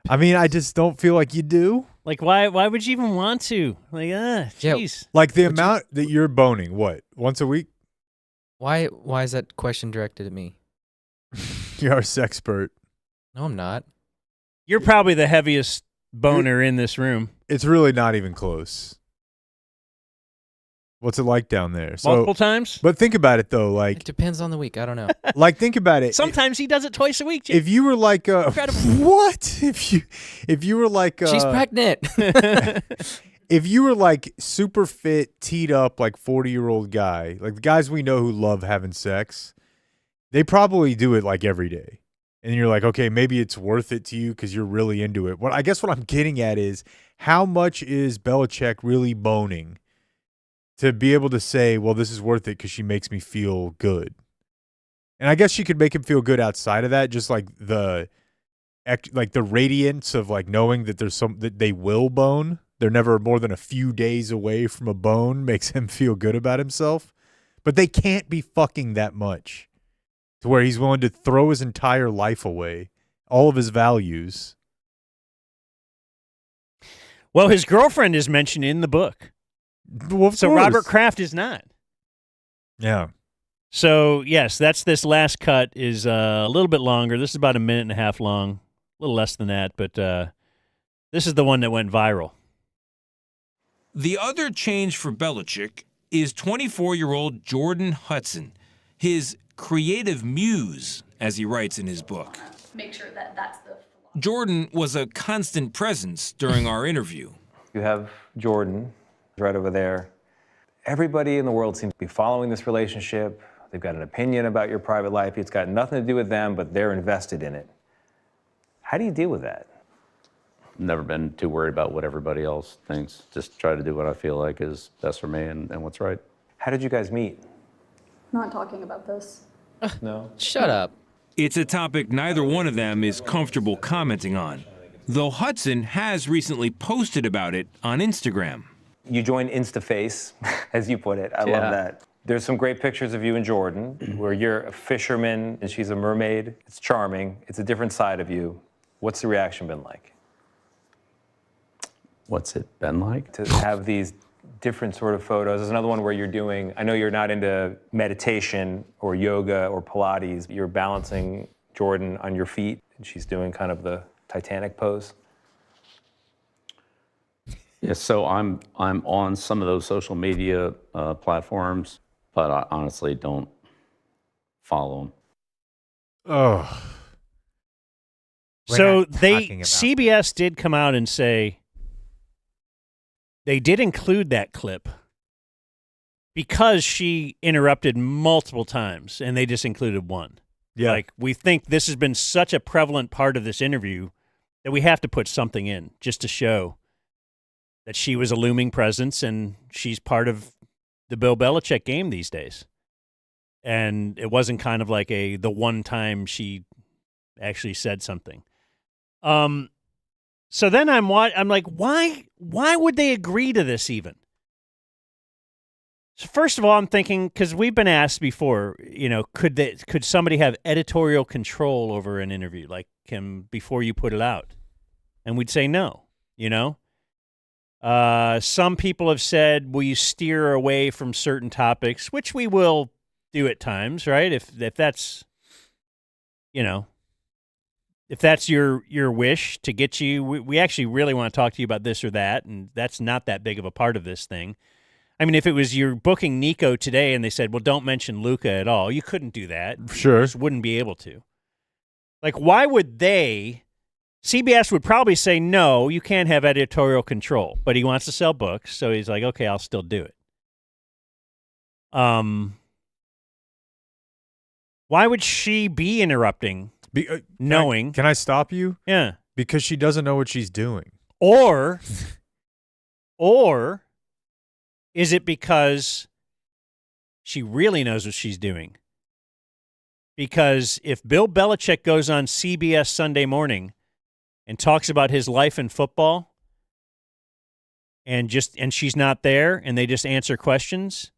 I mean, I just don't feel like you do. Why would you even want to? Jeez. The amount that you're boning, what, once a week? Why is that question directed at me? You're a sexpert. No, I'm not. You're probably the heaviest boner in this room. It's really not even close. What's it like down there? Multiple times? But think about it, though. It depends on the week. I don't know. Think about it. Sometimes he does it twice a week, Jim. If you were what? If you were she's pregnant. If you were super fit, teed up, 40-year-old guy, the guys we know who love having sex, they probably do it every day. And you're okay, maybe it's worth it to you because you're really into it. I guess what I'm getting at is, how much is Belichick really boning to be able to say, well, this is worth it because she makes me feel good? And I guess she could make him feel good outside of that, just the radiance of knowing that that they will bone. They're never more than a few days away from a bone makes him feel good about himself. But they can't be fucking that much to where he's willing to throw his entire life away, all of his values. Well, his girlfriend is mentioned in the book. Well, so Robert Kraft is not. Yeah. So, yes, this last cut is a little bit longer. This is about a minute and a half long, a little less than that, but this is the one that went viral. The other change for Belichick is 24-year-old Jordan Hudson, his creative muse, as he writes in his book. Make sure that that's the philosophy. Jordan was a constant presence during our interview. You have Jordan right over there. Everybody in the world seems to be following this relationship. They've got an opinion about your private life. It's got nothing to do with them, but they're invested in it. How do you deal with that? Never been too worried about what everybody else thinks. Just try to do what I feel like is best for me and what's right. How did you guys meet? Not talking about this. No? Shut up. It's a topic neither one of them is comfortable commenting on, though Hudson has recently posted about it on Instagram. You joined InstaFace, as you put it. I love that. There's some great pictures of you and Jordan, where you're a fisherman and she's a mermaid. It's charming. It's a different side of you. What's the reaction been like? What's it been like? To have these different sort of photos. There's another one where you're doing, I know you're not into meditation or yoga or Pilates. You're balancing Jordan on your feet, and she's doing kind of the Titanic pose. Yeah, so I'm on some of those social media platforms, but I honestly don't follow them. Oh. So CBS did come out and say they did include that clip because she interrupted multiple times, and they just included one. Yeah. Like, we think this has been such a prevalent part of this interview that we have to put something in just to show that she was a looming presence and she's part of the Bill Belichick game these days. And it wasn't kind of like the one time she actually said something. So then I'm like, why would they agree to this even? So first of all, I'm thinking, because we've been asked before, could somebody have editorial control over an interview, like before you put it out? And we'd say no, Some people have said, will you steer away from certain topics, which we will do at times, right? If that's, if that's your wish to get you, we actually really want to talk to you about this or that, and that's not that big of a part of this thing. I mean, if it was you're booking Nico today and they said, well, don't mention Luca at all, you couldn't do that. Sure. You just wouldn't be able to. Like, why would they? CBS would probably say, no, you can't have editorial control, but he wants to sell books, so he's like, okay, I'll still do it. Why would she be interrupting, knowing? Can I stop you? Yeah. Because she doesn't know what she's doing. Or is it because she really knows what she's doing? Because if Bill Belichick goes on CBS Sunday morning and talks about his life in football and she's not there and they just answer questions,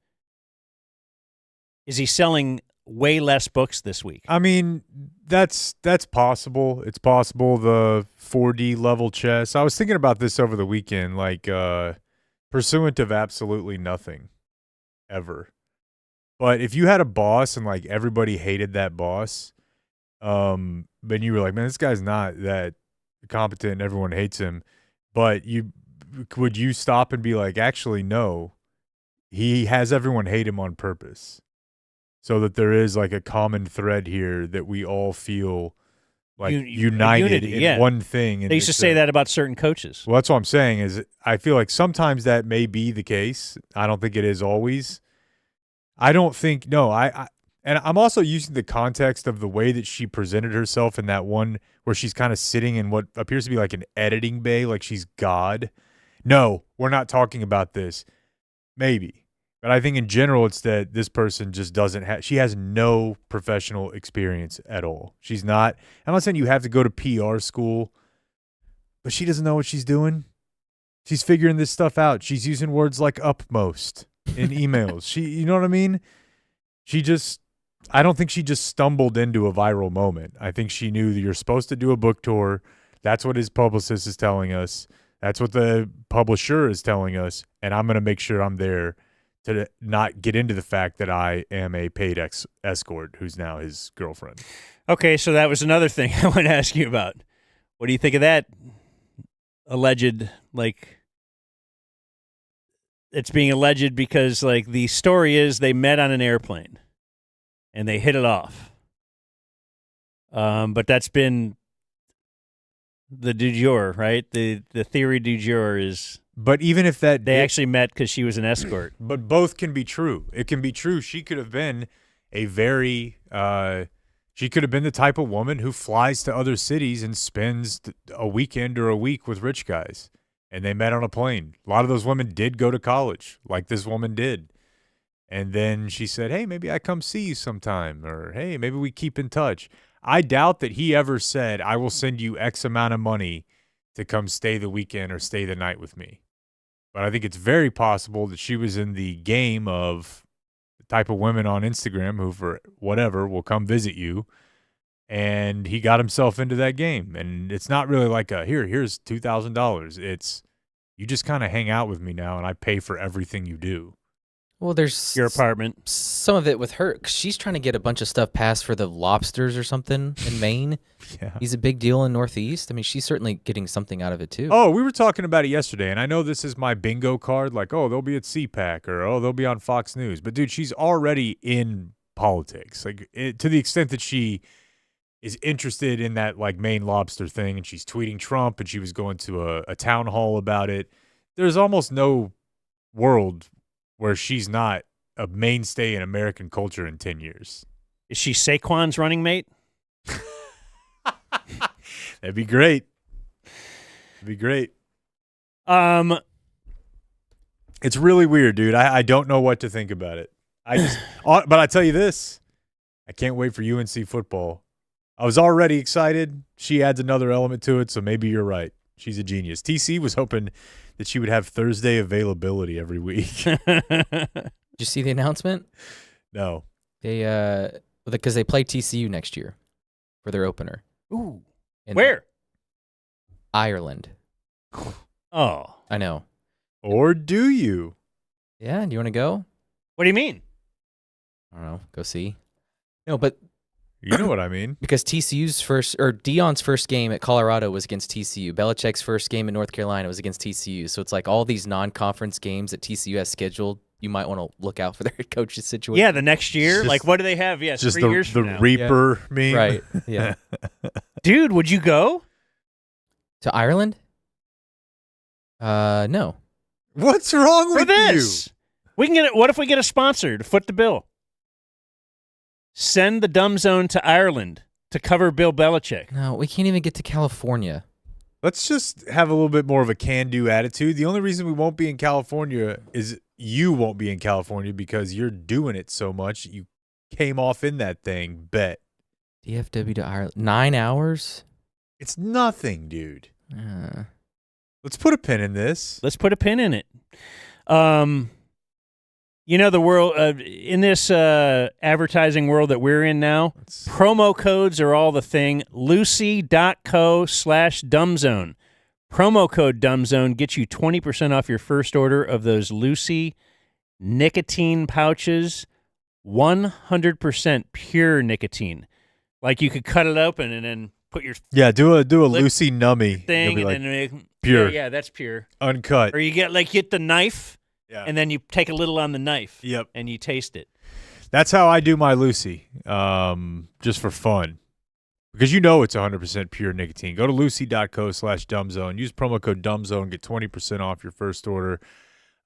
is he selling way less books this week? I mean, that's possible. It's possible, the 4D level chess. I was thinking about this over the weekend, like pursuant of absolutely nothing ever. But if you had a boss and like everybody hated that boss, then you were like, man, this guy's not that competent and everyone hates him. But would you stop and be like, actually, no, he has everyone hate him on purpose, so that there is like a common thread here that we all feel like united in one thing. And they used to say that about certain coaches. Well, that's what I'm saying is I feel like sometimes that may be the case. I don't think it is always. I don't think, no, and I'm also using the context of the way that she presented herself in that one where she's kind of sitting in what appears to be like an editing bay, like she's God. No, we're not talking about this. Maybe. But I think in general, it's that this person just she has no professional experience at all. She's not, I'm not saying you have to go to PR school, but she doesn't know what she's doing. She's figuring this stuff out. She's using words like upmost in emails. You know what I mean? I don't think she just stumbled into a viral moment. I think she knew that you're supposed to do a book tour. That's what his publicist is telling us. That's what the publisher is telling us. And I'm going to make sure I'm there to not get into the fact that I am a paid escort who's now his girlfriend. Okay, so that was another thing I want to ask you about. What do you think of that alleged, like, it's being alleged because, like, the story is they met on an airplane and they hit it off. But that's been the du jour, right? The theory du jour is But even if that They actually met because she was an escort. But both can be true. It can be true. She could have been a very she could have been the type of woman who flies to other cities and spends a weekend or a week with rich guys. And they met on a plane. A lot of those women did go to college, like this woman did. And then she said, hey, maybe I come see you sometime. Or, hey, maybe we keep in touch. I doubt that he ever said, I will send you X amount of money to come stay the weekend or stay the night with me. But I think it's very possible that she was in the game of the type of women on Instagram who, for whatever, will come visit you. And he got himself into that game. And it's not really like here's $2,000. It's you just kind of hang out with me now and I pay for everything you do. Well, there's your apartment. Some of it with her, 'cause she's trying to get a bunch of stuff passed for the lobsters or something in Maine. Yeah. He's a big deal in Northeast. I mean, she's certainly getting something out of it, too. Oh, we were talking about it yesterday, and I know this is my bingo card, like, oh, they'll be at CPAC, or, oh, they'll be on Fox News. But, dude, she's already in politics, like to the extent that she is interested in that, like, Maine lobster thing, and she's tweeting Trump, and she was going to a town hall about it. There's almost no world where she's not a mainstay in American culture in 10 years. Is she Saquon's running mate? That'd be great. It'd be great. It's really weird, dude. I don't know what to think about it. But I tell you this, I can't wait for UNC football. I was already excited. She adds another element to it, so maybe you're right. She's a genius. TC was hoping that she would have Thursday availability every week. Did you see the announcement? No. They because they play TCU next year for their opener. Ooh. In Where? Ireland. Oh. I know. Or do you? Yeah, do you want to go? What do you mean? I don't know. Go see. No, but you know what I mean. Because Deion's first game at Colorado was against TCU. Belichick's first game in North Carolina was against TCU. So it's like all these non-conference games that TCU has scheduled, you might want to look out for their head coach's situation. Yeah, the next year. Like, what do they have? Yes, just 3 years from the now. Reaper meme. Right. Yeah. Dude, would you go? To Ireland? No. What's wrong For with this? We can get it. What if we get a sponsor to foot the bill? Send the Dumb Zone to Ireland to cover Bill Belichick. No, we can't even get to California. Let's just have a little bit more of a can-do attitude. The only reason we won't be in California is you won't be in California because you're doing it so much. You came off in that thing, bet. DFW to Ireland. 9 hours? It's nothing, dude. Let's put a pin in this. Let's put a pin in it. You know, the world in this advertising world that we're in now, promo codes are all the thing. Lucy.co/dumbzone. Promo code dumbzone gets you 20% off your first order of those Lucy nicotine pouches. 100% pure nicotine. Like you could cut it open and then put your do a Lucy nummy thing and and then pure. Yeah, that's pure. Uncut. Or you get the knife. Yeah. And then you take a little on the knife. Yep. And you taste it. That's how I do my Lucy, just for fun. Because you know it's 100% pure nicotine. Go to lucy.co/dumbzone. Use promo code dumbzone. Get 20% off your first order.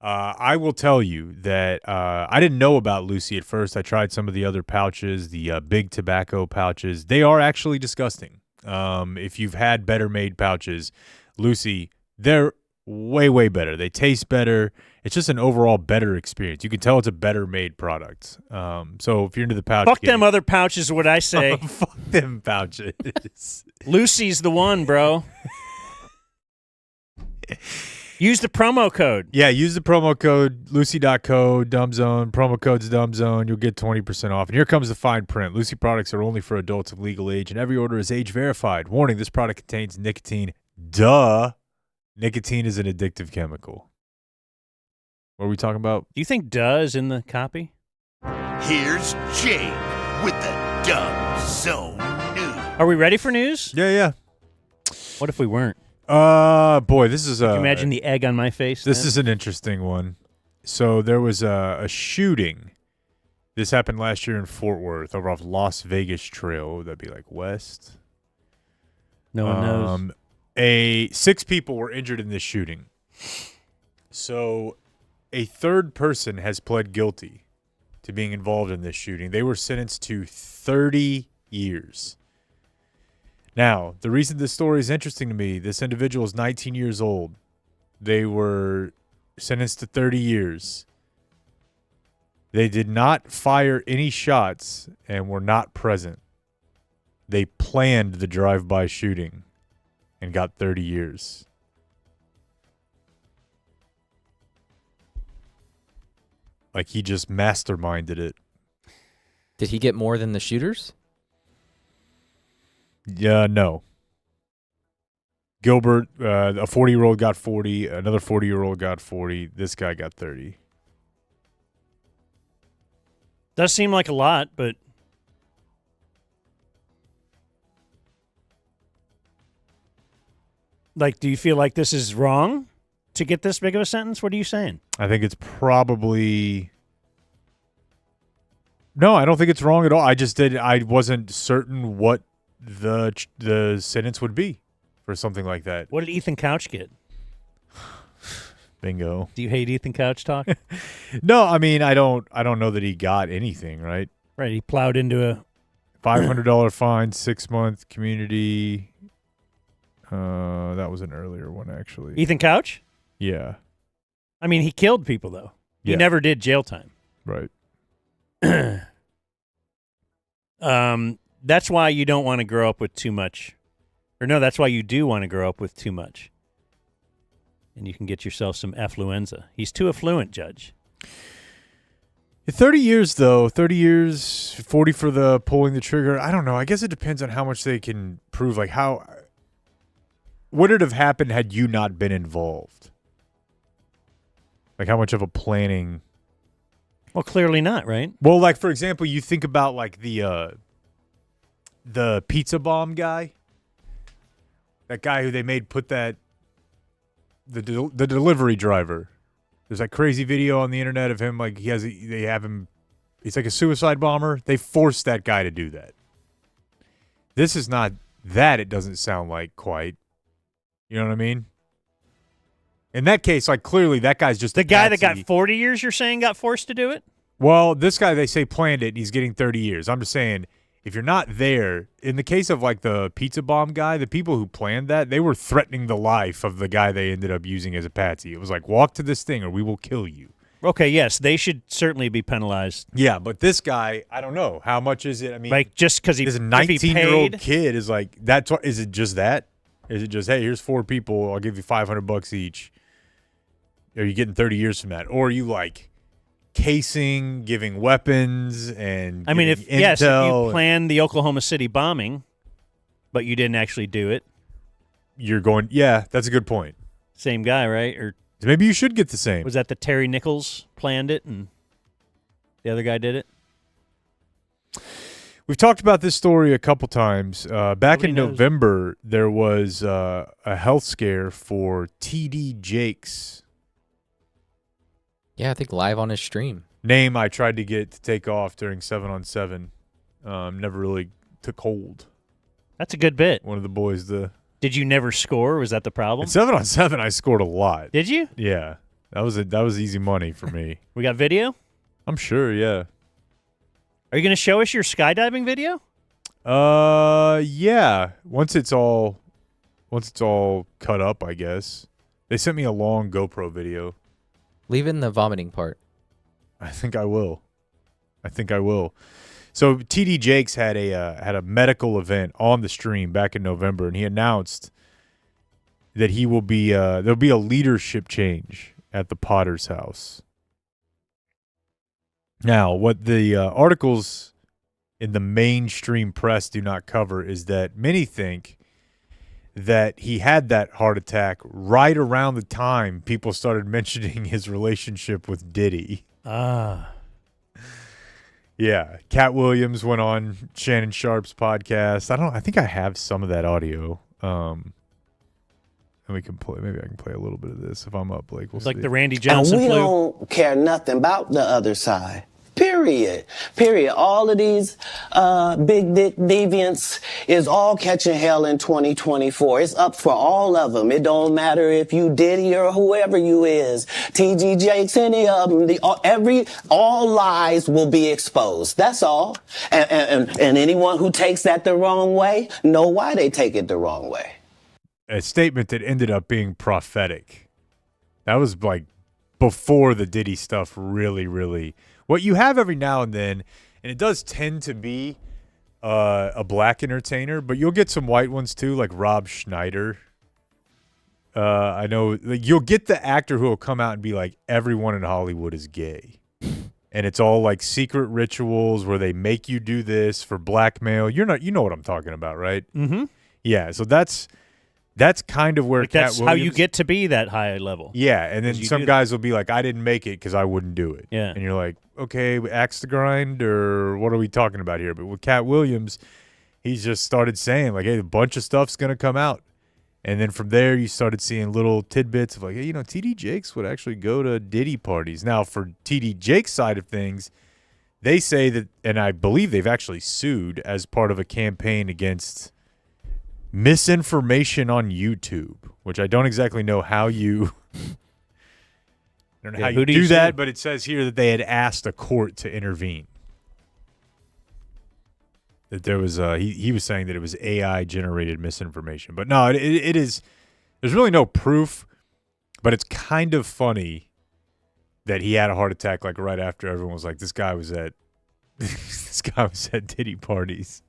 I will tell you that I didn't know about Lucy at first. I tried some of the other pouches, the big tobacco pouches. They are actually disgusting. If you've had better made pouches, Lucy, they're way, way better. They taste better. It's just an overall better experience. You can tell it's a better made product. So if you're into the pouch, fuck them other pouches, what I say. Fuck them pouches. Lucy's the one, bro. Use the promo code. Yeah, use the promo code Lucy.co, dumbzone. Promo code's dumbzone. You'll get 20% off. And here comes the fine print. Lucy products are only for adults of legal age, and every order is age verified. Warning, this product contains nicotine. Duh. Nicotine is an addictive chemical. What are we talking about? Do you think "duh" is in the copy? Here's Jake with the Dumb Zone News. Are we ready for news? Yeah. What if we weren't? Boy, this is Can you imagine the egg on my face? This is an interesting one. So there was a shooting. This happened last year in Fort Worth over off Las Vegas Trail. What would that be, like west? No one knows. 6 people were injured in this shooting. So a third person has pled guilty to being involved in this shooting. They were sentenced to 30 years. Now, the reason this story is interesting to me, this individual is 19 years old. They were sentenced to 30 years. They did not fire any shots and were not present. They planned the drive-by shooting and got 30 years. Like he just masterminded it. Did he get more than the shooters? Yeah, no. Gilbert, a 40-year-old got 40. Another 40-year-old got 40. This guy got 30. Does seem like a lot, but like, do you feel like this is wrong to get this big of a sentence? What are you saying? I think it's probably... No, I don't think it's wrong at all. I wasn't certain what the sentence would be for something like that. What did Ethan Couch get? Bingo. Do you hate Ethan Couch talk? No, I mean, I don't know that he got anything, right? Right, he plowed into a $500 fine, 6-month community. That was an earlier one, actually. Ethan Couch? Yeah. I mean, he killed people, though. He Yeah. never did jail time. Right. That's why you don't want to grow up with too much. Or no, that's why you do want to grow up with too much. And you can get yourself some affluenza. He's too affluent, Judge. 30 years, though. 30 years, 40 for the pulling the trigger. I don't know. I guess it depends on how much they can prove. Like, how... Would it have happened had you not been involved? Like, how much of a planning... Well, clearly not, right? Well, like, for example, you think about, like, the pizza bomb guy. That guy who they made put that... The delivery driver. There's that crazy video on the internet of him, like, they have him... He's like a suicide bomber. They forced that guy to do that. This is not that, it doesn't sound like, quite. You know what I mean? In that case, like, clearly that guy's just the guy that got 40 years, you're saying, got forced to do it? Well, this guy, they say, planned it, and he's getting 30 years. I'm just saying, if you're not there, in the case of, like, the pizza bomb guy, the people who planned that, they were threatening the life of the guy they ended up using as a patsy. It was like, walk to this thing or we will kill you. Okay, yes, they should certainly be penalized. Yeah, but this guy, I don't know. How much is it? I mean, like, just because this 19-year-old kid is like, is it just that? Is it just, hey, here's 4 people, I'll give you $500 each? Are you getting 30 years from that? Or are you, like, casing, giving weapons, and I mean, if intel, you planned the Oklahoma City bombing, but you didn't actually do it, you're going, yeah, that's a good point. Same guy, right? Or maybe you should get the same. Was that the Terry Nichols planned it and the other guy did it? We've talked about this story a couple times. Back Nobody in knows. November, there was a health scare for TD Jakes. Yeah, I think live on his stream. Name I tried to get to take off during 7-on-7. Never really took hold. That's a good bit. One of the boys, Did you never score? Was that the problem? At 7-on-7, I scored a lot. Did you? Yeah. That was easy money for me. We got video? I'm sure, yeah. Are you going to show us your skydiving video? Yeah. Once it's all cut up, I guess. They sent me a long GoPro video. Leave in the vomiting part. I think I will. So TD Jakes had a medical event on the stream back in November, and he announced that he will be there'll be a leadership change at the Potter's house. Now, what the articles in the mainstream press do not cover is that many think that he had that heart attack right around the time people started mentioning his relationship with Diddy. Ah. Yeah. Cat Williams went on Shannon Sharp's podcast. I think I have some of that audio. And we can play. Maybe I can play a little bit of this if I'm up, Blake. We'll It's like see. the Randy Johnson And we flu. don't care nothing about the other side. Period. Period. All of these big dick deviants is all catching hell in 2024. It's up for all of them. It don't matter if you Diddy or whoever you is. TG Jakes, any of them. All lies will be exposed. That's all. And anyone who takes that the wrong way, know why they take it the wrong way. A statement that ended up being prophetic. That was like before the Diddy stuff really. What you have every now and then, and it does tend to be a black entertainer, but you'll get some white ones too, like Rob Schneider. I know, like, you'll get the actor who will come out and be like, everyone in Hollywood is gay. And it's all like secret rituals where they make you do this for blackmail. You know what I'm talking about, right? Mm-hmm. Yeah, so that's kind of where Like Cat that's Williams, how you get to be that high level. Yeah, and then You some do guys will be like, I didn't make it because I wouldn't do it. Yeah. And you're like, okay, axe to grind, or what are we talking about here? But with Cat Williams, he's just started saying, like, hey, a bunch of stuff's going to come out. And then from there, you started seeing little tidbits of like, hey, TD Jakes would actually go to Diddy parties. Now, for TD Jakes' side of things, they say that, and I believe they've actually sued as part of a campaign against misinformation on YouTube, which I don't exactly know how you do that, but it says here that they had asked a court to intervene. That there was he was saying that it was AI generated misinformation, but no, it is. There's really no proof, but it's kind of funny that he had a heart attack like right after everyone was like, this guy was at Diddy parties.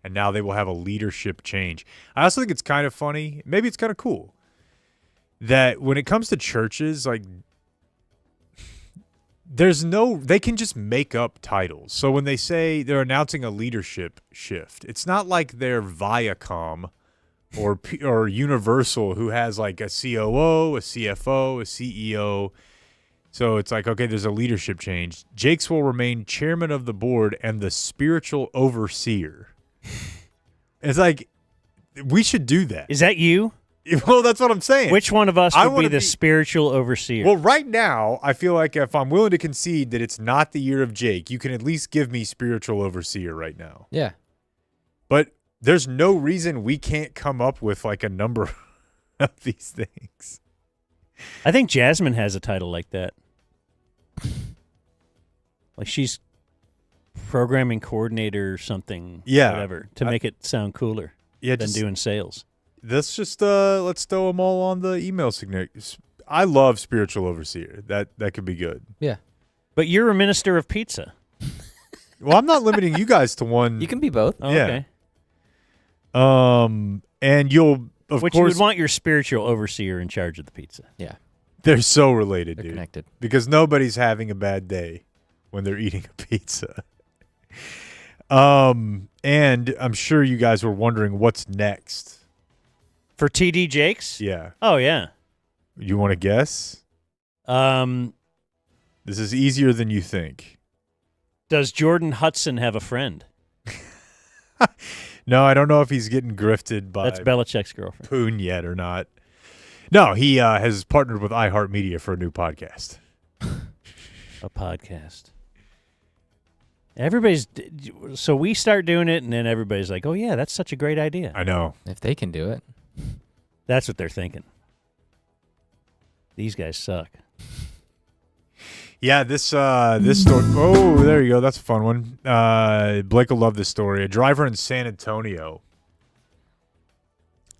And now they will have a leadership change. I also think it's kind of funny, maybe it's kind of cool, that when it comes to churches, like, they can just make up titles. So when they say they're announcing a leadership shift, it's not like they're Viacom or Universal, who has like a COO, a CFO, a CEO. So it's like, okay, there's a leadership change. Jakes will remain chairman of the board and the spiritual overseer. It's like, we should do that. Is that you? Well, that's what I'm saying. Which one of us would be the spiritual overseer? Well, right now, I feel like if I'm willing to concede that it's not the year of Jake, you can at least give me spiritual overseer right now. Yeah. But there's no reason we can't come up with like a number of these things. I think Jasmine has a title like that. Like she's programming coordinator or something. Yeah. Whatever. To make it sound cooler than doing sales. Let's just let's throw them all on the email signature. I love spiritual overseer. That could be good. Yeah. But you're a minister of pizza. Well, I'm not limiting you guys to one. You can be both. Oh, yeah. Okay. And you'll of Which course you would want your spiritual overseer in charge of the pizza. Yeah. They're so related, They're dude. connected. Because nobody's having a bad day when they're eating a pizza. And I'm sure you guys were wondering what's next. For TD Jakes? Yeah. Oh, yeah. You want to guess? This is easier than you think. Does Jordan Hudson have a friend? No, I don't know if he's getting grifted by That's Belichick's girlfriend. Poon yet or not. No, he has partnered with iHeartMedia for a new podcast. A podcast. So we start doing it, and then everybody's like, oh, yeah, that's such a great idea. I know. If they can do it. That's what they're thinking. These guys suck. Yeah, this story. Oh, there you go. That's a fun one. Blake will love this story. A driver in San Antonio.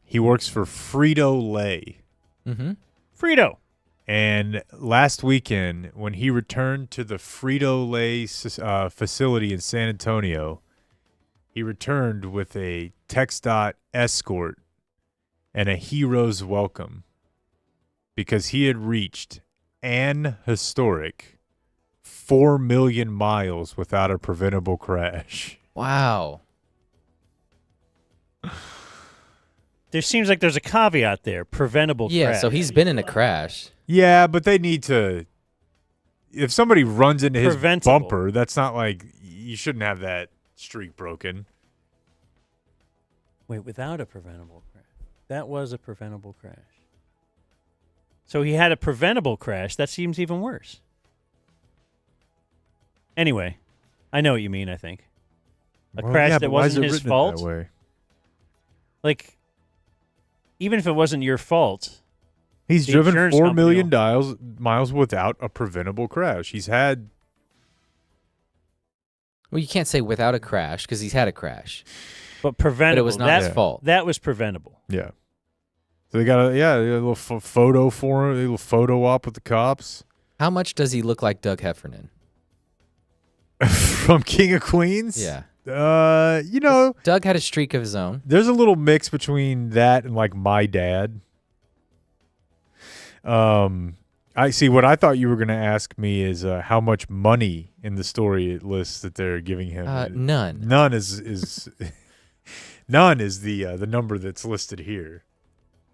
He works for Frito-Lay. Mm-hmm. Frito. And last weekend, when he returned to the Frito-Lay facility in San Antonio, he returned with a TxDOT escort and a hero's welcome because he had reached an historic 4 million miles without a preventable crash. Wow. There seems like there's a caveat there. Preventable crash. Yeah, so he's been in a crash. Yeah, but they need to. If somebody runs into his Preventable. bumper, that's not like you shouldn't have that streak broken. Wait, without a preventable crash. That was a preventable crash. So he had a preventable crash. That seems even worse. Anyway, I know what you mean, I think. A Well, crash yeah, that but why is wasn't it his written fault. that way? Like, even if it wasn't your fault. He's the driven insurance 4 company million will- miles without a preventable crash. He's had. Well, you can't say without a crash because he's had a crash. But preventable. But it was not his fault. That was preventable. Yeah. So they got a little photo for him, a little photo op with the cops. How much does he look like Doug Heffernan? From King of Queens? Yeah. Doug had a streak of his own. There's a little mix between that and like my dad. I see. What I thought you were going to ask me is how much money in the story it lists that they're giving him. None. None is none is the number that's listed here.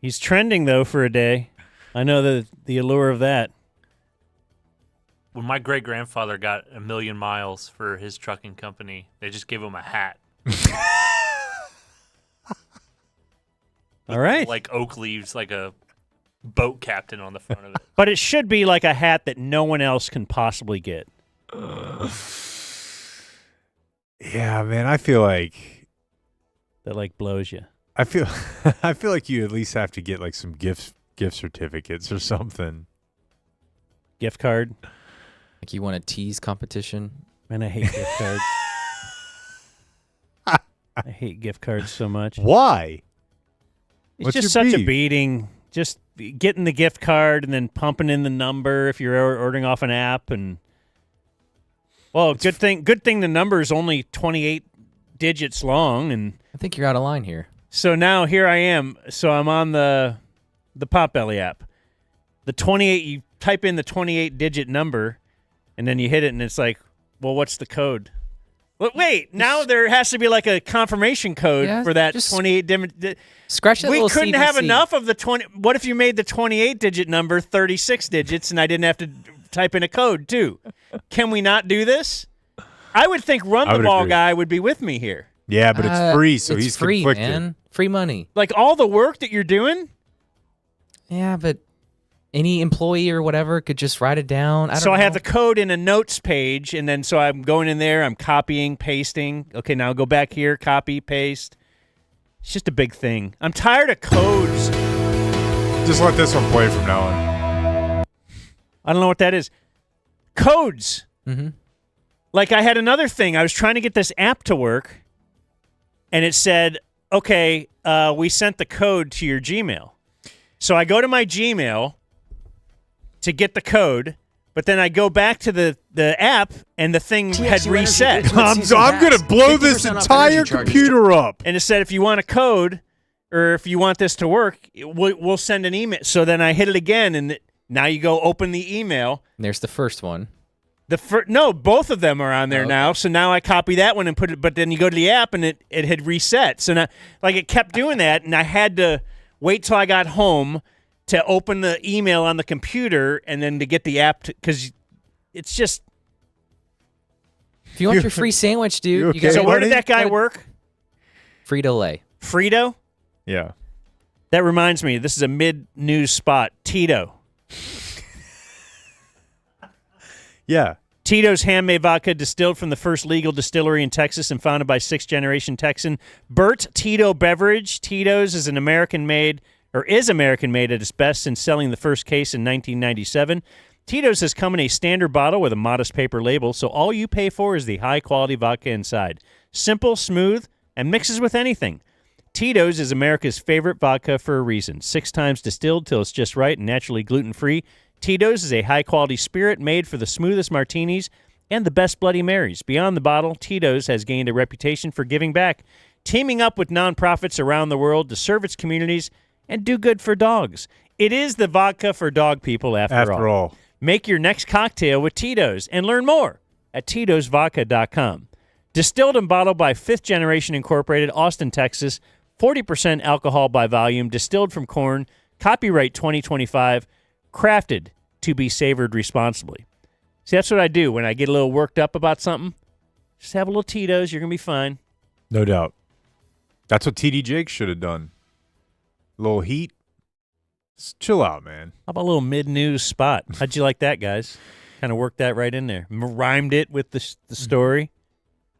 He's trending, though, for a day. I know the allure of that. When my great-grandfather got 1 million miles for his trucking company, they just gave him a hat. All right. Like oak leaves, like a boat captain on the front of it. But it should be like a hat that no one else can possibly get. Yeah, man, I feel like that like blows you. I feel like you at least have to get like some gift certificates or something. Gift card. Like you want a tease competition? Man, I hate gift cards. I hate gift cards so much. Why? It's What's just your such a beef? beating. Just getting the gift card and then pumping in the number if you're ordering off an app. And well, good thing the number is only 28 digits long. And I think you're out of line here. so now here I am. So I'm on the Potbelly app. The 28. You type in the 28-digit number, and then you hit it, and it's like, well, what's the code? Well, wait, now there has to be like a confirmation code for that 28. Scratch that We little couldn't have CVC. enough of the 20. What if you made the 28-digit number 36 digits, and I didn't have to type in a code too? Can we not do this? I would think I Run the would Ball agree. guy would be with me here. Yeah, but it's free, so it's he's free, conflicted. man. Free money. Like all the work that you're doing. Yeah, but any employee or whatever could just write it down. I have the code in a notes page, and then so I'm going in there, I'm copying, pasting. Okay, now go back here, copy, paste. It's just a big thing. I'm tired of codes. Just let this one play from now on. I don't know what that is. Codes. Mm-hmm. Like I had another thing. I was trying to get this app to work, and it said, okay, we sent the code to your Gmail. So I go to my Gmail to get the code, but then I go back to the app, and the thing had reset. I'm going to blow this entire computer up. And it said, if you want a code or if you want this to work, we'll send an email. So then I hit it again, and now you go open the email. And there's the first one. No, both of them are on there now. So now I copy that one and put it, but then you go to the app, and it had reset. So now, like, it kept doing that, and I had to wait till I got home to open the email on the computer and then to get the app because it's just. If you want your free sandwich, dude, you So gotta where did that guy work? Frito-Lay. Frito? Yeah. That reminds me, this is a mid-news spot. Tito. Yeah. Tito's handmade vodka, distilled from the first legal distillery in Texas and founded by sixth-generation Texan Bert Tito Beverage. Tito's is American-made at its best since selling the first case in 1997. Tito's has come in a standard bottle with a modest paper label, so all you pay for is the high-quality vodka inside. Simple, smooth, and mixes with anything. Tito's is America's favorite vodka for a reason. 6 times distilled till it's just right and naturally gluten-free. Tito's is a high-quality spirit made for the smoothest martinis and the best Bloody Marys. Beyond the bottle, Tito's has gained a reputation for giving back, teaming up with nonprofits around the world to serve its communities and do good for dogs. It is the vodka for dog people after all. Make your next cocktail with Tito's and learn more at Tito'sVodka.com. Distilled and bottled by 5th Generation Incorporated, Austin, Texas. 40% alcohol by volume, distilled from corn, copyright 2025, crafted to be savored responsibly. See, that's what I do when I get a little worked up about something. Just have a little Tito's, you're going to be fine. No doubt. That's what TD Jakes should have done. A little heat. Just chill out, man. How about a little mid-news spot? How'd you like that, guys? Kind of worked that right in there. Rhymed it with the story.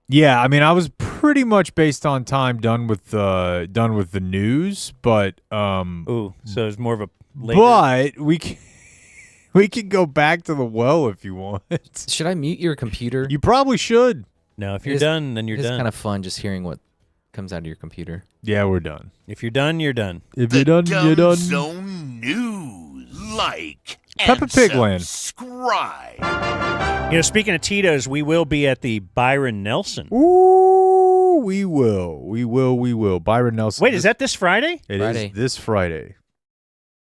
Yeah, I mean, I was pretty much based on time done with the news, but so it's more of a later. But we can go back to the well if you want. Should I mute your computer? You probably should. No, if you're done, then you're done. It's kind of fun just hearing what comes out of your computer. Yeah, we're done. If you're done, you're done. If you're done, you're done. Zone News. Like Peppa and Pig Land. subscribe. Speaking of Tito's, we will be at the Byron Nelson. Ooh, we will. Byron Nelson. Wait, is that this Friday? It is this Friday.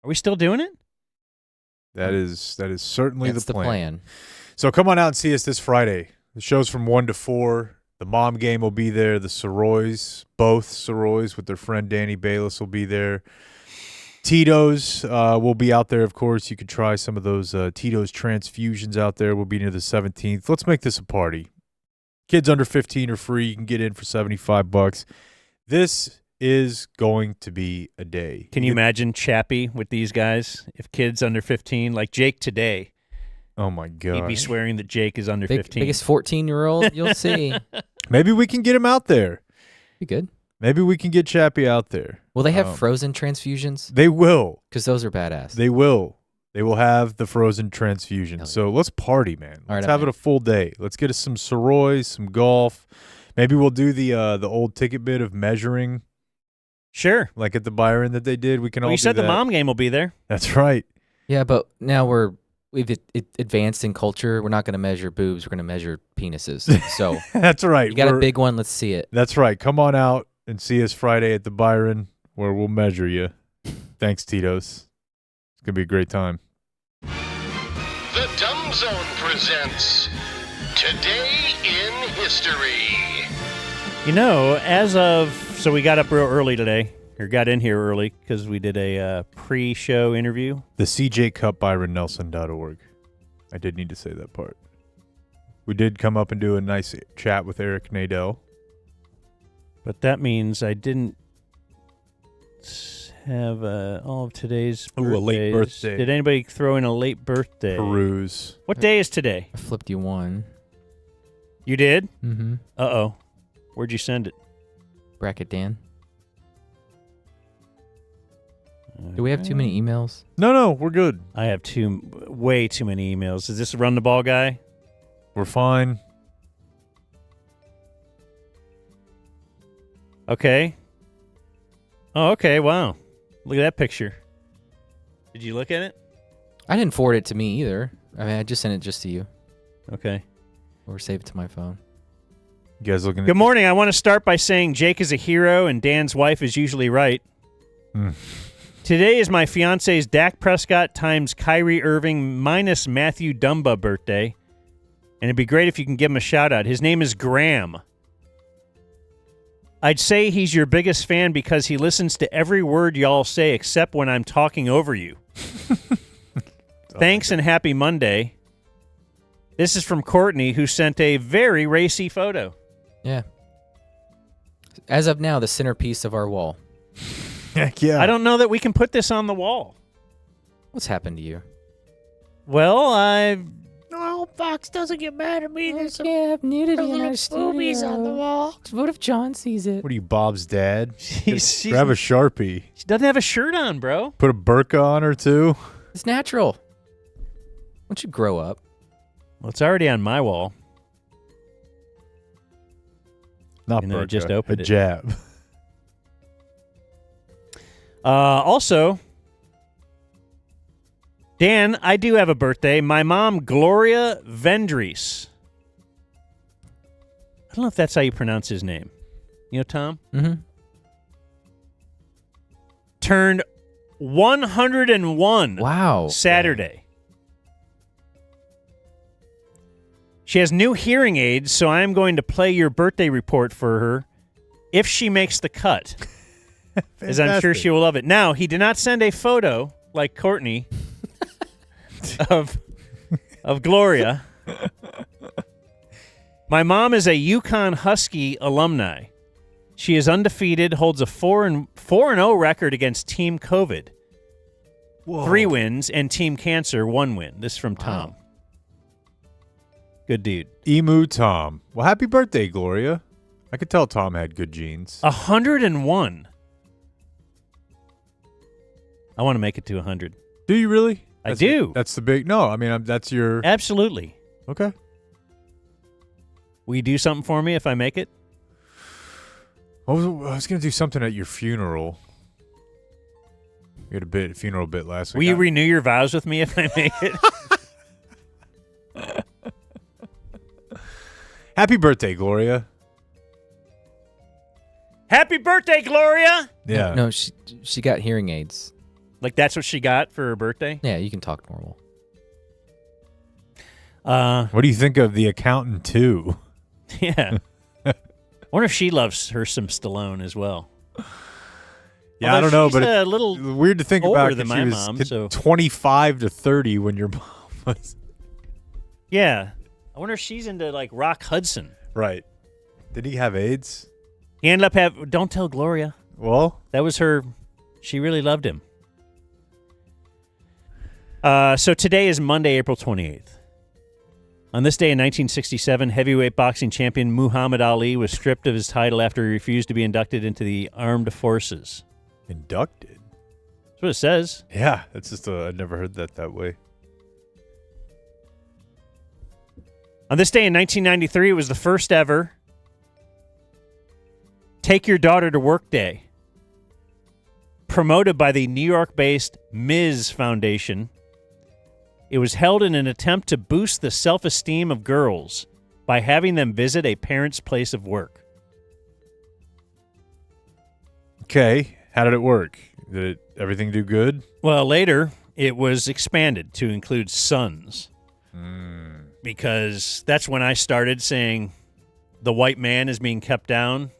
Are we still doing it? That is certainly That's the the plan. So come on out and see us this Friday. The show's from 1 to 4. The mom game will be there. The Soroys, both Soroys with their friend Danny Bayless will be there. Tito's will be out there, of course. You could try some of those Tito's transfusions out there. We'll be near the 17th. Let's make this a party. Kids under 15 are free. You can get in for $75. This is going to be a day. Can you imagine Chappie with these guys? If kids under 15, like Jake today. Oh, my God. He'd be swearing that Jake is under 15. Biggest 14-year-old you'll see. Maybe we can get him out there. Be good. Maybe we can get Chappie out there. Will they have frozen transfusions? They will. Because those are badass. They will. They will have the frozen transfusion. So let's party, man. All right, Let's have I'm it a full day. Let's get us some Soroys, some golf. Maybe we'll do the old ticket bit of measuring. Sure. Like at the Byron that they did. We can all You do said that. the mom game will be there. That's right. Yeah, but now we've advanced in culture. We're not going to measure boobs. We're going to measure penises. So That's right. You got a big one. Let's see it. That's right. Come on out and see us Friday at the Byron where we'll measure you. Thanks, Tito's. It's going to be a great time. The Dumb Zone presents Today in History. So we got up real early today, or got in here early because we did a pre-show interview. The CJCupByronNelson.org. I did need to say that part. We did come up and do a nice chat with Eric Nadell. But that means I didn't have all of today's birthdays. Ooh, a late birthday. Did anybody throw in a late birthday? Peruse. What day is today? I flipped you one. You did? Mm-hmm. Uh-oh. Where'd you send it? Bracket Dan. Do we have too many emails? No, we're good. I have way too many emails. Is this a run the ball guy? We're fine. Okay. Oh, okay. Wow. Look at that picture. Did you look at it? I didn't forward it to me either. I mean, I just sent it just to you. Okay. Or save it to my phone. You guys looking at Good morning. I want to start by saying Jake is a hero and Dan's wife is usually right. Today is my fiance's Dak Prescott times Kyrie Irving minus Matthew Dumba birthday. And it'd be great if you can give him a shout out. His name is Graham. I'd say he's your biggest fan because he listens to every word y'all say except when I'm talking over you. Thanks and happy Monday. This is from Courtney, who sent a very racy photo. Yeah. As of now, the centerpiece of our wall. Heck yeah. I don't know that we can put this on the wall. What's happened to you? Well, I hope Fox doesn't get mad at me. There's some have nudity in our boobies on the wall. What if John sees it? What are you, Bob's dad? She's- Grab a Sharpie. She doesn't have a shirt on, bro. Put a burqa on her, too. It's natural. Once you grow up. Well, it's already on my wall. Not And then I burqa. just opened a it. jab. Also, Dan, I do have a birthday. My mom, Gloria Vendries. I don't know if that's how you pronounce his name. You know, Tom? Mm-hmm. Turned 101. Wow. Saturday. She has new hearing aids, so I am going to play your birthday report for her if she makes the cut. As I'm sure she will love it. Now, he did not send a photo like Courtney of Gloria. My mom is a Yukon Husky alumni. She is undefeated, holds a 4-0 record against Team COVID. Whoa. 3 wins, and Team Cancer 1 win. This is from Tom. Good dude. Emu Tom. Well, happy birthday, Gloria. I could tell Tom had good genes. 101. I want to make it to 100. Do you really? I do. That's the big... No, I mean, that's your... Absolutely. Okay. Will you do something for me if I make it? I was going to do something at your funeral. You had a funeral bit last week. Will you renew your vows with me if I make it? Happy birthday, Gloria. Happy birthday, Gloria! Yeah. No, she got hearing aids. Like that's what she got for her birthday? Yeah, you can talk normal. What do you think of The Accountant 2? Yeah. I wonder if she loves her some Stallone as well. Yeah, I don't know, but it's a it's little weird to think older about than because my she was mom, so 25 to 30 when your mom was. Yeah. I wonder if she's into like Rock Hudson. Right. Did he have AIDS? He ended up having... Don't tell Gloria. Well? That was her... She really loved him. So today is Monday, April 28th. On this day in 1967, heavyweight boxing champion Muhammad Ali was stripped of his title after he refused to be inducted into the armed forces. Inducted? That's what it says. Yeah, that's just I'd never heard that way. On this day in 1993, it was the first ever Take Your Daughter to Work Day, promoted by the New York-based Ms. Foundation. It was held in an attempt to boost the self-esteem of girls by having them visit a parent's place of work. Okay, how did it work? Did everything do good? Well, later, it was expanded to include sons. Because that's when I started saying the white man is being kept down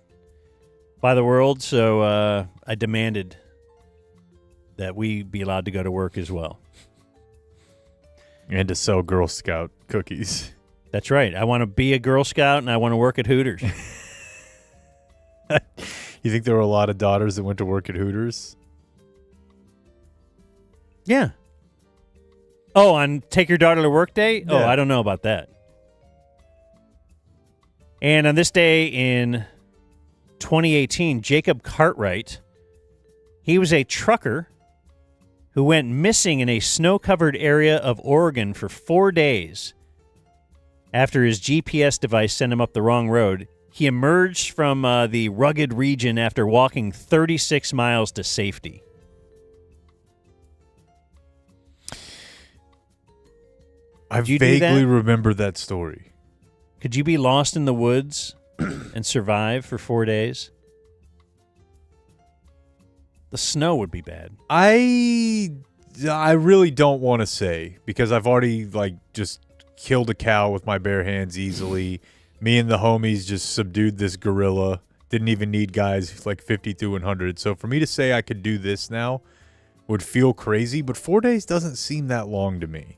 by the world, so I demanded that we be allowed to go to work as well. And to sell Girl Scout cookies. That's right. I want to be a Girl Scout, and I want to work at Hooters. You think there were a lot of daughters that went to work at Hooters? Yeah. Oh, on Take Your Daughter to Work Day? Yeah. Oh, I don't know about that. And on this day in 2018, Jacob Cartwright, he was a trucker who went missing in a snow-covered area of Oregon for 4 days. After his GPS device sent him up the wrong road, he emerged from the rugged region after walking 36 miles to safety. I vaguely remember that story. Could you be lost in the woods and survive for 4 days? The snow would be bad. I really don't want to say because I've already just killed a cow with my bare hands easily. Me and the homies just subdued this gorilla. Didn't even need guys 50 through 100. So for me to say I could do this now would feel crazy, but 4 days doesn't seem that long to me.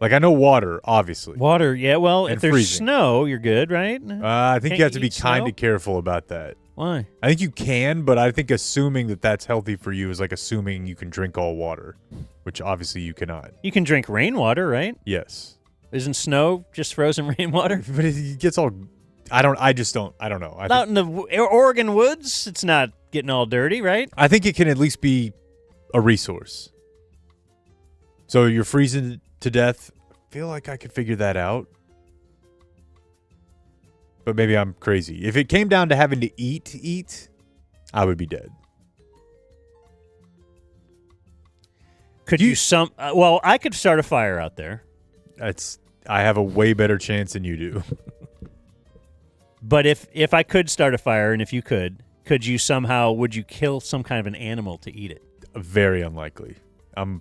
I know water, obviously. Water, yeah. Well, and if there's freezing. Snow, you're good, right? I think Can't you have to be eat kind snow? of careful about that. Why? I think you can, but I think assuming that that's healthy for you is assuming you can drink all water, which obviously you cannot. You can drink rainwater, right? Yes. Isn't snow just frozen rainwater? But it gets all... I don't know. Out in the Oregon woods, it's not getting all dirty, right? I think it can at least be a resource. So you're freezing to death. I feel like I could figure that out. But maybe I'm crazy. If it came down to having to eat, I would be dead. Could you well, I could start a fire out there. I have a way better chance than you do. But if I could start a fire, and if you could you somehow, would you kill some kind of an animal to eat it? Very unlikely.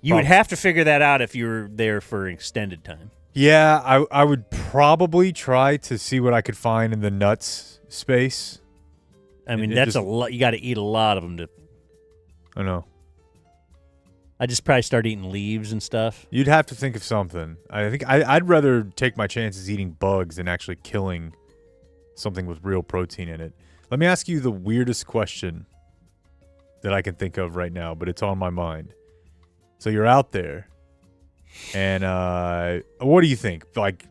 You would have to figure that out if you were there for an extended time. Yeah, I would probably try to see what I could find in the nuts space. I mean, that's a lot. You got to eat a lot of them to. I know. I just probably start eating leaves and stuff. You'd have to think of something. I think I'd rather take my chances eating bugs than actually killing something with real protein in it. Let me ask you the weirdest question that I can think of right now, but it's on my mind. So you're out there. And what do you think? Like,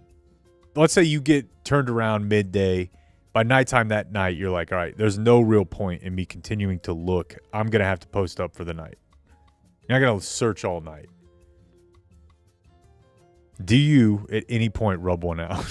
let's say you get turned around midday. By nighttime that night, you're like, all right, there's no real point in me continuing to look. I'm going to have to post up for the night. You're not going to search all night. Do you, at any point, rub one out?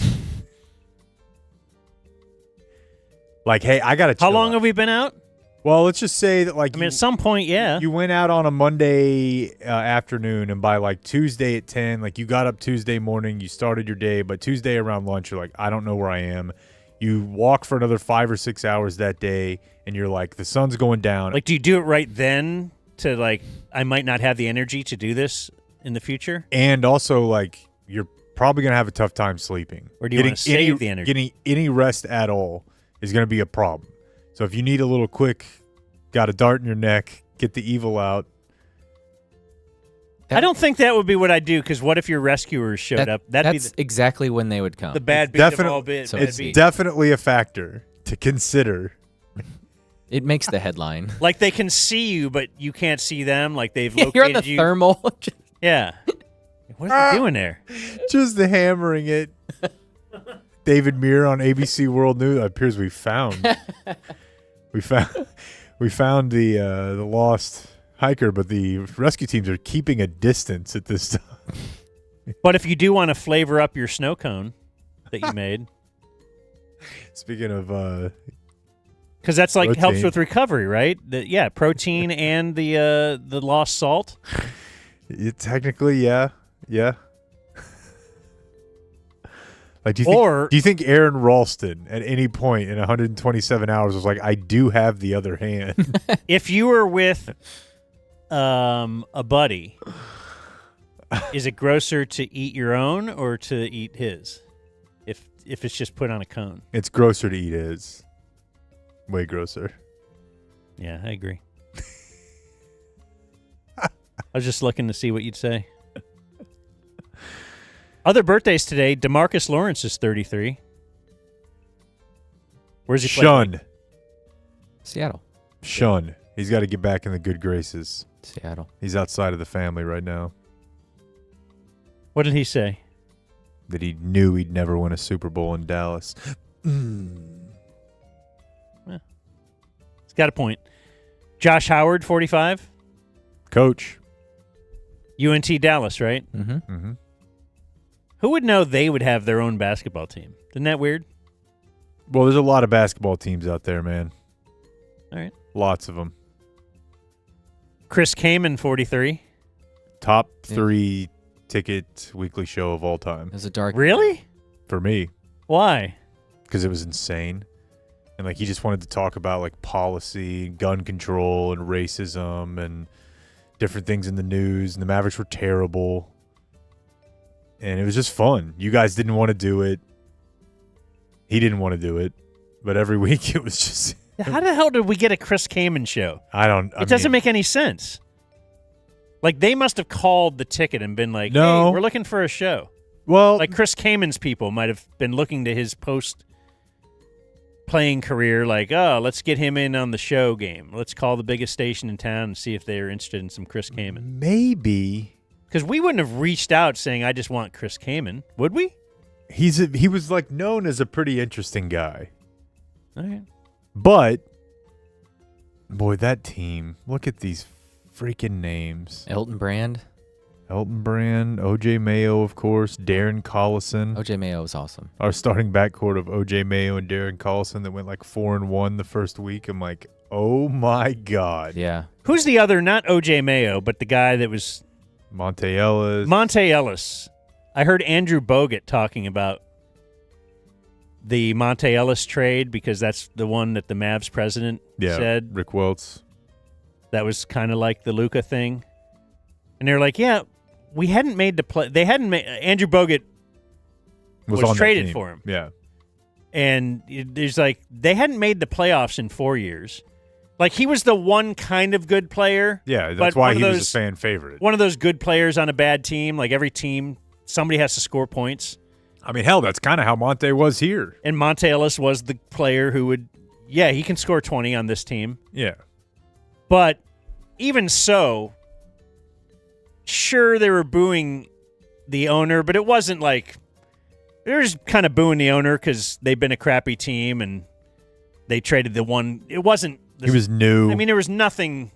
Like, hey, I got to chill How long out. have we been out? Well, let's just say that, like, I mean, at some point, yeah. You went out on a Monday afternoon, and by, like, Tuesday at 10, like, you got up Tuesday morning, you started your day, but Tuesday around lunch, you're like, I don't know where I am. You walk for another 5 or 6 hours that day, and you're like, the sun's going down. Like, do you do it right then to, like, I might not have the energy to do this in the future? And also, like, you're probably going to have a tough time sleeping. Or do you want to save the energy? Getting any rest at all is going to be a problem. So if you need a little quick, got a dart in your neck, get the evil out. I don't think that would be what I'd do, because what if your rescuers showed up? That's exactly when they would come. The bad beat of all bit. It's definitely a factor to consider. It makes the headline. Like, they can see you, but you can't see them. Like, they've located You're on the you. thermal. Yeah. What are they doing there? Just hammering it. David Muir on ABC World News. It appears we found the lost hiker, but the rescue teams are keeping a distance at this time. But if you do want to flavor up your snow cone that you made, speaking of, because that's like helps protein. with recovery, right? Protein and the lost salt. Technically, yeah. Like, do you think Aaron Ralston at any point in 127 hours was like, I do have the other hand? If you were with a buddy, is it grosser to eat your own or to eat his? If it's just put on a cone. It's grosser to eat his. Way grosser. Yeah, I agree. I was just looking to see what you'd say. Other birthdays today. DeMarcus Lawrence is 33. Where's he playing? Seattle. Shun. He's got to get back in the good graces. Seattle. He's outside of the family right now. What did he say? That he knew he'd never win a Super Bowl in Dallas. He's got a point. Josh Howard, 45. Coach. UNT Dallas, right? Mm-hmm. Mm-hmm. Who would know they would have their own basketball team? Isn't that weird? Well, there's a lot of basketball teams out there, man. All right. Lots of them. Chris Kaman, 43. Top 3 ticket weekly show of all time. It was a dark. Really? For me. Why? Because it was insane. And, like, he just wanted to talk about, like, policy, gun control, and racism, and different things in the news. And the Mavericks were terrible. And it was just fun. You guys didn't want to do it. He didn't want to do it. But every week it was just... How the hell did we get a Chris Kaman show? It doesn't make any sense. Like, they must have called the ticket and been like, No. hey, we're looking for a show. Well... Like, Chris Kaman's people might have been looking to his post-playing career like, oh, let's get him in on the show game. Let's call the biggest station in town and see if they're interested in some Chris Kaman. Maybe... Because we wouldn't have reached out saying, I just want Chris Kaman, would we? He was, like, known as a pretty interesting guy. All right. But, boy, that team, look at these freaking names. Elton Brand, O.J. Mayo, of course, Darren Collison. O.J. Mayo was awesome. Our starting backcourt of O.J. Mayo and Darren Collison that went like 4-1 the first week. I'm like, oh, my God. Yeah. Who's the other, not O.J. Mayo, but the guy that was... Monte Ellis. Monte Ellis. I heard Andrew Bogut talking about the Monte Ellis trade because that's the one that the Mavs president said. Rick Welts. That was kind of like the Luka thing. And they're like, yeah, we hadn't made the play. They hadn't made. Andrew Bogut was on traded that team. for him. Yeah. And there's like, they hadn't made the playoffs in 4 years. Like, he was the one kind of good player. Yeah, that's why he was a fan favorite. One of those good players on a bad team. Like, every team, somebody has to score points. I mean, hell, that's kind of how Monte was here. And Monte Ellis was the player who would, he can score 20 on this team. Yeah. But even so, sure, they were booing the owner, but it wasn't like they were just kind of booing the owner because they've been a crappy team and they traded the one. It wasn't. He was new. I mean, there was nothing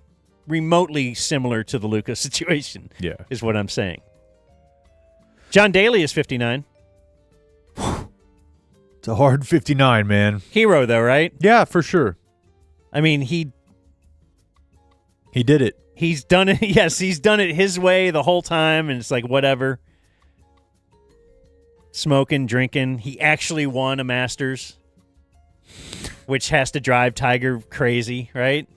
remotely similar to the Luka situation. Yeah, is what I'm saying. John Daly is 59. It's a hard 59, man. Hero though, right? Yeah, for sure. I mean, he did it. He's done it. Yes, he's done it his way the whole time, and it's like whatever. Smoking, drinking. He actually won a Masters, which has to drive Tiger crazy, right?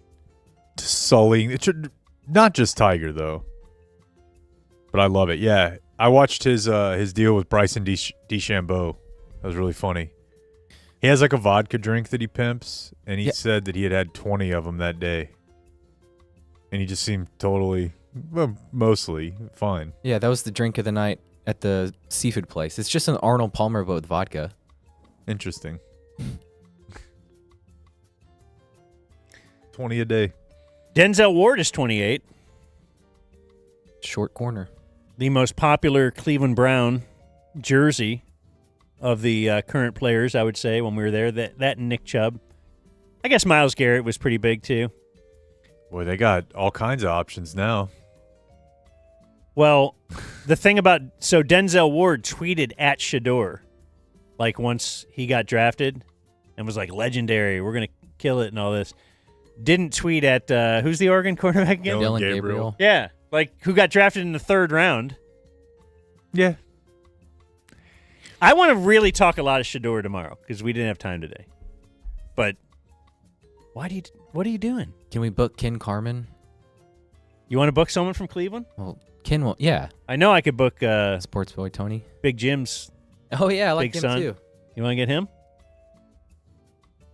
Sullying. It should not just Tiger though, but I love it. Yeah, I watched his deal with Bryson DeChambeau. That was really funny. He has like a vodka drink that he pimps, and he said that he had 20 of them that day. And he just seemed totally, well, mostly fine. Yeah, that was the drink of the night at the seafood place. It's just an Arnold Palmer but with vodka. Interesting. 20 a day. Denzel Ward is 28. Short corner. The most popular Cleveland Brown jersey of the current players, I would say, when we were there. That and Nick Chubb. I guess Myles Garrett was pretty big, too. Boy, they got all kinds of options now. Well, the thing about – so Denzel Ward tweeted at Shador, like once he got drafted and was like, legendary, we're going to kill it and all this. Didn't tweet at who's the Oregon quarterback again? Dylan Gabriel. Yeah, like who got drafted in the 3rd round. Yeah. I want to really talk a lot of Shador tomorrow because we didn't have time today. But what are you doing? Can we book Ken Carman? You want to book someone from Cleveland? Well, Ken will. Yeah. I know I could book Sports Boy Tony. Big Jim's. Oh yeah, I like big him son. too. You want to get him?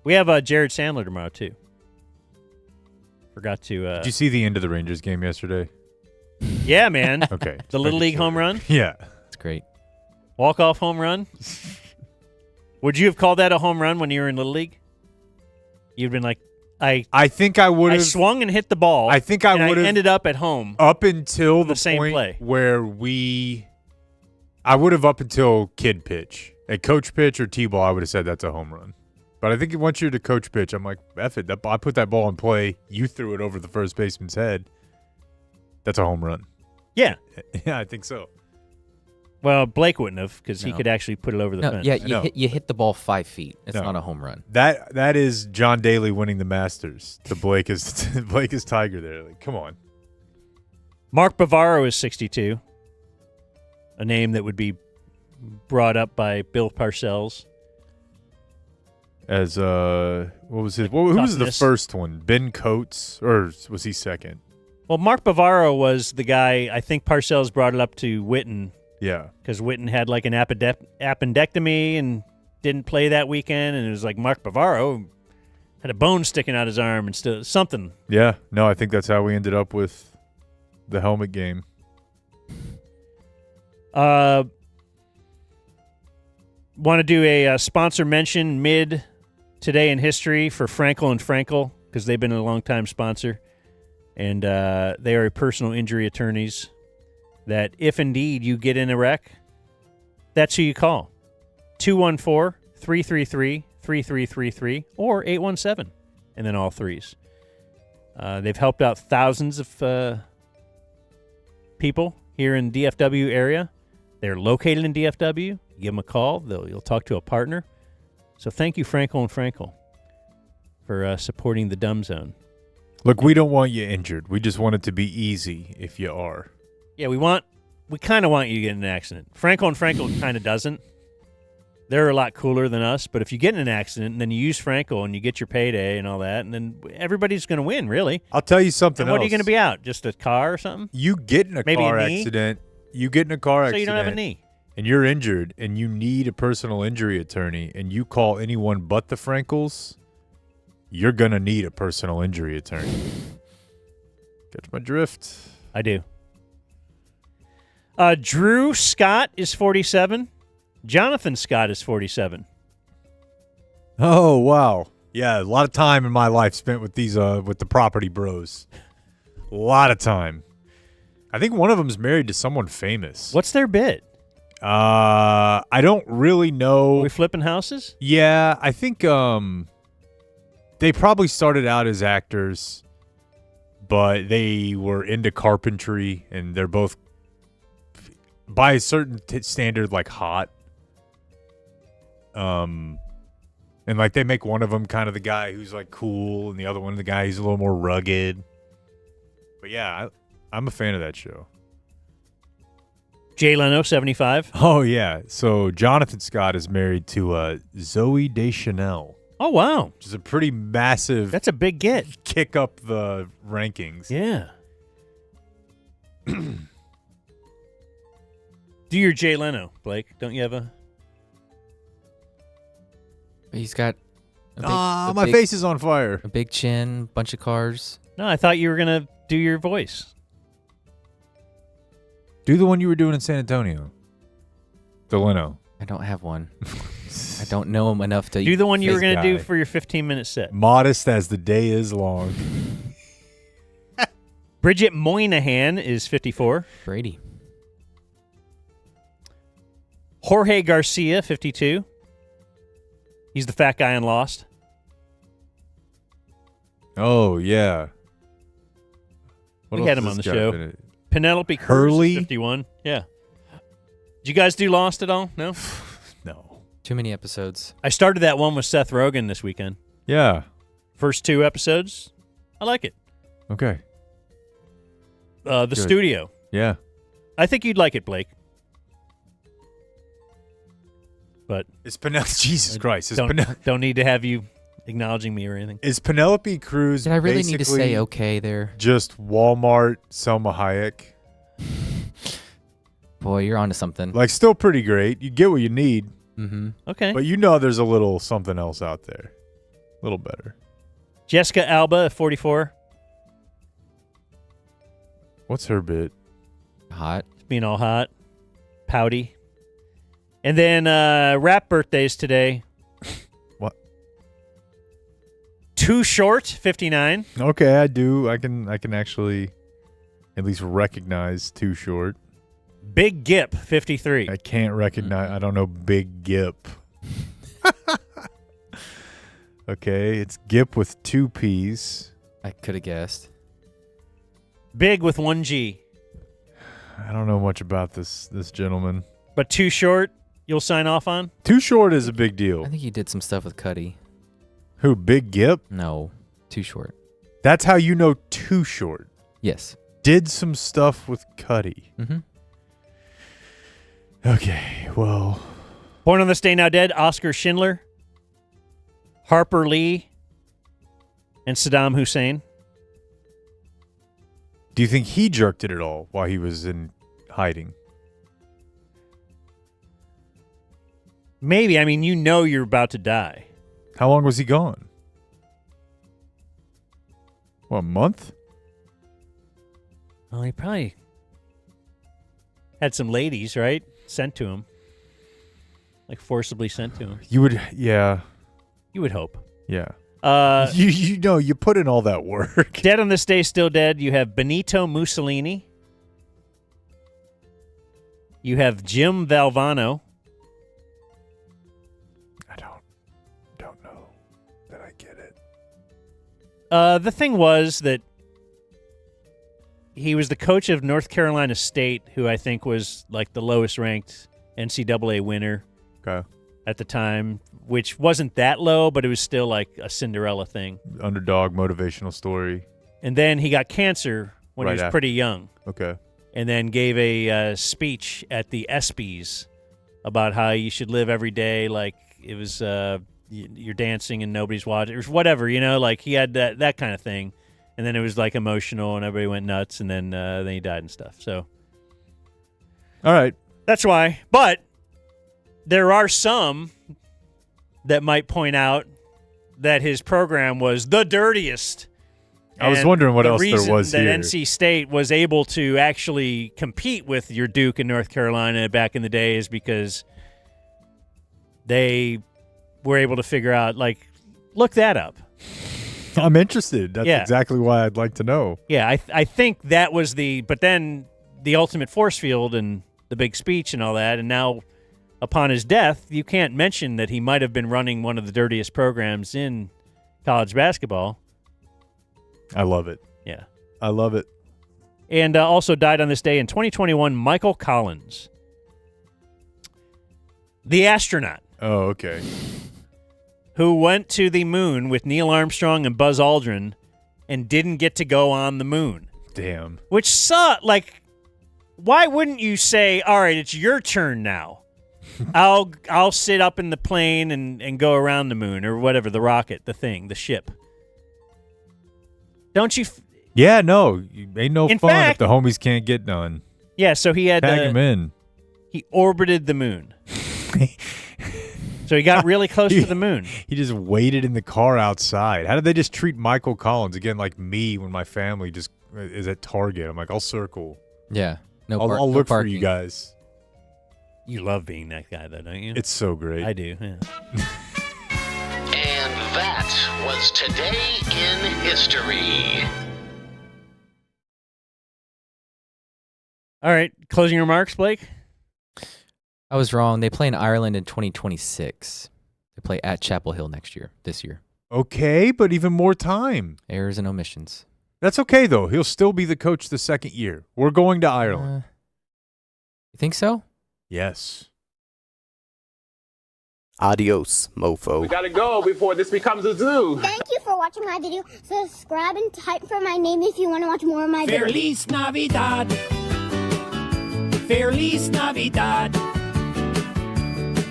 We have Jared Sandler tomorrow too. Forgot to. Did you see the end of the Rangers game yesterday? Yeah, man. Okay. The Little League home run? Yeah. It's great. Walk-off home run? Would you have called that a home run when you were in Little League? You'd been like, I think I would have. I swung and hit the ball. I think I would have. Ended up at home. Up until the same point play. where I would have up until kid pitch. At coach pitch or T-ball, I would have said that's a home run. But I think once you're to coach pitch, I'm like, F it. I put that ball in play. You threw it over the first baseman's head. That's a home run. Yeah. Yeah, I think so. Well, Blake wouldn't have because he No. could actually put it over the No, fence. yeah, you hit the ball 5 feet. It's not a home run. That is John Daly winning the Masters. The Blake is Tiger there. Like, come on. Mark Bavaro is 62. A name that would be brought up by Bill Parcells. As what was his? Who was the first one? Ben Coates, or was he second? Well, Mark Bavaro was the guy. I think Parcells brought it up to Witten. Yeah, because Witten had like an appendectomy and didn't play that weekend, and it was like Mark Bavaro had a bone sticking out his arm and still something. Yeah, no, I think that's how we ended up with the helmet game. Want to do a sponsor mention mid today in history for Frankel and Frankel because they've been a long-time sponsor, and they are personal injury attorneys that if indeed you get in a wreck, that's who you call. 214-333-3333 or 817, and then all threes. They've helped out thousands of people here in DFW area. They're located in DFW. Give them a call. You'll talk to a partner. So thank you, Frankel and Frankel, for supporting the Dumb Zone. Look, we don't want you injured. We just want it to be easy if you are. Yeah, we kind of want you to get in an accident. Frankel and Frankel kind of doesn't. They're a lot cooler than us, but if you get in an accident and then you use Frankel and you get your payday and all that, and then everybody's going to win, really. I'll tell you something and what else. are you going to be out? Just a car or something? You get in a Maybe car a knee? accident. You get in a car accident. So you don't have a knee. And you're injured and you need a personal injury attorney and you call anyone but the Frankels, you're going to need a personal injury attorney. Catch my drift? I do. Drew Scott is 47. Jonathan Scott is 47. Oh, wow. Yeah, a lot of time in my life spent with these with the property bros. A lot of time. I think one of them's married to someone famous. What's their bit? I don't really know. Are we flipping houses? Yeah, I think they probably started out as actors, but they were into carpentry, and they're both, by a certain standard, like hot. And like they make one of them kind of the guy who's like cool, and the other one the guy who's a little more rugged. But yeah, I'm a fan of that show. Jay Leno, 75. Oh yeah, so Jonathan Scott is married to Zoe Deschanel. Oh wow, which is a pretty massive. That's a big get. Kick up the rankings. Yeah. Do your Jay Leno, Blake. Don't you have a? He's got. My face is on fire. A big chin, bunch of cars. No, I thought you were gonna do your voice. Do the one you were doing in San Antonio. The Leno. I don't have one. I don't know him enough to. Do the one you were going to do guy. for your 15-minute set. Modest as the day is long. Bridget Moynihan is 54. Brady. Jorge Garcia, 52. He's the fat guy in Lost. Oh, yeah. What We else had him has on the this guy show. been in? Penelope Cruz, Hurley? 51. Yeah. Did you guys do Lost at all? No? No. Too many episodes. I started that one with Seth Rogen this weekend. Yeah. First 2 episodes. I like it. Okay. The Good. Studio. Yeah. I think you'd like it, Blake. But Is Jesus Christ. Is don't need to have you acknowledging me or anything. Is Penelope Cruz Did I really need to basically say okay there? just Walmart Selma Hayek? Boy, you're onto something. Like, still pretty great. You get what you need. Mm-hmm. Okay. But you know there's a little something else out there. A little better. Jessica Alba, 44. What's her bit? Hot. Being all hot. Pouty. And then rap birthdays today. What? Too Short, 59. Okay, I do. I can actually at least recognize Too Short. Big Gip, 53. I can't recognize. I don't know Big Gip. Okay, it's Gip with 2 P's. I could have guessed. Big with 1 G. I don't know much about this gentleman. But Too Short, you'll sign off on? Too Short is a big deal. I think he did some stuff with Cuddy. Who, Big Gip? No, Too Short. That's how you know Too Short. Yes. Did some stuff with Cuddy. Mm-hmm. Okay, well. Born on this day now dead, Oscar Schindler, Harper Lee, and Saddam Hussein. Do you think he jerked it at all while he was in hiding? Maybe. I mean, you know you're about to die. How long was he gone? What, a month? Well, he probably had some ladies, right? Sent to him. Like forcibly sent to him. You would, yeah. You would hope. Yeah. You know, you put in all that work. Dead on this day, still dead. You have Benito Mussolini. You have Jim Valvano. I don't know that I get it. The thing was that he was the coach of North Carolina State, who I think was like the lowest ranked NCAA winner at the time, which wasn't that low, but it was still like a Cinderella thing. Underdog motivational story. And then he got cancer when he was pretty young. Okay. And then gave a speech at the ESPYs about how you should live every day like it was you're dancing and nobody's watching. It was whatever, like he had that kind of thing. And then it was like emotional and everybody went nuts, and then he died and stuff. So, all right. That's why. But there are some that might point out that his program was the dirtiest. I was And wondering what the else there reason was that here. NC State was able to actually compete with your Duke and North Carolina back in the day is because they were able to figure out, like, look that up. I'm interested. That's exactly why I'd like to know. Yeah, I think that was but then the ultimate force field, and the big speech and all that, and now upon his death, you can't mention that he might have been running one of the dirtiest programs in college basketball. I love it. Yeah. I love it. And also died on this day in 2021, Michael Collins, the astronaut. Oh, okay. Who went to the moon with Neil Armstrong and Buzz Aldrin and didn't get to go on the moon. Damn. Which sucked. Like, why wouldn't you say, all right, it's your turn now? I'll sit up in the plane and go around the moon or whatever, the rocket, the thing, the ship. Don't you... Yeah, no. Ain't no In fun fact- if the homies can't get none. Yeah, so he had... Tag him in. He orbited the moon. So he got really close to the moon. He just waited in the car outside. How did they just treat Michael Collins? Again, like me when my family just is at Target. I'm like, I'll circle. Yeah. No, I'll no look for parking. you guys. You love being that guy, though, don't you? It's so great. I do, yeah. And that was Today in History. All right, closing remarks, Blake? I was wrong. They play in Ireland in 2026. They play at Chapel Hill this year. Okay, but even more time. Errors and omissions. That's okay, though. He'll still be the coach the second year. We're going to Ireland. You think so? Yes. Adios, mofo. We gotta go before this becomes a zoo. Thank you for watching my video. Subscribe and type for my name if you want to watch more of my videos. Feliz Navidad. Feliz Navidad.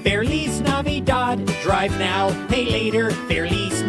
Feliz Navidad. Drive now, pay later. Feliz